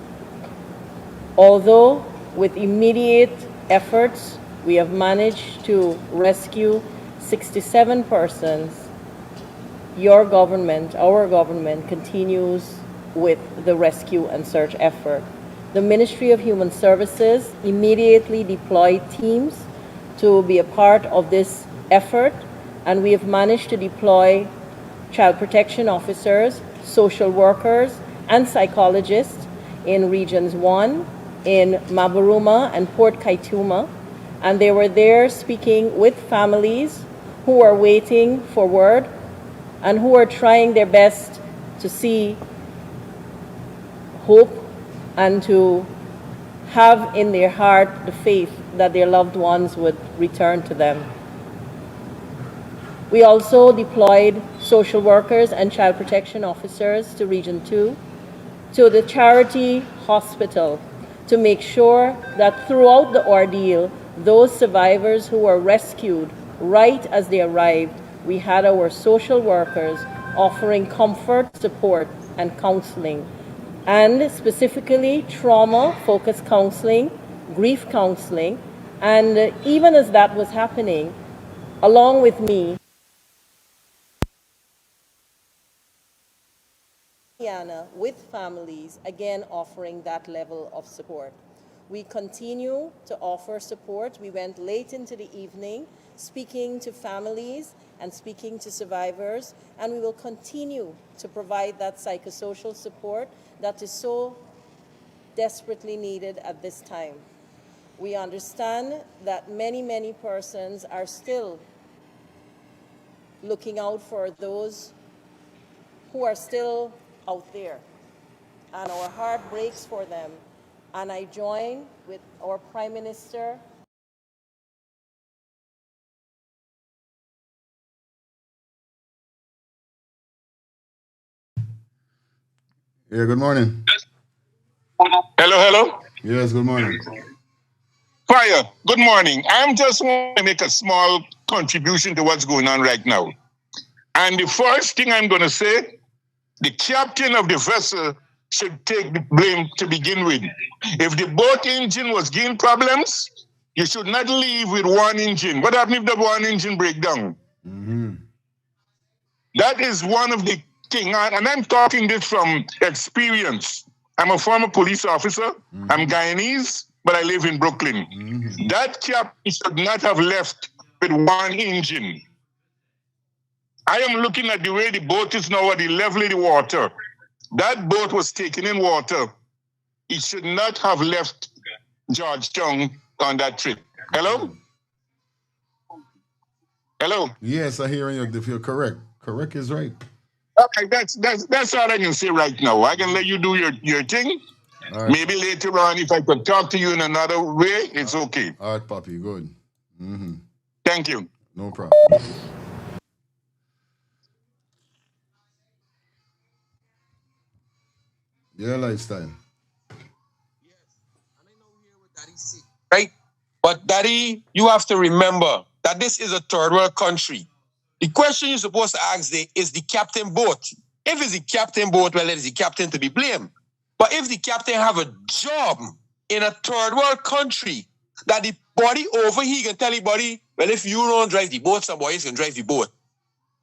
Although with immediate efforts, we have managed to rescue 67 persons, your government, our government, continues with the rescue and search effort. The Ministry of Human Services immediately deployed teams to be a part of this effort, and we have managed to deploy child protection officers, social workers, and psychologists in Regions 1, in Maburuma and Port Kaituma, and they were there speaking with families who are waiting for word and who are trying their best to see hope and to have in their heart the faith that their loved ones would return to them. We also deployed social workers and child protection officers to Region 2, to the charity hospital, to make sure that throughout the ordeal, those survivors who were rescued right as they arrived, we had our social workers offering comfort, support, and counseling, and specifically trauma-focused counseling, grief counseling, and even as that was happening, along with me, with families, again offering that level of support. We continue to offer support. We went late into the evening speaking to families and speaking to survivors, and we will continue to provide that psychosocial support that is so desperately needed at this time. We understand that many, many persons are still looking out for those who are still out there, and our heart breaks for them. And I join with our Prime Minister. Yeah, good morning. Hello. Yes, good morning. Fire, good morning. I'm just want to make a small contribution to what's going on right now. And the first thing I'm going to say, the captain of the vessel should take the blame to begin with. If the boat engine was giving problems, you should not leave with one engine. What happens if the one engine break down? That is one of the things, and I'm talking this from experience. I'm a former police officer. I'm Guyanese, but I live in Brooklyn. That captain should not have left with one engine. I am looking at the way the boat is now at the level of the water. That boat was taken in water. It should not have left Georgetown on that trip. Hello? Hello? Yes, I hear you. If you're correct. Correct is right. Okay, that's all I can say right now. I can let you do your thing. Right. Maybe later on, if I could talk to you in another way, it's okay. All right, Papi, good. Thank you. No problem. Yeah, lifestyle. Right? But Daddy, you have to remember that this is a third world country. The question you're supposed to ask is the captain boat. If it's the captain boat, well, it is the captain to be blamed. But if the captain have a job in a third world country, that the body over here can tell the body, well, if you don't drive the boat, somebody else can drive the boat.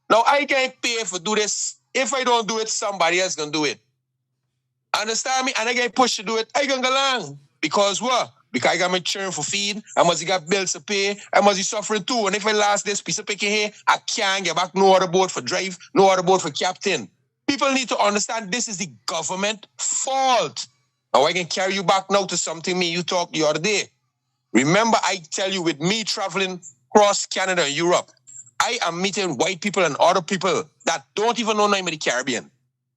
Now, I can't pay for do this. If I don't do it, somebody else can do it. Understand me? And I get pushed to do it, I can go along. Because what? Because I got my children for feed, I must got bills to pay, I must be suffering too. And if I lost this piece of picking here, I can't get back no other boat for drive, no other boat for captain. People need to understand this is the government fault. Now I can carry you back now to something you talked the other day. Remember, I tell you, with me traveling across Canada and Europe, I am meeting white people and other people that don't even know the name of the Caribbean.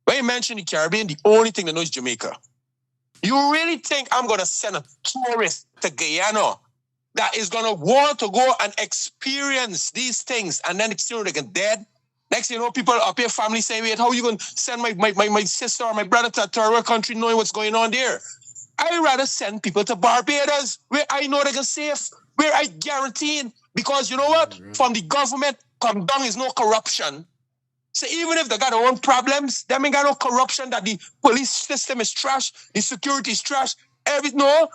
When you mention the Caribbean, the only thing they know is Jamaica. You really think I'm going to send a tourist to Guyana that is going to want to go and experience these things and then experience they get dead? Next thing you know, people up here, family saying, wait, how you going to send my sister or my brother to a third world country knowing what's going on there? I'd rather send people to Barbados, where I know they're safe, where I guarantee, because you know what? From the government, come down is no corruption. So even if they got their own problems, they ain't got no corruption, that the police system is trash, the security is trash, no.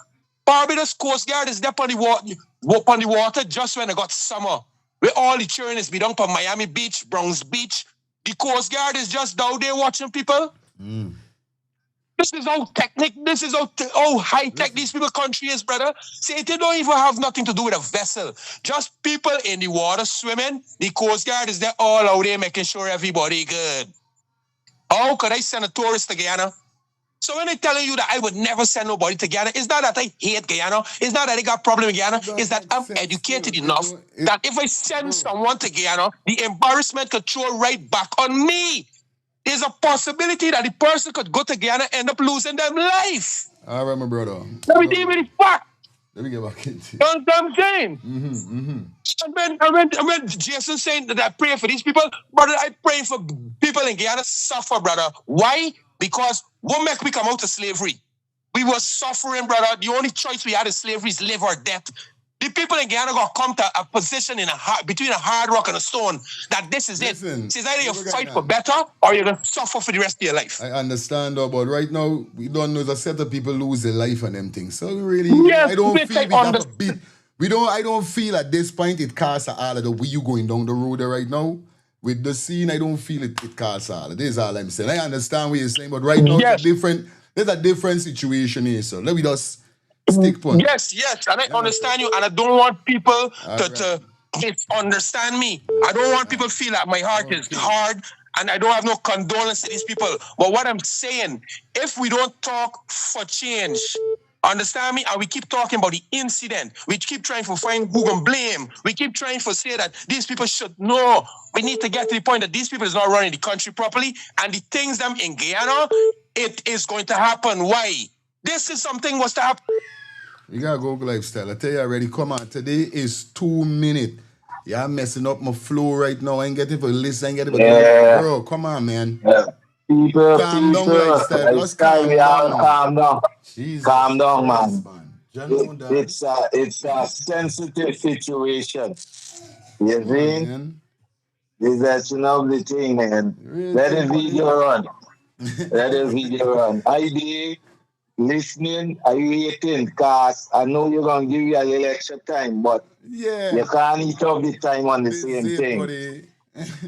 Barbados Coast Guard is there on the water just when they got summer, where all the children is be down from Miami Beach, Bronx Beach. The Coast Guard is just down there watching people. This is how this is how high-tech these people country is, brother. See, they don't even have nothing to do with a vessel. Just people in the water swimming. The Coast Guard is there all out there making sure everybody good. How could I send a tourist to Guyana? So when I'm telling you that I would never send nobody to Guyana, it's not that I hate Guyana. It's not that I got problem in Guyana. It's that I'm educated enough that if I send someone to Guyana, the embarrassment could throw right back on me. There's a possibility that the person could go to Guyana and end up losing their life. All right, my brother. Let me deal with the fact. Let me get back into it. You know what I'm saying? And when Jason saying that I pray for these people, brother, I pray for people in Guyana suffer, brother. Why? Because what make we come out of slavery? We were suffering, brother. The only choice we had in slavery is live or death. The people in Guyana gonna come to a position between a hard rock and a stone that this is it. It's either you fight for better or you're gonna suffer for the rest of your life. I understand, though, but right now we don't know the set of people lose their life and them things. So really, yes, I don't feel we have a bit. I don't feel at this point it casts all of the way you going down the road right now. With the scene, I don't feel it casts all. This is all I'm saying. I understand what you're saying, but right now there's a different situation here. So let me just stick point. Yes, and I understand you, and I don't want people to misunderstand me. I don't want people to feel that my heart is hard, and I don't have no condolence to these people. But what I'm saying, if we don't talk for change, understand me, and we keep talking about the incident, we keep trying to find who can blame, we keep trying to say that these people should know. We need to get to the point that these people is not running the country properly, and the things them in Guyana, it is going to happen. Why? This is something was to happen. You gotta go lifestyle. I tell you already, come on. Today is 2 minutes. You're messing up my flow right now. I ain't getting for listen, I ain't getting for bro. Come on, man. People, calm down, lifestyle. Just calm down. Calm down. Jesus calm down, Christ, man. It's a sensitive situation. You see? It's a lovely thing, man. Let the video run. Let the video run. ID, listening, are you waiting? Because I know you're going to give you a little extra time, but you can't eat up the time on the same thing.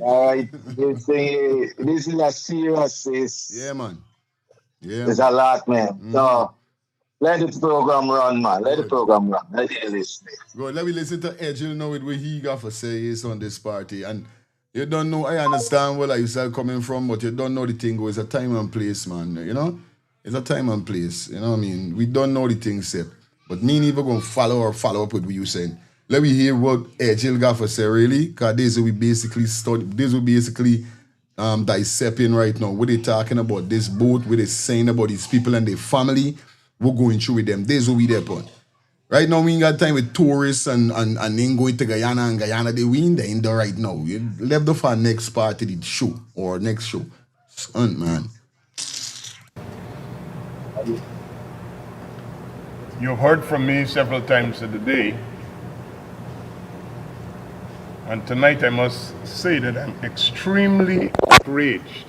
All right? This is a serious. Yeah, man. It's a lot, man. So, let the program run, man. Let the program run. Let you listen. Good. Let me listen to Edghill know what he got to say is on this party. And you don't know, I understand where you are coming from, but you don't know the thing goes. It's a time and place, man. You know? It's a time and place. You know what I mean? We don't know the thing set. But me neither going to follow up with what you saying. Let me hear what Edghill got to say, really. Because this will basically dissecting right now. What they talking about this boat, what they saying about these people and their family. We're going through with them. This will be their point. Right now, we ain't got time with tourists and then going to Guyana and Guyana. We in there right now. You left off our next part of the show or next show. Son, man. You've heard from me several times today. And tonight I must say that I'm extremely outraged.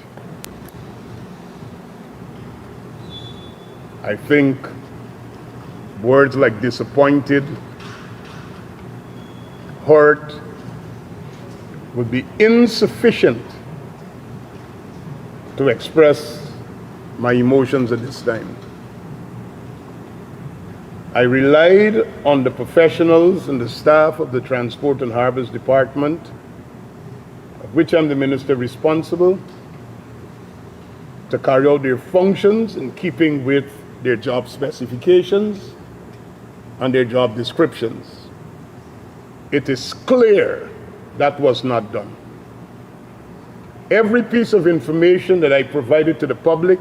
I think words like disappointed, hurt, would be insufficient to express my emotions at this time. I relied on the professionals and the staff of the Transport and Harbors Department, of which I'm the minister responsible, to carry out their functions in keeping with their job specifications and their job descriptions. It is clear that was not done. Every piece of information that I provided to the public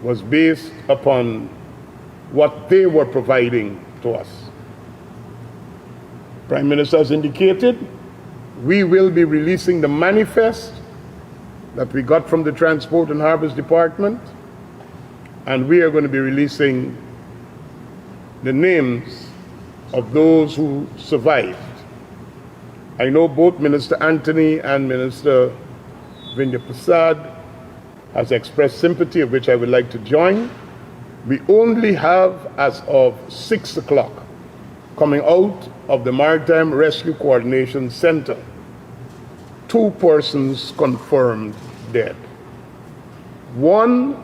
was based upon what they were providing to us. Prime Minister has indicated we will be releasing the manifest that we got from the Transport and Harvest Department, and we are going to be releasing the names of those who survived. I know both Minister Anthony and Minister Vindya Prasad has expressed sympathy, of which I would like to join. We only have, as of 6 o'clock, coming out of the Maritime Rescue Coordination Center, 2 persons confirmed dead. One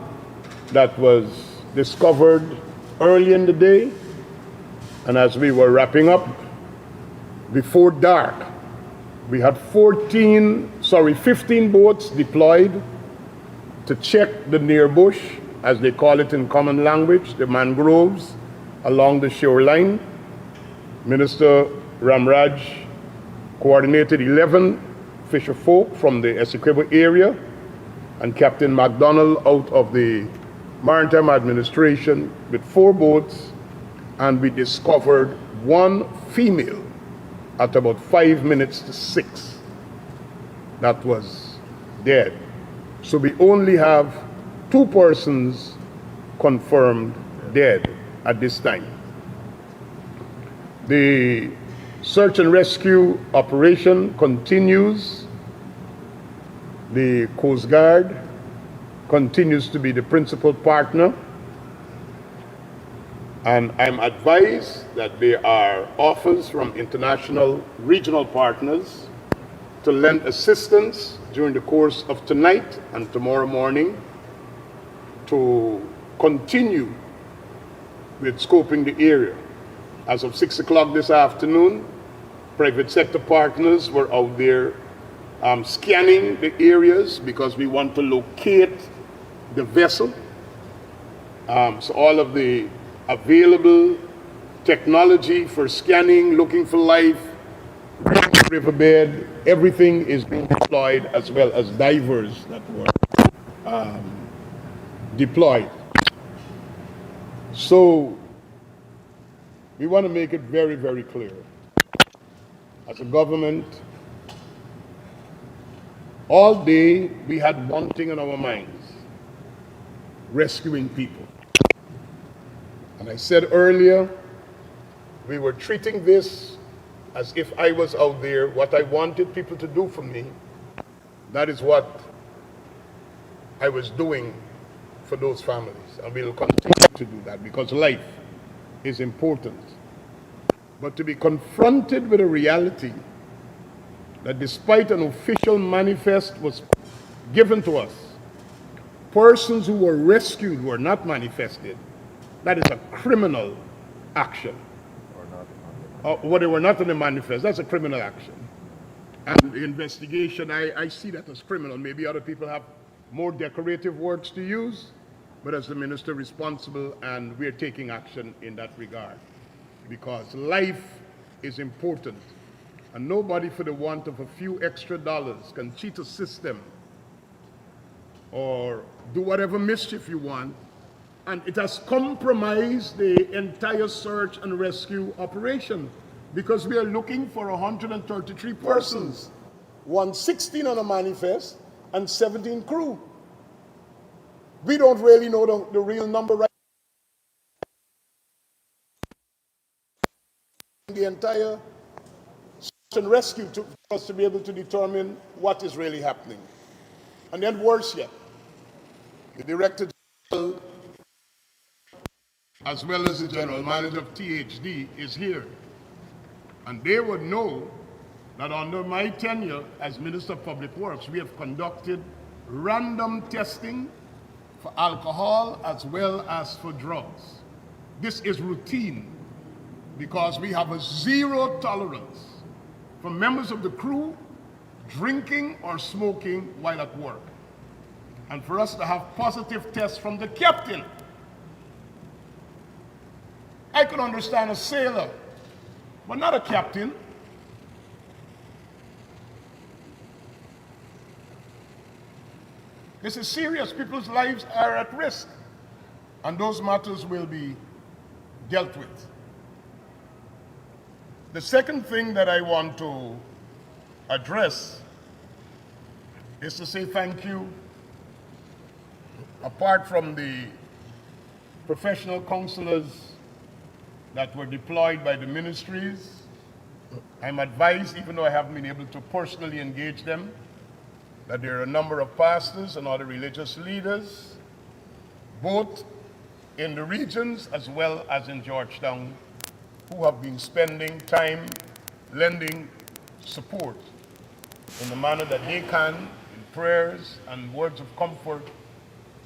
that was discovered early in the day, and as we were wrapping up, before dark, we had 15 boats deployed to check the near bush, as they call it in common language, the mangroves along the shoreline. Minister Ramraj coordinated 11 fisher folk from the Essequibo area, and Captain MacDonald out of the Maritime Administration with 4 boats, and we discovered 1 female at about 5 minutes to 6 that was dead. So we only have 2 persons confirmed dead at this time. The search and rescue operation continues. The Coast Guard continues to be the principal partner, and I'm advised that there are offers from international regional partners to lend assistance during the course of tonight and tomorrow morning to continue with scoping the area. As of 6 o'clock this afternoon, private sector partners were out there scanning the areas because we want to locate the vessel. So all of the available technology for scanning, looking for life, riverbed, everything is being deployed, as well as divers that were deployed. So we want to make it very, very clear. As a government, all day we had one thing in our minds: rescuing people. And I said earlier, we were treating this as if I was out there. What I wanted people to do for me, that is what I was doing for those families. And we'll continue to do that because life is important. But to be confronted with a reality that despite an official manifest was given to us, persons who were rescued were not manifested, that is a criminal action. Well, they were not on the manifest, that's a criminal action. And the investigation, I see that as criminal. Maybe other people have more decorative words to use, but as the minister responsible, and we're taking action in that regard. Because life is important, and nobody for the want of a few extra dollars can cheat a system or do whatever mischief you want, and it has compromised the entire search and rescue operation, because we are looking for 133 persons, 116 on a manifest and 17 crew. We don't really know the real number right now. The entire search and rescue for us to be able to determine what is really happening. And then worse yet, the Director General, as well as the General Manager of THD, is here. And they would know that under my tenure as Minister of Public Works, we have conducted random testing for alcohol as well as for drugs. This is routine because we have a zero tolerance for members of the crew drinking or smoking while at work. And for us to have positive tests from the captain. I could understand a sailor, but not a captain. This is serious. People's lives are at risk, and those matters will be dealt with. The second thing that I want to address is to say thank you. Apart from the professional counselors that were deployed by the ministries, I'm advised, even though I haven't been able to personally engage them, that there are a number of pastors and other religious leaders, both in the regions as well as in Georgetown, who have been spending time lending support in the manner that they can, in prayers and words of comfort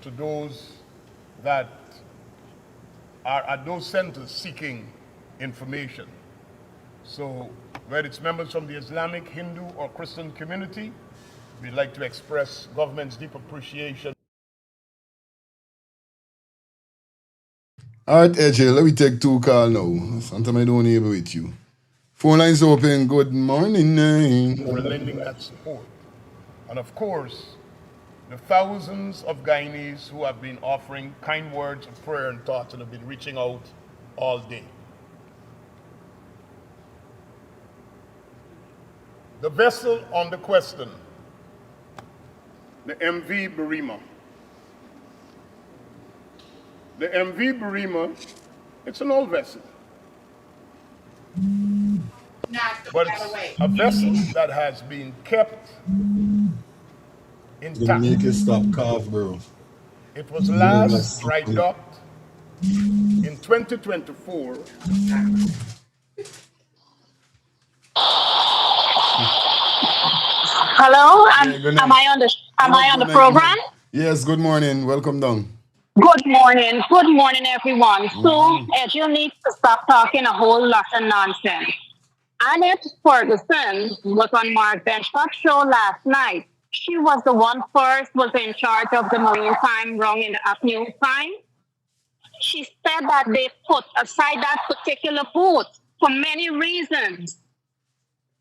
to those that are at those centers seeking information. So whether it's members from the Islamic, Hindu, or Christian community, we'd like to express government's deep appreciation. All right, Edghill, let me take 2 calls now. Sometimes I don't even with you. Phone lines open. Good morning. For lending that support. And of course, the thousands of Guyanese who have been offering kind words of prayer and thoughts and have been reaching out all day. The vessel on the question, the MV Barima. The MV Barima, it's an old vessel. But it's a vessel that has been kept intact. Make it stop cough, bro. It was last dry docked in 2024. Hello, am I on the program? Yes, good morning. Welcome down. Good morning, everyone. So, Edghill needs to stop talking a whole lot of nonsense. Annette Ferguson was on Mark Benchcott's show last night. She was the one first was in charge of the marine time wrong in the afternoon time. She said that they put aside that particular boat for many reasons.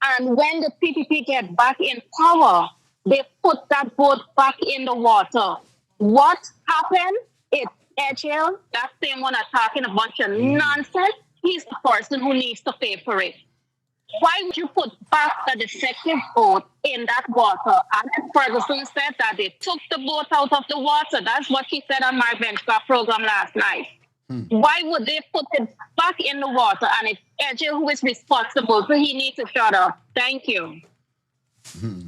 And when the PPP get back in power, they put that boat back in the water. What happened? It's Edghill, that same one that's talking a bunch of nonsense. He's the person who needs to pay for it. Why would you put back the defective boat in that water? And Ferguson said that they took the boat out of the water. That's what she said on my Benchcott program last night. Why would they put it back in the water? And it's Edghill who is responsible, so he needs to shut up. Thank you.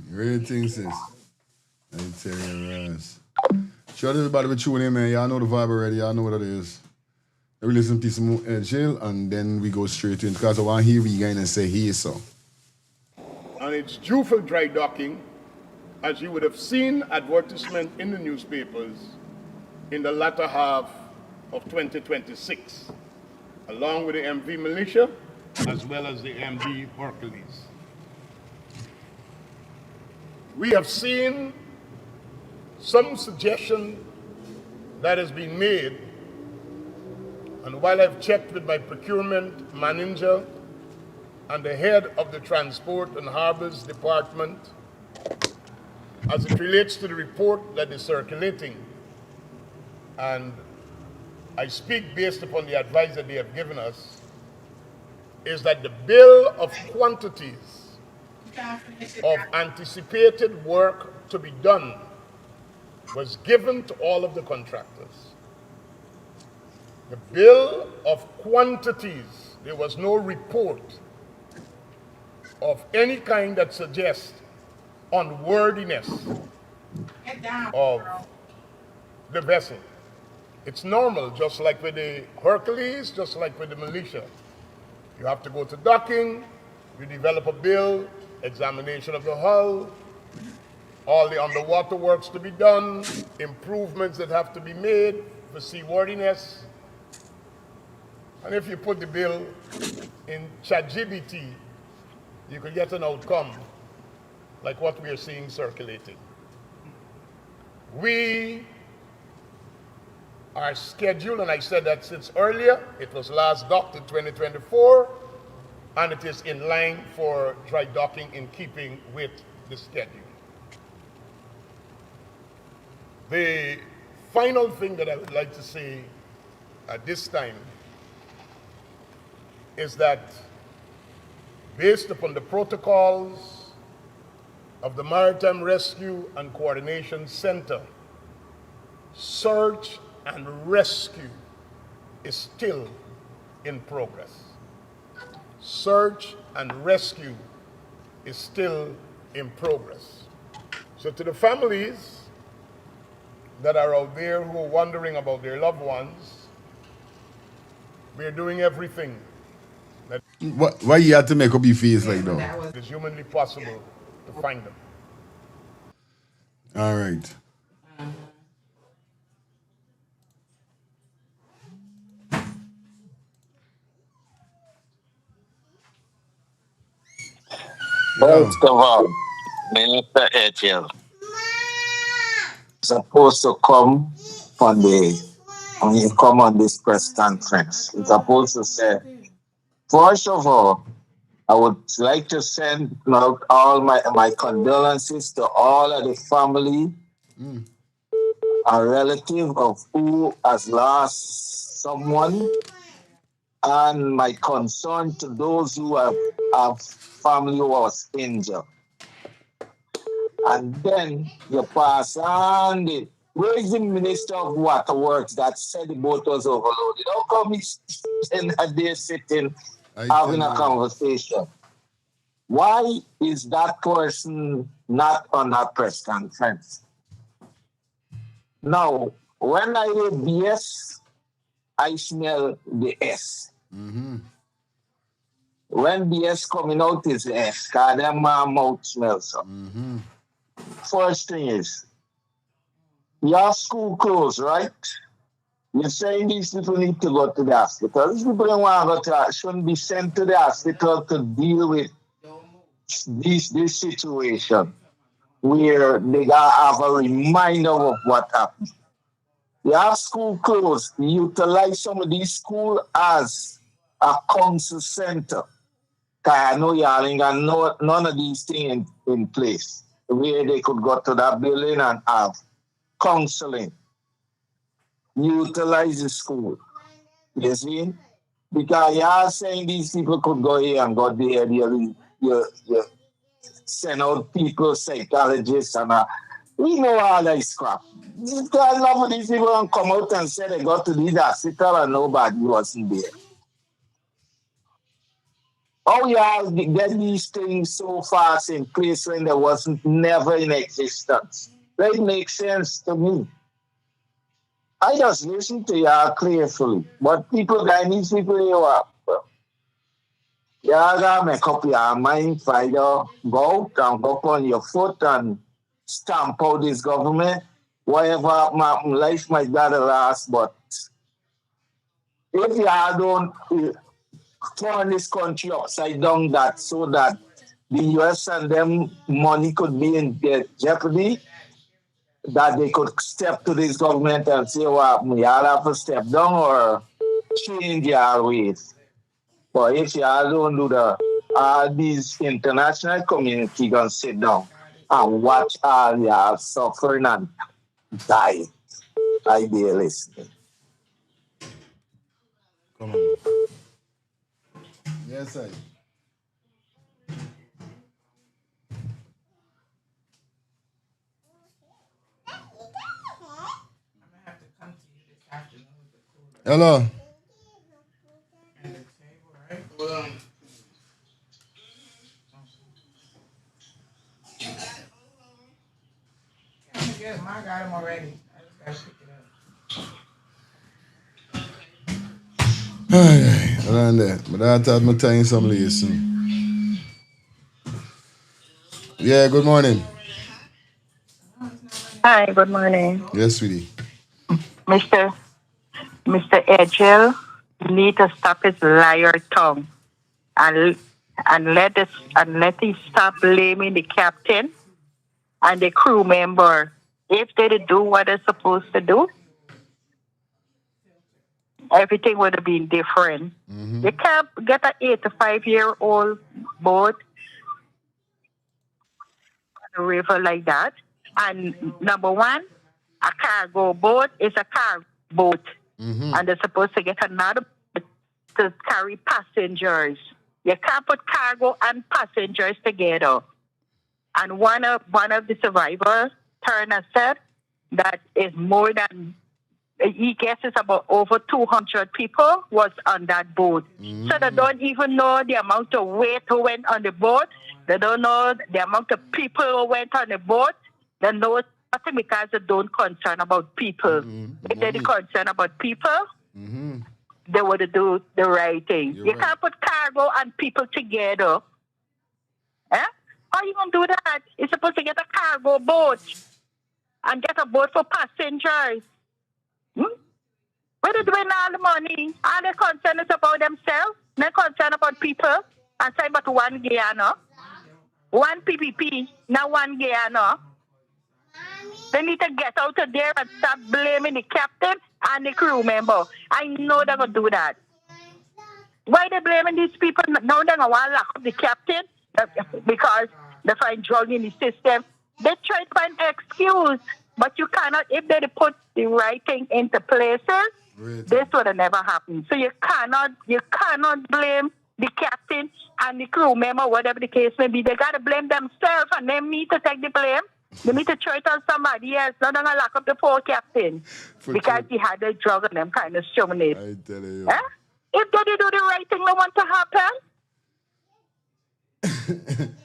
Real thing, sis. I tell you, Raz. Shout out everybody for tuning in, man. Y'all know the vibe already. Y'all know what it is. We listen to some Edghill and then we go straight in because I want to hear you guys and say here so. And it's due for dry docking, as you would have seen advertisement in the newspapers in the latter half of 2026, along with the MV Militia, as well as the MV Hercules. We have seen some suggestion that has been made, and while I've checked with my procurement manager and the head of the Transport and Harbors Department, as it relates to the report that is circulating, and I speak based upon the advice that they have given us, is that the bill of quantities of anticipated work to be done was given to all of the contractors. The bill of quantities, there was no report of any kind that suggests unworthiness of the vessel. It's normal, just like with the Hercules, just like with the Militia. You have to go to docking, you develop a bill, examination of the hull, all the underwater works to be done, improvements that have to be made for seaworthiness. And if you put the bill in ChatGPT, you could get an outcome like what we are seeing circulating. We are scheduled, and I said that since earlier, it was last docked in 2024, and it is in line for dry docking in keeping with the schedule. The final thing that I would like to say at this time is that based upon the protocols of the Maritime Rescue and Coordination Center, search and rescue is still in progress. Search and rescue is still in progress. So to the families that are out there who are wondering about their loved ones, we are doing everything that Why you had to make up your face like that? is humanly possible to find them. All right. First of all, Minister Edghill supposed to come when you come on this press conference. He's supposed to say, first of all, I would like to send out all my condolences to all of the family and relative of who has lost someone, and my concern to those who have family who was injured. And then you pass on it. Where is the Minister of Waterworks that said the boat was overloaded? How come he's there sitting having a conversation? Why is that person not on that press conference? Now, when I hear BS, I smell the S. When BS coming out is S, because then my mouth smells so. First thing is, your school closed, right? You're saying these people need to go to the hospital. These people don't want to go to, shouldn't be sent to the hospital to deal with this situation where they gotta have a reminder of what happened. Your school closed. Utilize some of these schools as a council center. Because I know y'all ain't got none of these things in place where they could go to that building and have counseling. Utilize the school. You see? Because y'all saying these people could go here and go there. You send out people, psychologists, and we know all that crap. Because enough of these people don't come out and say they got to the hospital and nobody wasn't there. How y'all get these things so fast in place when there wasn't never in existence? That makes sense to me. I just listen to y'all carefully. But people, Chinese people, y'all gotta make up your mind, find out, go out and go on your foot and stamp out this government. Whatever my life might gotta last, but if y'all don't turn this country upside down that so that the US and them money could be in jeopardy, that they could step to this government and say, well, y'all have to step down or change your ways. But if y'all don't do that, these international community gonna sit down and watch all y'all suffering and die. I be listening. Come on. Yes, sir. Hello. I got him already. I just gotta pick it up. Alright, around there. But I thought my time some lesson. Yeah, good morning. Hi, good morning. Yes, sweetie. Mr. Edghill need to stop his liar tongue and let he stop blaming the captain and the crew member. If they did do what they're supposed to do, everything would have been different. You can't get an 85-year-old boat on the river like that. And number one, a cargo boat is a cargo boat. And they're supposed to get another boat to carry passengers. You can't put cargo and passengers together. And one of the survivors, Turner, said that is more than, he guesses about over 200 people was on that boat. So they don't even know the amount of weight who went on the boat. They don't know the amount of people who went on the boat. They know nothing because they don't concern about people. If they're concerned about people, they would do the right thing. You can't put cargo and people together. Eh? How you going to do that? You're supposed to get a cargo boat and get a boat for passengers. Where they doing all the money? All their concern is about themselves. They're concerned about people. And say but one Guyana. One PPP, not one Guyana. They need to get out of there and stop blaming the captain and the crew member. I know they're going to do that. Why they blaming these people? Now they're going to want to lock up the captain because they find drug in the system. They try to find an excuse, but you cannot, if they put the right thing into places, this would have never happened. So you cannot blame the captain and the crew member, whatever the case may be. They got to blame themselves and they need to take the blame. They need to throw it on somebody else. Not going to lock up the poor captain because he had a drug and them kind of showing it. I tell you. Eh? If they do the right thing, they want to happen.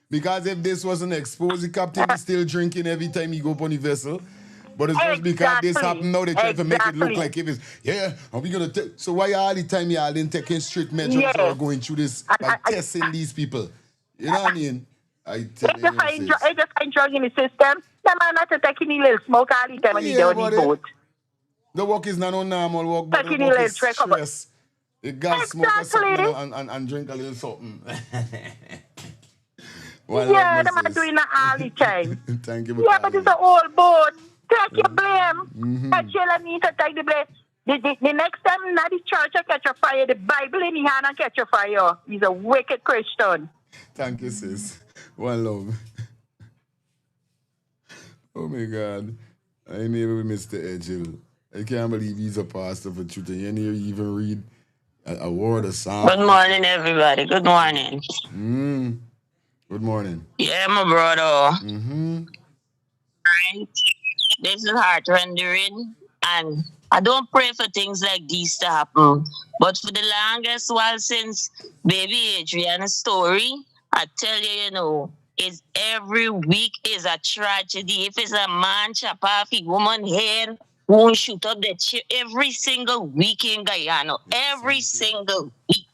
Because if this wasn't exposed, the captain is still drinking every time he go up on the vessel. But it's just because this happened now, they try to make it look like if it's, are we going to take... So why all the time y'all didn't taking strict measures or going through this, like testing these people? You know what I mean? I tell you. They just find drug in the system. Them are not taking a little smoke all the time when they on the boat. The work is not no normal work, but the work is stress. You got to smoke something and drink a little something. Yeah, them are doing that all the time. Thank you. Yeah, but it's an old boat. Take your blame. Edghill need to take the blame. The next time not the church will catch a fire, the Bible in the hand and catch a fire. He's a wicked Christian. Thank you, sis. One love. Oh my God. I never Mr. Edghill. I can't believe he's a pastor for truth. And you never even read a word of song. Good morning, everybody. Good morning. Good morning. Yeah, my brother. Right. This is heart-rendering, and I don't pray for things like these to happen. But for the longest while since baby Adrian's story, I tell you, you know, it's every week is a tragedy. If it's a man chop off a woman's head, won't shoot up the chip every single week in Guyana. Every single week.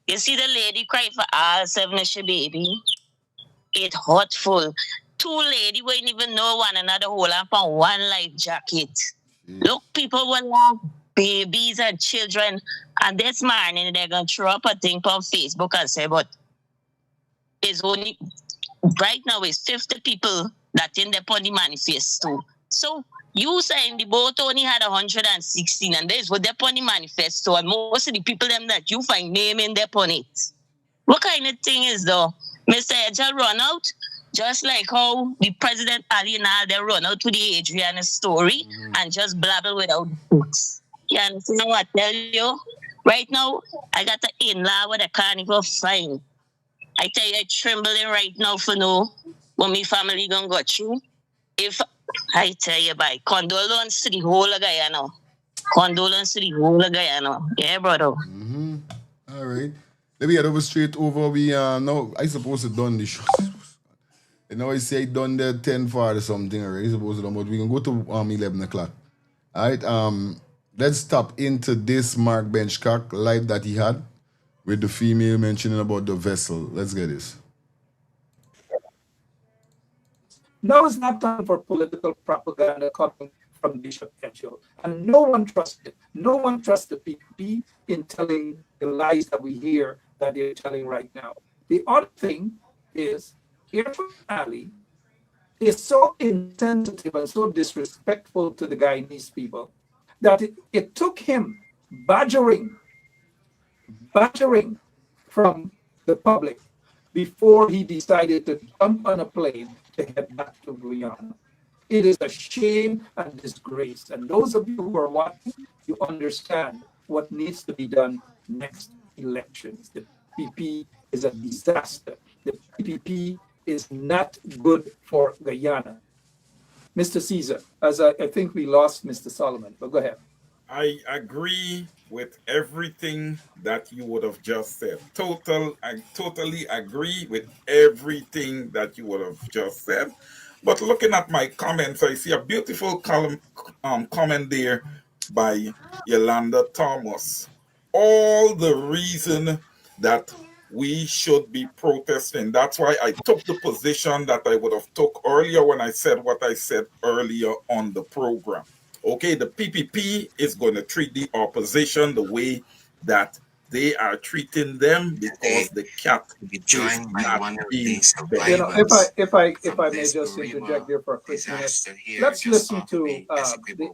You see the lady cry for all seven of she baby. It's hurtful. Two ladies wouldn't even know one another hold up on one life jacket. Look, people will have babies and children, and this morning they're going to throw up a thing on Facebook and say, but it's only, right now it's 50 people that in the pony manifesto. So you saying the boat only had 116, and there's what the pony manifesto, and most of the people them that you find name in the pony. What kind of thing is though? Mr. Edghill run out, just like how the President Ali and all they run out to the Adriana story and just blabber without books. You understand what I tell you? Right now, I got an in-law with a carnival fine. I tell you, I'm trembling right now for know what my family gonna go through. If I tell you, by condolence to the whole of Guyana. Condolence to the whole of Guyana. Yeah, brother. All right. Let me get over straight over. We no, I supposed to done the show. You know, I say done the 10 or something already. Supposed to done, but we can go to 11 o'clock. All right. Let's tap into this Mark Benchcock live that he had with the female mentioning about the vessel. Let's get this. Now is not time for political propaganda coming from Bishop Edghill. And no one trusts it. No one trusts the PPP in telling the lies that we hear that they're telling right now. The other thing is, Irfan Ali is so insensitive and so disrespectful to the Guyanese people that it took him badgering from the public before he decided to jump on a plane to head back to Guyana. It is a shame and disgrace. And those of you who are watching, you understand what needs to be done next elections. The PPP is a disaster. The PPP is not good for Guyana. Mr. Caesar, as I think we lost Mr. Solomon, but go ahead. I agree with everything that you would have just said. I totally agree with everything that you would have just said. But looking at my comments, I see a beautiful comment there by Yolanda Thomas. All the reason that we should be protesting. That's why I took the position that I would have took earlier when I said what I said earlier on the program. Okay, the PPP is going to treat the opposition the way that they are treating them because the cap is not being bent. You know, if I may just interject there for a quick minute, let's listen to the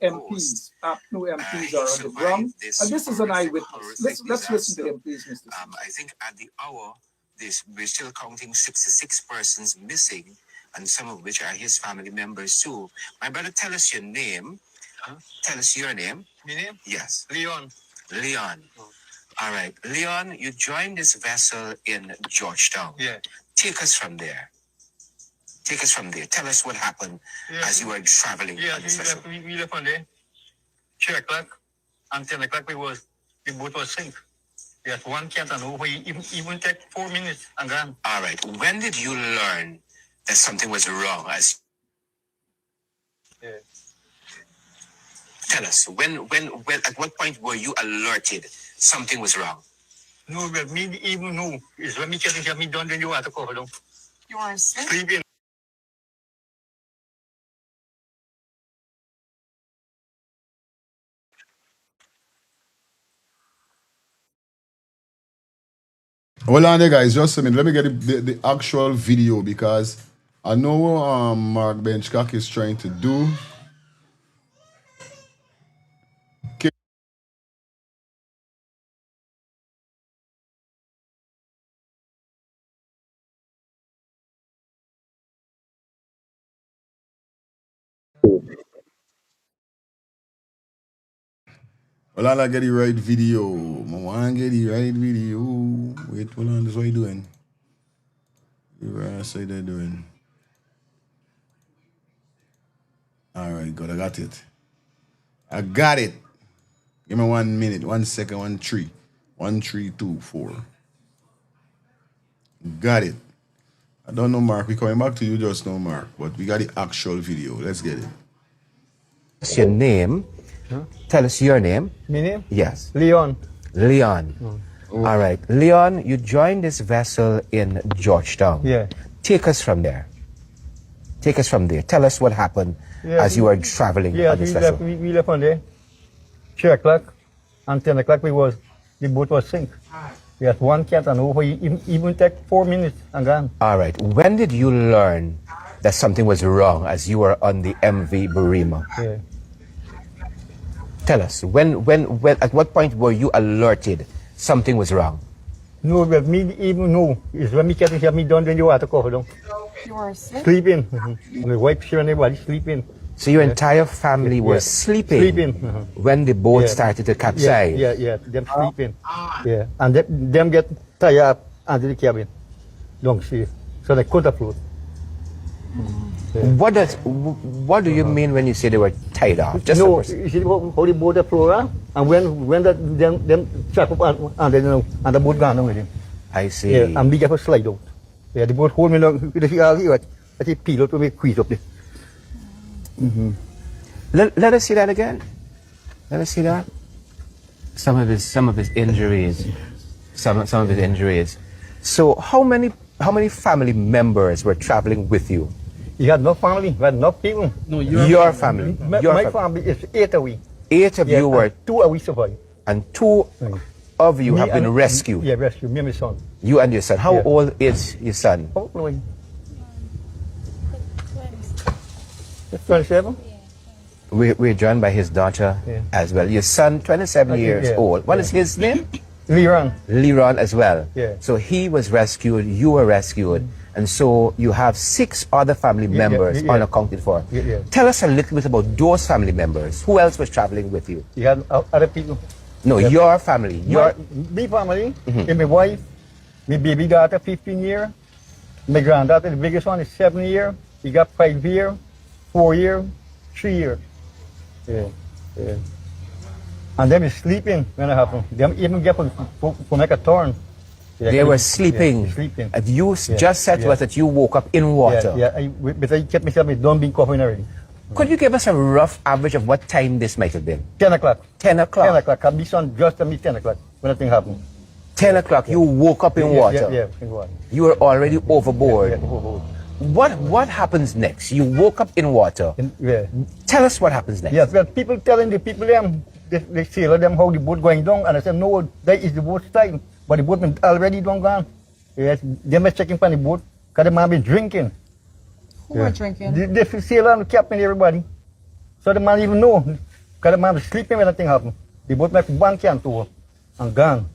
MPs. APNU MPs are on the ground, and this is an eyewitness. Let's listen to him, please, Mr. I think at the hour, we're still counting 66 persons missing, and some of which are his family members too. My brother, tell us your name. Tell us your name. My name? Yes. Leon. Leon. All right. Leon, you joined this vessel in Georgetown. Yeah. Take us from there. Take us from there. Tell us what happened as you were traveling on this vessel. We left on there. 3 o'clock and 10 o'clock the boat was sink. We had one cat and over even take 4 minutes and gone. All right. When did you learn that something was wrong? Tell us, when, at what point were you alerted something was wrong? No, but me even know. It's when me getting me done, then you have to cover them. You are sick? Sleeping. Hold on there, guys. Just a minute. Let me get the actual video because I know what Mark Benchcock is trying to do. Well, I get the right video. I want to get the right video. Wait, hold on. That's what you doing. You say they're doing. All right, good. I got it. I got it. Give me 1 minute, 1 second, 1 3. 1 3 2 4. Got it. I don't know, Mark. We're coming back to you just now, Mark. But we got the actual video. Let's get it. What's your name? Huh? Tell us your name. My name? Yes. Leon. Leon. All right. Leon, you joined this vessel in Georgetown. Yeah. Take us from there. Take us from there. Tell us what happened as you were traveling on this vessel. We left on there. 3 o'clock and 10 o'clock the boat was sink. We had one cat and over even take 4 minutes and gone. All right. When did you learn that something was wrong as you were on the MV Burima? Yeah. Tell us, at what point were you alerted something was wrong? No, but me even know. It's when me getting here, me done, then you have to cover them. You are sick? Sleeping. My wife, she and everybody sleeping. So your entire family was sleeping when the boat started to capsize? Yeah, them sleeping. Yeah, and them get tired up under the cabin. Long sea. So they couldn't float. What do you mean when you say they were tied off? Just no, you see how the boat float, and when them trap up and the boat gone with him. I see. Yeah, and we get a slide out. Yeah, the boat hold me long. I think peel up to make squeeze up there. Let us see that again. Let us see that. Some of his injuries. Some of his injuries. So how many family members were traveling with you? You had no family, you had no people. No, your family. My family is 8 of we. 8 of you were. 2 of we survived. And 2 of you have been rescued. Yeah, rescued. Me and my son. You and your son. How old is your son? 27. We're joined by his daughter as well. Your son, 27 years old. What is his name? Leron. Leron as well. Yeah. So he was rescued, you were rescued, and so you have 6 other family members unaccounted for. Tell us a little bit about those family members. Who else was traveling with you? You had other people. No, your family. My family, and my wife, my baby daughter, 15 years, My granddaughter, the biggest one, is 7 years. He got 5 years, 4 years, 3 years. Yeah, yeah. And them is sleeping when it happened. Them even get for make a turn. Yeah, They were sleeping. Yeah, sleeping. And you Yeah, just said to us that you woke up in water. But I kept myself, don't be coughing already. Could you give us a rough average of what time this might have been? 10 o'clock. 10 o'clock? 10 o'clock. I'll be son just to me 10 o'clock when the thing happened. 10 o'clock, you woke up in water. Yeah, in water. You were already overboard. Yeah, overboard. What happens next? You woke up in water. Tell us what happens next. Yes, well, people telling the people them, they sailor them how the boat going down, and I said, no, that is the boat style, but the boat been already done gone. Yes, they were checking for the boat, because the man be drinking. Who were drinking? The sailor and the captain, everybody. So the man even know, because the man was sleeping when the thing happened. The boat make one can to her, and gone.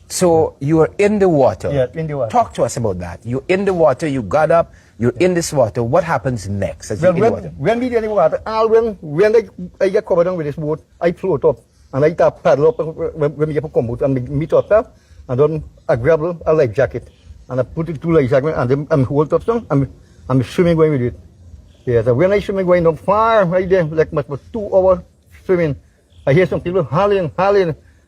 So you were in the water. Yeah, in the water. Talk to us about that. You're in the water, you got up, you're in this water. What happens next as Well, you're in the water? when we get in the water, when I get covered down with this boat, I float up. And I start paddle up when we get to come out and meet up, and then I grab a life jacket. And I put it to life jacket and then I'm hold up some. I'm swimming going with it. Yeah, so when I swimming going down far right there, like much for 2 hours swimming, I hear some people hollering.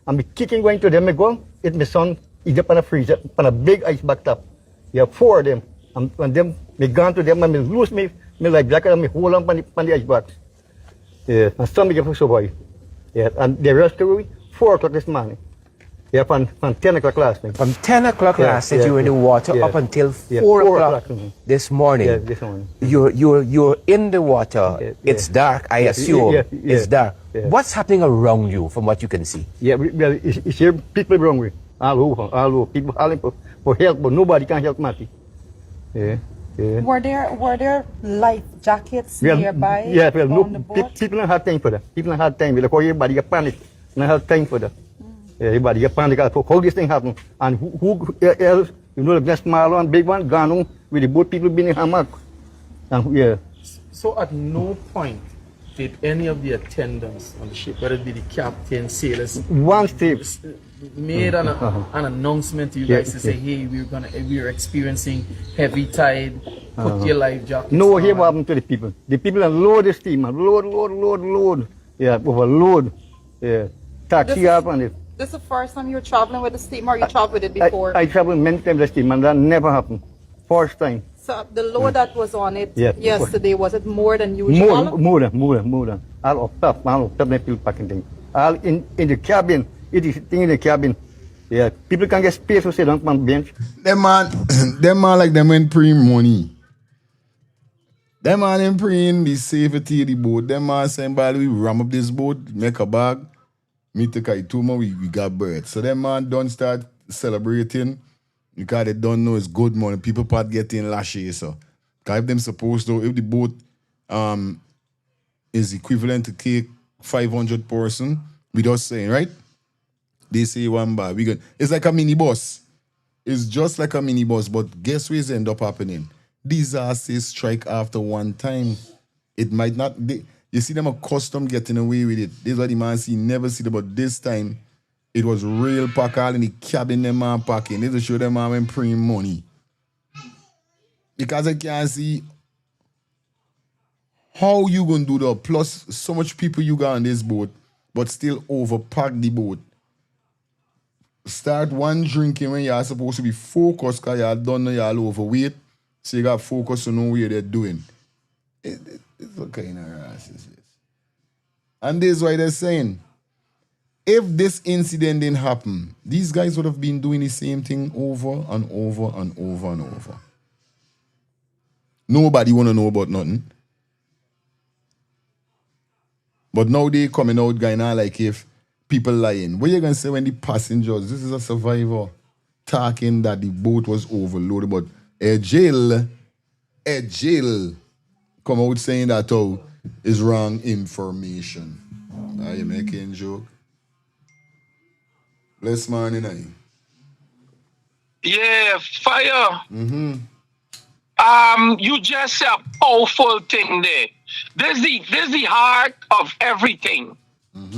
I'm kicking going to them. I go, it's my son, he's up on a freezer, on a big ice back You have 4 of them. And them, me gone to them and me lose me life jacket and me hold on the ice box. Yeah, and some me get to survive. Yeah, and they rescue me 4 o'clock this morning. Yeah, from 10 o'clock last night. From 10 o'clock last night, you were in the water up until 4 o'clock this morning. Yeah, this morning. You're in the water. It's dark, I assume. It's dark. What's happening around you from what you can see? Yeah, well, it's here people hungry. All over. People calling for help, but nobody can help Matty. Yeah. Were there life jackets nearby? Yeah, well, on the boat? people don't have time for that. People don't have time. Because everybody get panic. Don't have time for that. Yeah, everybody get panic. How this thing happen? And who else? You know, the small one, big one, gone on with the boat. People been in hammock. And yeah. So at no point did any of the attendants on the ship, whether it be the captain, sailors, one step made an announcement to you guys to say, hey, we're experiencing heavy tide, put your life jackets No, on. here what happened to the people? The people load the steamer, load. Yeah, overload. Yeah, taxi up and it. This is the first time you're traveling with the steamer, or you traveled with it before? I traveled many times with the steamer, and that never happened. First time. So the load that was on it yesterday, was it more than usual? More than. All up top, the people packing things. All in the cabin. It is thing in the cabin. Yeah, people can get space to sit down on the bench. Them man like them in pre-money. Them man in pre the safety of the boat. Them man saying, by the way, we ram up this boat, make a bag, me take a 2 more, we got birds. So them man don't start celebrating because they don't know it's good money. People part getting lashes. So if them supposed to, if the boat is equivalent to take 500 person, we just saying, right? They say one bar. It's like a mini bus. It's just like a mini bus, but guess what's end up happening? Disasters strike after one time. It might not. You see them accustomed getting away with it. This is what the man see never see it, but this time it was real pack all in the cabin them man packing. They just show them man when praying money. Because I can't see how you gonna do that. Plus so much people you got on this boat, but still overpack the boat. Start one drinking when you're supposed to be focused because you don't know you're overweight. So you got focus to know what they're doing. It's what kind of ass is this? And this is why they're saying, if this incident didn't happen, these guys would have been doing the same thing over and over and over and over. Nobody want to know about nothing. But now they coming out going on like if people lying. What are you going to say when the passengers, this is a survivor, talking that the boat was overloaded, but Edghill come out saying that is wrong information. Are you making a joke? Bless morning, eh? Yeah, fire. You just said a powerful thing there. This is the heart of everything.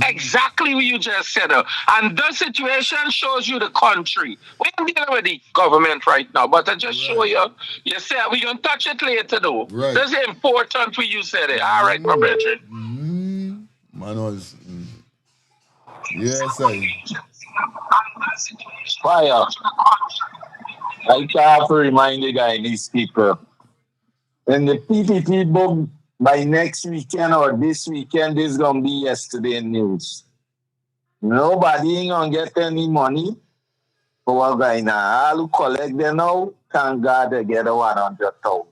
Exactly what you just said. And the situation shows you the country. We're dealing with the government right now, but I just show you. You said we're going to touch it later, though. Right. This is important for you said it. All right, my brethren. Man was... Yes, I... Fire. I have to remind the guy, these people. When the PPP book by next weekend or this weekend, this is going to be yesterday news. Nobody ain't going to get any money for what guy now. All who collect them now, thank God they get 100,000.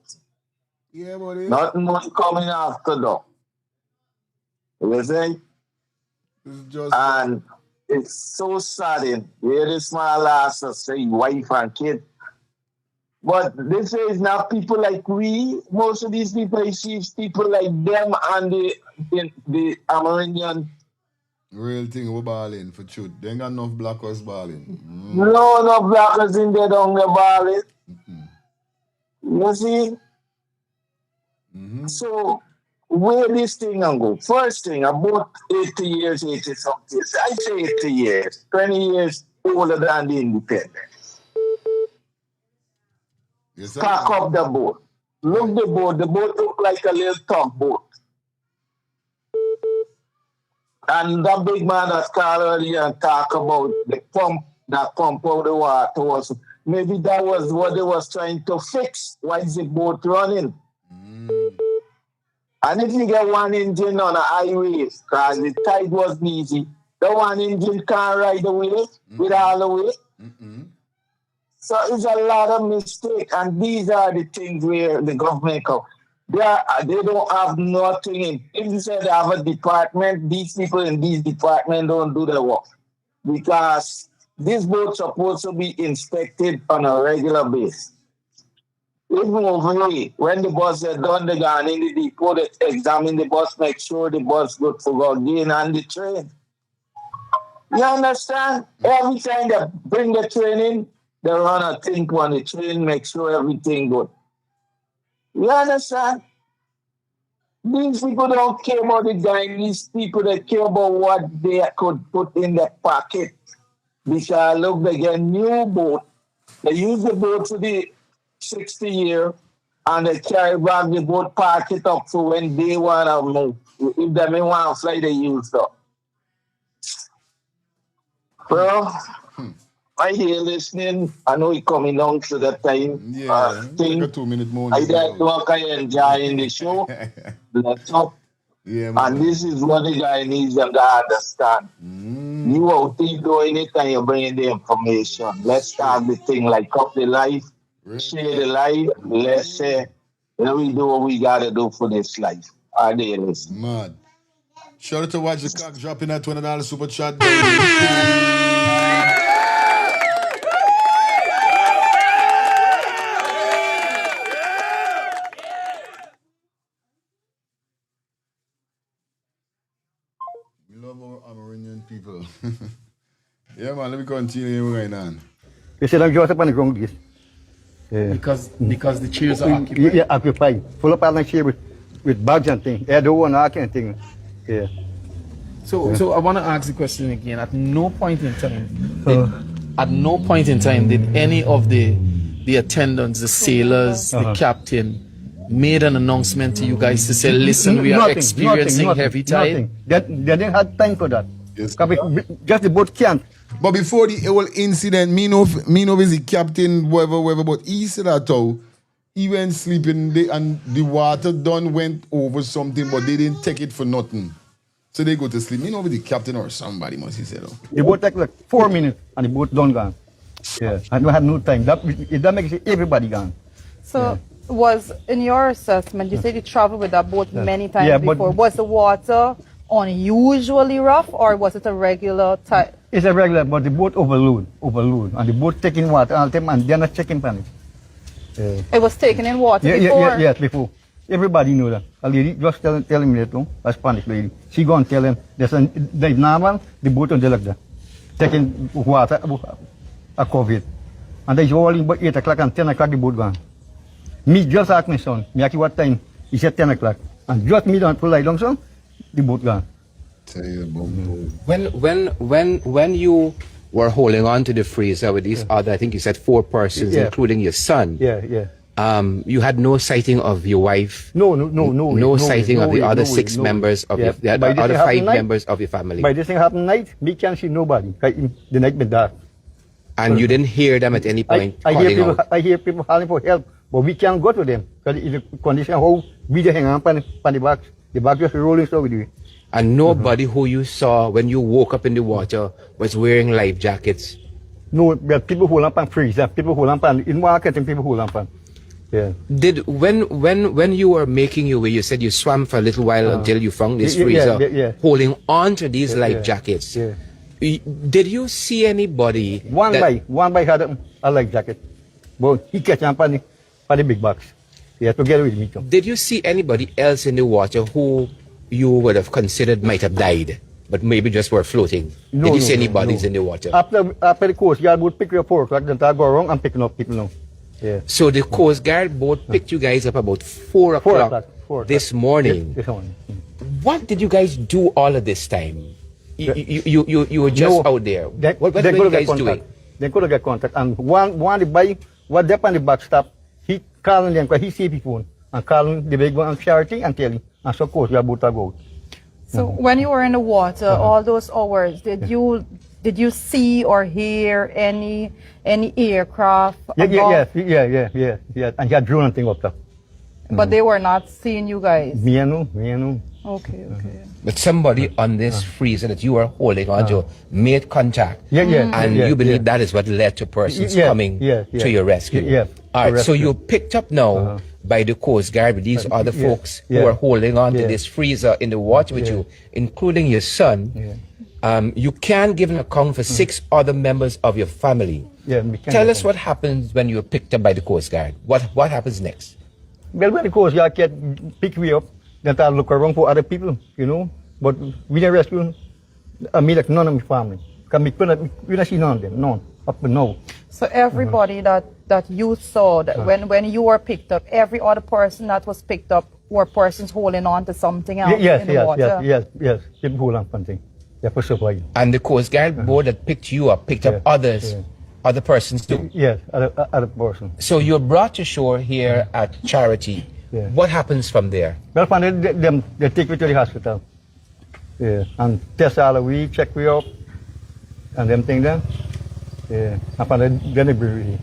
Yeah, buddy. Nothing much coming after though. You see? And it's so saddening. Where this man last say wife and kid. But this is not people like we. Most of these people is people like them and the Amerindian. Real thing, we're balling for truth. They ain't got enough blackers balling. No blackers in there down the balling. You see? So where this thing and go? First thing, about 80 years, 80 something. I say 80 years, 20 years older than the independence. Yes, Pack up the boat. Look the boat. The boat look like a little tugboat. And that big man that called earlier and talk about the pump that pump out the water was maybe that was what they was trying to fix. Why is the boat running? And if you get one engine on a highway, because the tide wasn't easy, the one engine can't ride the wheel with all the weight. So it's a lot of mistake, and these are the things where the government come. They don't have nothing. If you say they have a department, these people in these departments don't do the work. Because these boats are supposed to be inspected on a regular basis. Even over here, when the bus is done, they go in the depot, they examine the bus, make sure the bus good for go again on the train. You understand? Every time they bring the train in, they run a think on the train, make sure everything good. You understand? These people don't care about the guy. These people, they care about what they could put in their pocket. Because look, they get a new boat. They use the boat for the 60 year, and they carry back the boat, park it up for when they want to move. If they may want to fly, they use it. Bro, I hear listening. I know you're coming down to that time. Thing. Like a 2-minute more. I enjoy in the show. Let's up. Yeah, and this is what the guy needs them to understand. You out there doing it and you're bringing the information. Let's start the thing like up the life, share the life. Let's say, let me do what we got to do for this life. Are they listening? Mad. Shout out to Watch the Cock dropping that $20 super chat. We love our Amerindian people. Yeah, man, let me continue right on. You see them just up on the ground, this. Because the chairs are occupied? Yeah, occupied. Full up on the chair with bags and things. Yeah, the one, all kind of thing. Yeah. So I want to ask the question again. At no point in time did any of the attendants, the sailors, the captain, made an announcement to you guys to say, listen, we are experiencing heavy tide? They didn't have time for that. Yes. Just the boat can't. But before the whole incident, me know is the captain, whatever, but he said that he went sleeping and the water done went over something, but they didn't take it for nothing. So they go to sleep. Me know with the captain or somebody must he said. The boat take like 4 minutes and the boat done gone. Yeah, and we had no time. That makes everybody gone. So was in your assessment, you said you traveled with that boat many times before. Was the water unusually rough or was it a regular type? It's a regular, but the boat overload, and the boat taking water all the time, and they're not checking on it. It was taken in water before? Yes, before. Everybody knew that. A lady just telling me that too, a Spanish lady. She go and tell them, there's normal, the boat on the like that. Taking water, a COVID. And they all in about 8 o'clock and 10 o'clock the boat gone. Me just asked my son, me ask you what time? He said 10 o'clock. And just me don't pull light down, son, the boat gone. When you were holding on to the freezer with these other, I think you said 4 persons, including your son. You had no sighting of your wife. No sighting of the other 6 members of the other 5 members of your family. By this thing happened night, we can't see nobody. The night been dark. And you didn't hear them at any point calling out. I hear people calling for help, but we can't go to them because it's a condition how we just hang on the box. The box just rolling so we do it. And nobody who you saw when you woke up in the water was wearing life jackets. No, but people who lamp and freezer, people who lamp and in market and people who lamp and. Yeah. Did when you were making your way, you said you swam for a little while until you found this freezer, holding on to these life jackets. Did you see anybody? One by had a life jacket, but he catch up on the big box. He had to get with me too. Did you see anybody else in the water who you would have considered might have died, but maybe just were floating? Did you see any bodies in the water? After the Coast Guard would pick you up 4 o'clock, then I go around and picking up people now. Yeah. So the Coast Guard boat picked you guys up about 4 o'clock this morning. This morning. What did you guys do all of this time? You were just out there. What were you guys doing? They could have got contact. And one the bike, what they on the backstop, he calling them because he see people and calling the big one and Charity and telling. And so, of course, we are about to go. So when you were in the water, all those hours, did you see or hear any aircraft? Yeah. And he had drone and thing up there. But they were not seeing you guys. Me and no. Okay. But somebody on this freezer that you were holding on to made contact. And you believe that is what led to persons coming to your rescue. All right, so you're picked up now by the Coast Guard with these other folks who are holding on to this freezer in the water with you, including your son. You can give an account for 6 other members of your family. Tell us what happens when you're picked up by the Coast Guard. What happens next? Well, when the Coast Guard pick me up, then I look around for other people, you know. But we didn't rescue me like none of my family. Because we don't see none of them, none, up to now. So everybody that you saw, that when you were picked up, every other person that was picked up were persons holding on to something else in the water? Yes, people hold on to something. Yeah, for survival. And the Coast Guard board that picked you up, picked up others, other persons too? Yes, other persons. So you're brought to shore here at Charity. What happens from there? Well, they take me to the hospital. And test all the week, check me up, and them things then. And then they bring me.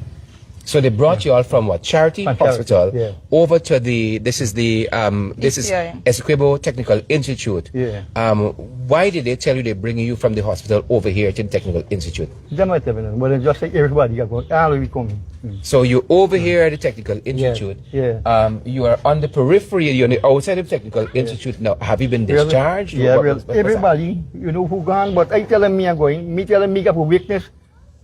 So they brought you all from what? Charity Hospital over to this is Essequibo Technical Institute. Why did they tell you they're bringing you from the hospital over here to the Technical Institute? They might have been, but just like everybody, all we coming. So you're over here at the Technical Institute. You are on the periphery, you're on the outside of the Technical Institute now. Have you been discharged? Everybody, you know who gone, but I tell them me I'm going. Me tell them me got for weakness,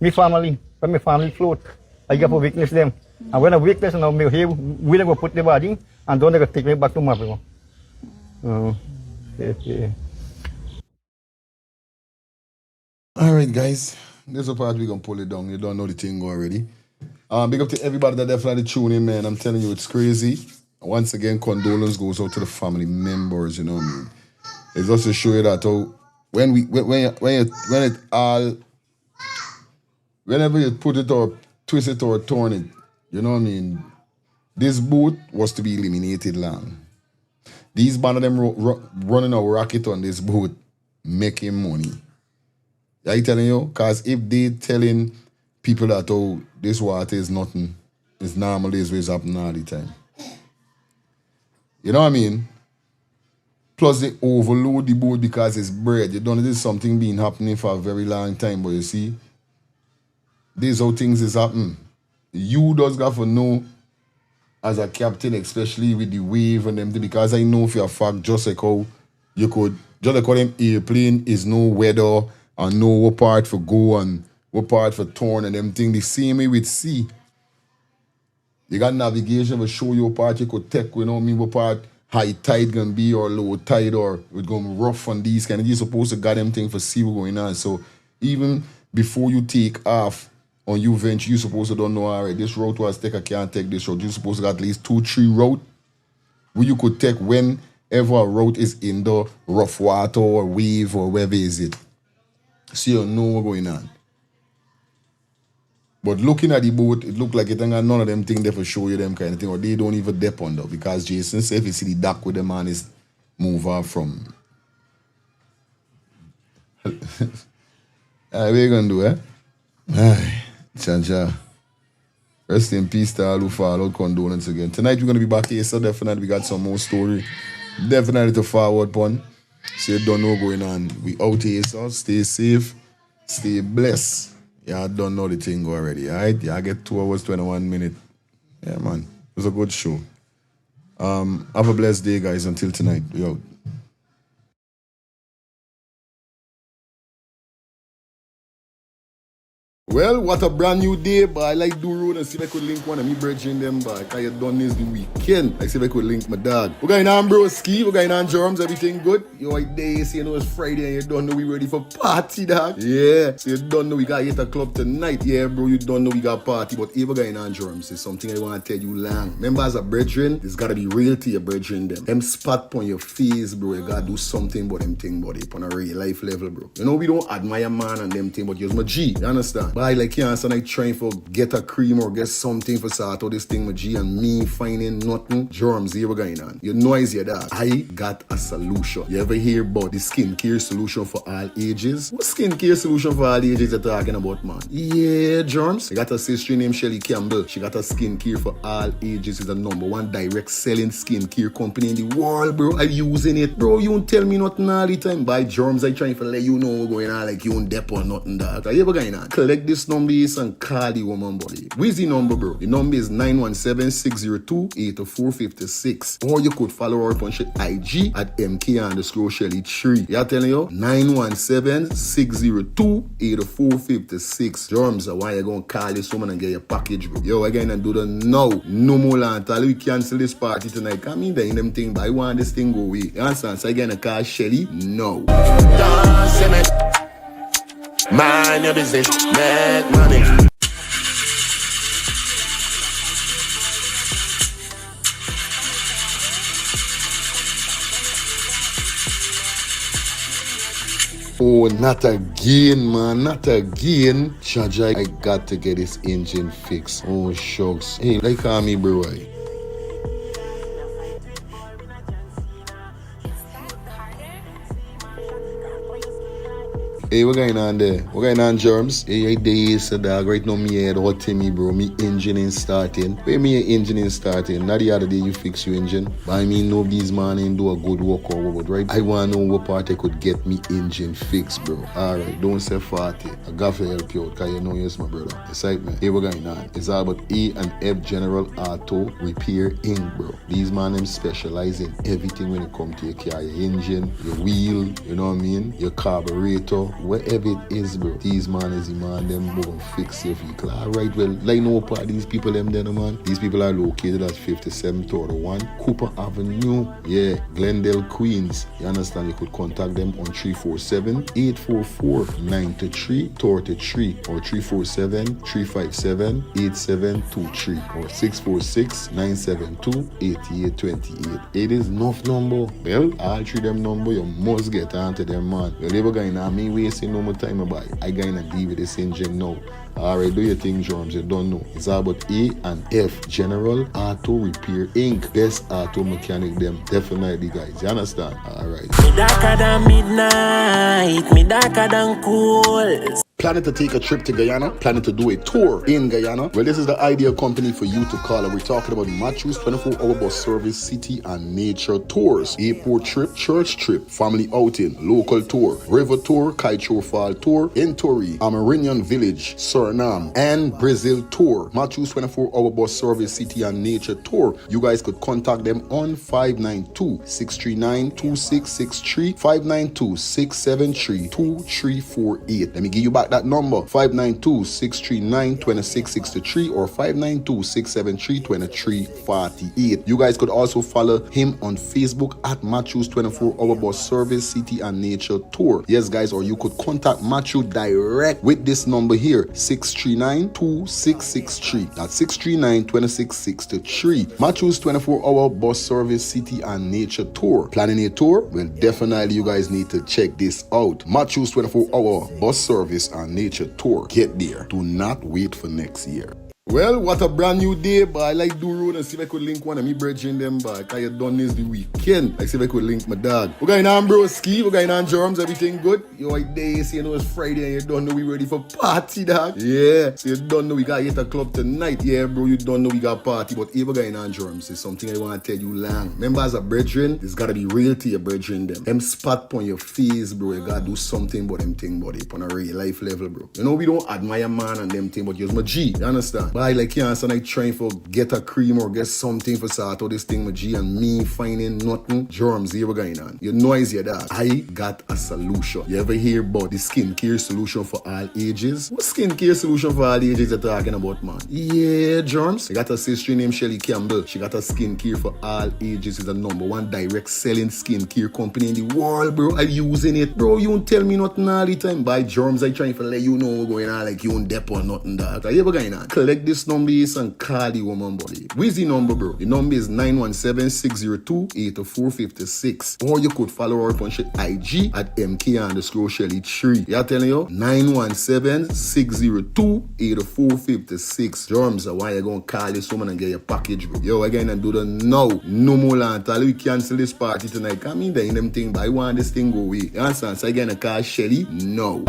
me family, when my family float. I got for weakness them. And when I weakness now me here, we don't go put the body and don't go take me back to Maple. Alright guys, this is the part we're gonna pull it down. You don't know the thing already. Big up to everybody that definitely tune in, man. I'm telling you, it's crazy. Once again, condolence goes out to the family members, you know what I mean? It's just to show you that whenever you put it or twist it or turn it, you know what I mean? This boat was to be eliminated land. These band of them running a rocket on this boat, making money. I telling you, because if they telling people that, oh, this water is nothing, it's normal, this way it's happening all the time. You know what I mean? Plus they overload the boat because it's bread. You don't know this is something been happening for a very long time, but you see, this is how things is happening. You just got to know as a captain, especially with the wave and them, because I know for a fact, just like how you could, just like how them airplane is no weather and know what part for go and what part for turn and them thing. The same way with sea. You got navigation will show you what part you could take, you know what I mean, what part high tide gonna be or low tide or it's gonna be rough on these kind of, you're supposed to got them thing for see what's going on. So even before you take off on you venture, you supposed to don't know, all right, this route was take, I can't take this route. You're supposed to got at least 2-3 route where you could take when ever a route is in the rough water or wave or wherever is it. So you know what's going on. But looking at the boat, it looked like it ain't got none of them things there for show you them kind of thing, or they don't even dip under because Jason said if you see the dock with the man is move off from. What you gonna do, eh? Aye, cha. Rest in peace to all who followed. Condolence again. Tonight we're gonna be back here, so definitely we got some more story. Definitely to forward pun. So you don't know what's going on. We out here, so stay safe, stay blessed. Y'all don't know the thing already, alright? Y'all get 2 hours, 21 minutes. Yeah, man. It was a good show. Have a blessed day, guys. Until tonight. We out. Well, what a brand new day, boy. I like do road and see if I could link one of me brethren them, boy. Cause you done this the weekend. I see if I could link my dog. We're going on, broski. We're going on, germs. Everything good? You right there, so you know it's Friday and you don't know we ready for party, dog. Yeah. So you don't know we got hit a club tonight. Yeah, bro, you don't know we got party. But if we're going on, germs, it's something I want to tell you long. Remember, as a brethren, it's got to be real to your brethren, them. Them spot on your face, bro. You got to do something about them thing, buddy. On a real life level, bro. You know, we don't admire man and them thing, but you're my G. You understand? But I like you and I trying for get a cream or get something for sort out this thing with G and me finding nothing. Germs here going on. You know is your dad. I got a solution. You ever hear about the skincare solution for all ages? What skincare solution for all ages you're talking about, man? Yeah, germs. I got a sister named Shelly Campbell. She got a skincare for all ages. It's the #1 direct selling skincare company in the world, bro. I'm using it. Bro, you don't tell me nothing all the time. By germs, I trying to let you know what's going on like you don't dep or nothing, dog. So you ever going on? Collect this number and call the woman, buddy. Where's the number, bro? The number is 917-602-8456. Or you could follow her on IG at MK_Shelly3. Yeah, telling you? 917-602-8456. Germs, why you gonna call this woman and get your package, bro? Yo, again, and do the now. No more land. Tell you we cancel this party tonight. Come in there in them thing, but I want this thing go away. You understand? So again, I call Shelly? No. Mind your business, make money. Oh, not again, man, not again. Chaja, I got to get this engine fixed. Oh, shucks. Hey, like call me, bro. Hey, what going on there? What going on, germs? Hey, days, dog. Right now, me head hot to me, bro. Me engine ain't starting. Where me engine ain't starting? Not the other day you fix your engine. But I mean, no, these man ain't do a good work or what, right? I want to know what part I could get me engine fixed, bro. Alright, don't say 40. I got to help you out, because you know you're my brother. Excitement. Hey, what going on? It's all about E&F General Auto Repair Inc., bro. These man, them specialize in everything when it comes to your car, your engine, your wheel, you know what I mean? Your carburetor. Whatever it is, bro. These man is the man, them go fix your vehicle. Alright, well, like no part these people them there, man. These people are located at 5731 Cooper Avenue. Yeah, Glendale, Queens. You understand? You could contact them on 347-844-9333 or 347-357-8723 or 646-972-8828. It is enough number. Well, all three them number, you must get onto them, man. You never going to me wasting no more time about it. I gonna deal with this engine now. Alright, do your thing, germs. You don't know. It's all about E&F General Auto Repair Inc. Best auto mechanic them. Definitely, guys. You understand? Alright. Me darker than midnight. Me darker than cool. Planning to take a trip to Guyana? Planning to do a tour in Guyana? Well, this is the ideal company for you to call. And we're talking about Matthews 24-hour bus service, city and nature tours, airport trip, church trip, family outing, local tour, river tour, Kaichor Fall tour, Entori, Amarinian Village, Suriname, and Brazil tour. Matthews 24-hour bus service, city and nature tour. You guys could contact them on 592-639-2663, 592-673-2348. Let me give you back that That number 592-639-2663 or 592-673-2348. You guys could also follow him on Facebook at Matthews 24-hour bus service, city and nature tour. Yes, guys, or you could contact Matthew direct with this number here, 639-2663. That's 639-2663. Matthews 24-hour bus service, city and nature tour. Planning a tour? Well, definitely you guys need to check this out. Matthews 24-hour bus service and nature tour. Get there. Do not wait for next year. Well, what a brand new day, but I like do road and see if I could link one of me brethren them back. I had done this the weekend. I see if I could link my dog. We're going on broski, we're going on germs, everything good. Yo, like days, you know it's Friday and you don't know we ready for party, dog. Yeah, so you don't know we got hit a club tonight. Yeah, bro, you don't know we got party, but if we're going on germs, it's something I want to tell you long. Remember, as a brethren, it's gotta be real to your brethren them. Them spot on your face, bro, you gotta do something about them thing, buddy, on a real life level, bro. You know, we don't admire man and them thing, but you're my G, you understand? But I like cancer like trying for get a cream or get something for sort out this thing with G and me finding nothing. Germs here going on. You noise your dog. I got a solution. You ever hear about the skincare solution for all ages? What skincare solution for all ages you're talking about, man? Yeah, germs. I got a sister named Shelly Campbell. She got a skincare for all ages. It's the #1 direct selling skincare company in the world, bro. I'm using it. Bro, you don't tell me nothing all the time. By germs, I trying to let you know what's going on like you don't dep or nothing, dog. Are you ever going on? Collect this number and call the woman, buddy. Where's the number, bro? The number is 917-602-8456. Or you could follow her on IG at MK_Shelly3. Yeah, telling you? 917-602-8456. Germs, why you gonna call this woman and get your package, bro? Yo, again, and do the now. No more land. We cancel this party tonight. Come in there in them thing, but I want this thing go away. You understand? So again, I call Shelly? No.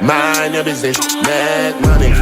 Mind your business, make money.